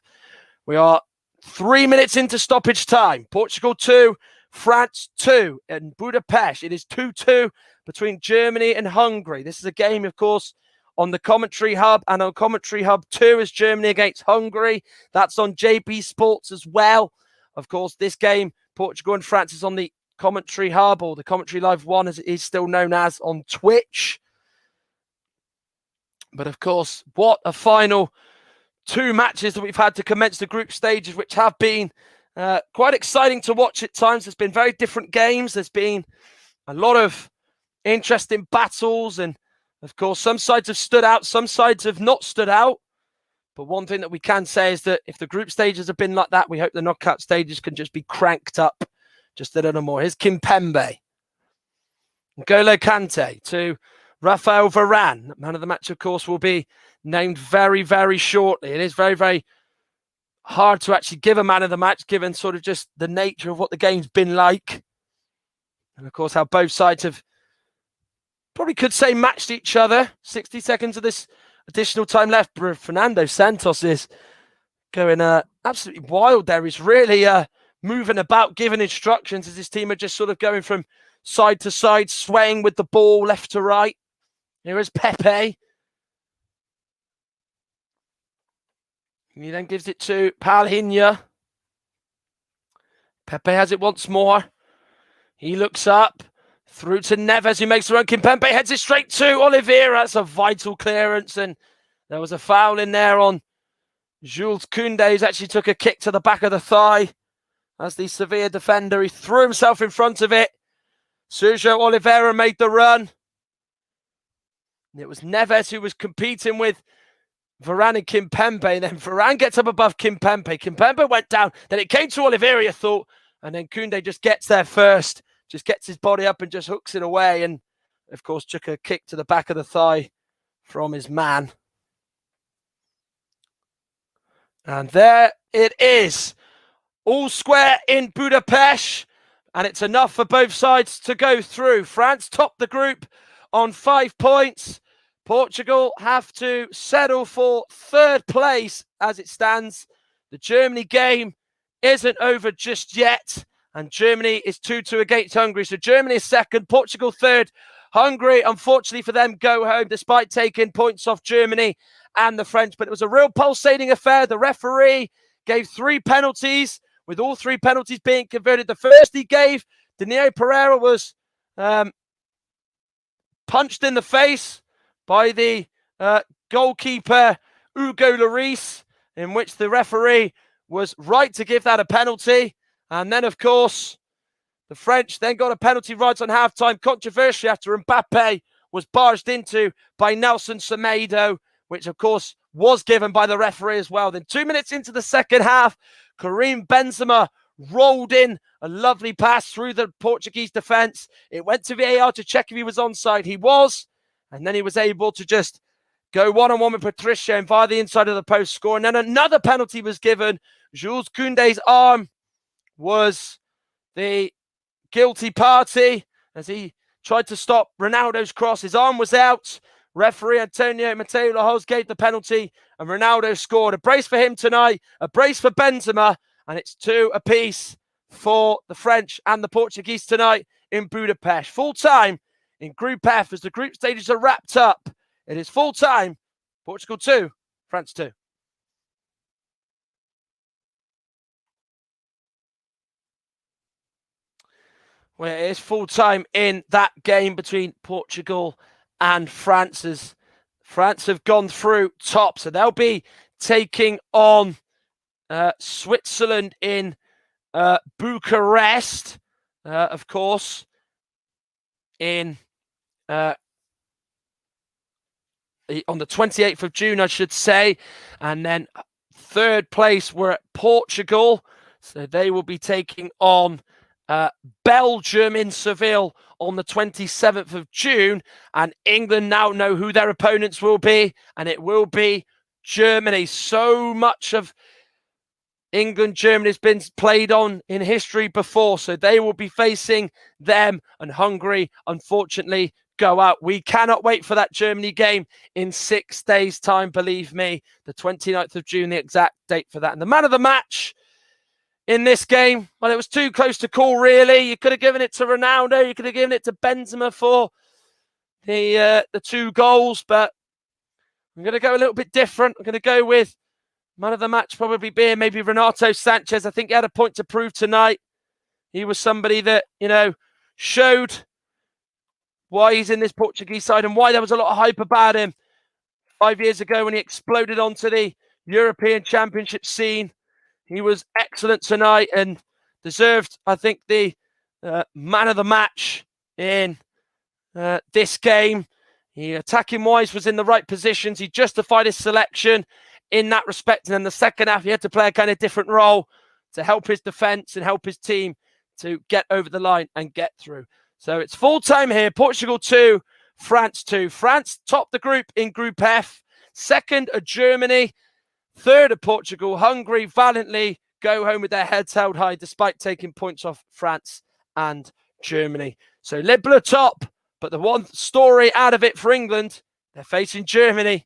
We are 3 minutes into stoppage time. Portugal 2, France 2 in Budapest. It is 2-2 between Germany and Hungary. This is a game, of course, on the Commentary Hub, and on Commentary Hub 2 is Germany against Hungary. That's on JB Sports as well. Of course, this game, Portugal and France, is on the Commentary Hub, or the Commentary Live 1 as it is still known as, on Twitch. But of course, what a final two matches that we've had to commence the group stages, which have been quite exciting to watch at times. There's been very different games. There's been a lot of interesting battles. And of course, some sides have stood out, some sides have not stood out. But one thing that we can say is that if the group stages have been like that, we hope the knockout stages can just be cranked up just a little more. Here's Kimpembe. N'Golo Kante to Raphael Varane. Man of the match, of course, will be named very, very shortly. It is very, very hard to actually give a man of the match, given sort of just the nature of what the game's been like. And of course, how both sides have probably could say matched each other. 60 seconds of this additional time left. Fernando Santos is going absolutely wild there. He's really moving about, giving instructions as his team are just sort of going from side to side, swaying with the ball left to right. Here is Pepe. He then gives it to Palhinha. Pepe has it once more. He looks up. Through to Neves, who makes the run. Kimpembe heads it straight to Oliveira. That's a vital clearance. And there was a foul in there on Jules Koundé, who's actually took a kick to the back of the thigh. As the Sevilla defender, he threw himself in front of it. Sergio Oliveira made the run. And it was Neves who was competing with Varane and Kimpembe. And then Varane gets up above Kimpembe. Kimpembe went down. Then it came to Oliveira, you thought. And then Koundé just gets there first. Just gets his body up and just hooks it away. And, of course, took a kick to the back of the thigh from his man. And there it is. All square in Budapest. And it's enough for both sides to go through. France top the group on 5 points. Portugal have to settle for third place as it stands. The Germany game isn't over just yet. And Germany is 2-2 against Hungary. So Germany is second, Portugal third. Hungary, unfortunately for them, go home despite taking points off Germany and the French. But it was a real pulsating affair. The referee gave 3 penalties, with all 3 penalties being converted. The first he gave, Daniel Pereira was punched in the face by the goalkeeper, Hugo Lloris, in which the referee was right to give that a penalty. And then, of course, the French then got a penalty right on halftime, controversially after Mbappe was barged into by Nelson Semedo, which, of course, was given by the referee as well. Then 2 minutes into the second half, Karim Benzema rolled in a lovely pass through the Portuguese defence. It went to VAR to check if he was onside. He was. And then he was able to just go one-on-one with Patricio and via the inside of the post score. And then another penalty was given. Jules Koundé's arm was the guilty party as he tried to stop Ronaldo's cross. His arm was out. Referee Antonio Mateo Lahoz gave the penalty and Ronaldo scored. A brace for him tonight, a brace for Benzema, and it's 2 apiece for the French and the Portuguese tonight in Budapest. Full time in Group F as the group stages are wrapped up. It is full time. Portugal 2, France 2. Well, it is full time in that game between Portugal and France, as France have gone through top. So they'll be taking on Switzerland in Bucharest, of course, in on the 28th of June, I should say. And then third place, we're at Portugal. So they will be taking on Belgium in Seville on the 27th of June, and England now know who their opponents will be, and it will be Germany. So much of England-Germany has been played on in history before, so they will be facing them, and Hungary, unfortunately, go out. We cannot wait for that Germany game in 6 days' time, believe me. The 29th of June, the exact date for that. And the man of the match in this game, well, it was too close to call, really. You could have given it to Ronaldo. You could have given it to Benzema for the 2 goals. But I'm going to go a little bit different. I'm going to go with man of the match probably being maybe Renato Sanchez. I think he had a point to prove tonight. He was somebody that, showed why he's in this Portuguese side and why there was a lot of hype about him 5 years ago when he exploded onto the European Championship scene. He was excellent tonight and deserved, I think, the man of the match in this game. He, attacking-wise, was in the right positions. He justified his selection in that respect. And in the second half, he had to play a kind of different role to help his defence and help his team to get over the line and get through. So it's full time here. Portugal 2, France 2. France topped the group in Group F. Second are Germany. Third are Portugal. Hungary valiantly go home with their heads held high despite taking points off France and Germany. So Les Bleus top, but the one story out of it for England, they're facing Germany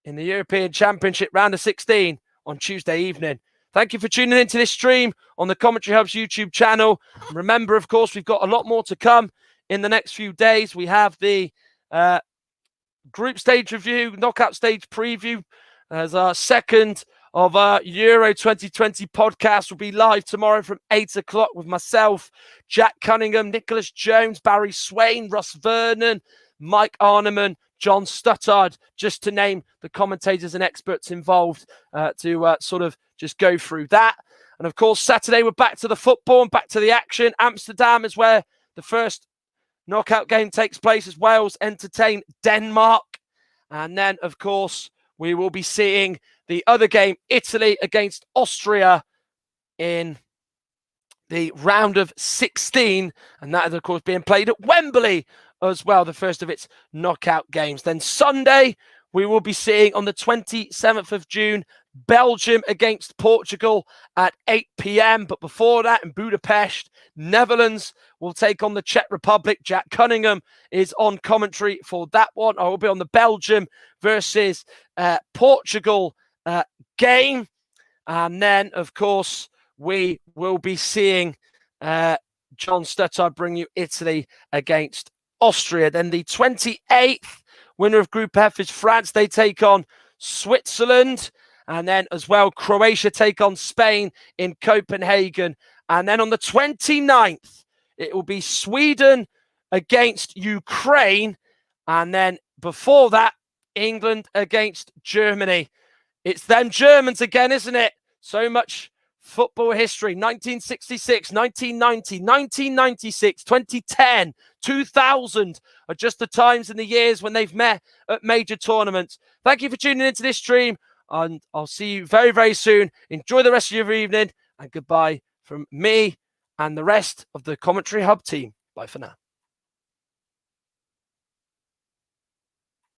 in the European Championship round of 16 on Tuesday evening. Thank you for tuning into this stream on the Commentary Hub's YouTube channel. Remember, of course, we've got a lot more to come in the next few days. We have the group stage review, knockout stage preview as our second of our Euro 2020 podcast will be live tomorrow from 8 o'clock with myself, Jack Cunningham, Nicholas Jones, Barry Swain, Russ Vernon, Mike Arneman, John Stuttard, just to name the commentators and experts involved to sort of just go through that. And of course, Saturday, we're back to the football and back to the action. Amsterdam is where the first knockout game takes place as Wales entertain Denmark. And then, of course, we will be seeing the other game, Italy against Austria in the round of 16. And that is, of course, being played at Wembley as well, the first of its knockout games. Then Sunday, we will be seeing on the 27th of June, Belgium against Portugal at 8 p.m. But before that, in Budapest, Netherlands will take on the Czech Republic. Jack Cunningham is on commentary for that one. I will be on the Belgium versus Portugal game. And then, of course, we will be seeing John Stuttard bring you Italy against Austria. Then the 28th winner of Group F is France. They take on Switzerland. And then as well, Croatia take on Spain in Copenhagen. And then on the 29th, it will be Sweden against Ukraine. And then before that, England against Germany. It's them Germans again, isn't it? So much football history. 1966, 1990, 1996, 2010, 2000 are just the times and the years when they've met at major tournaments. Thank you for tuning into this stream. And I'll see you very, very soon. Enjoy the rest of your evening. And goodbye from me and the rest of the Commentary Hub team. Bye for now.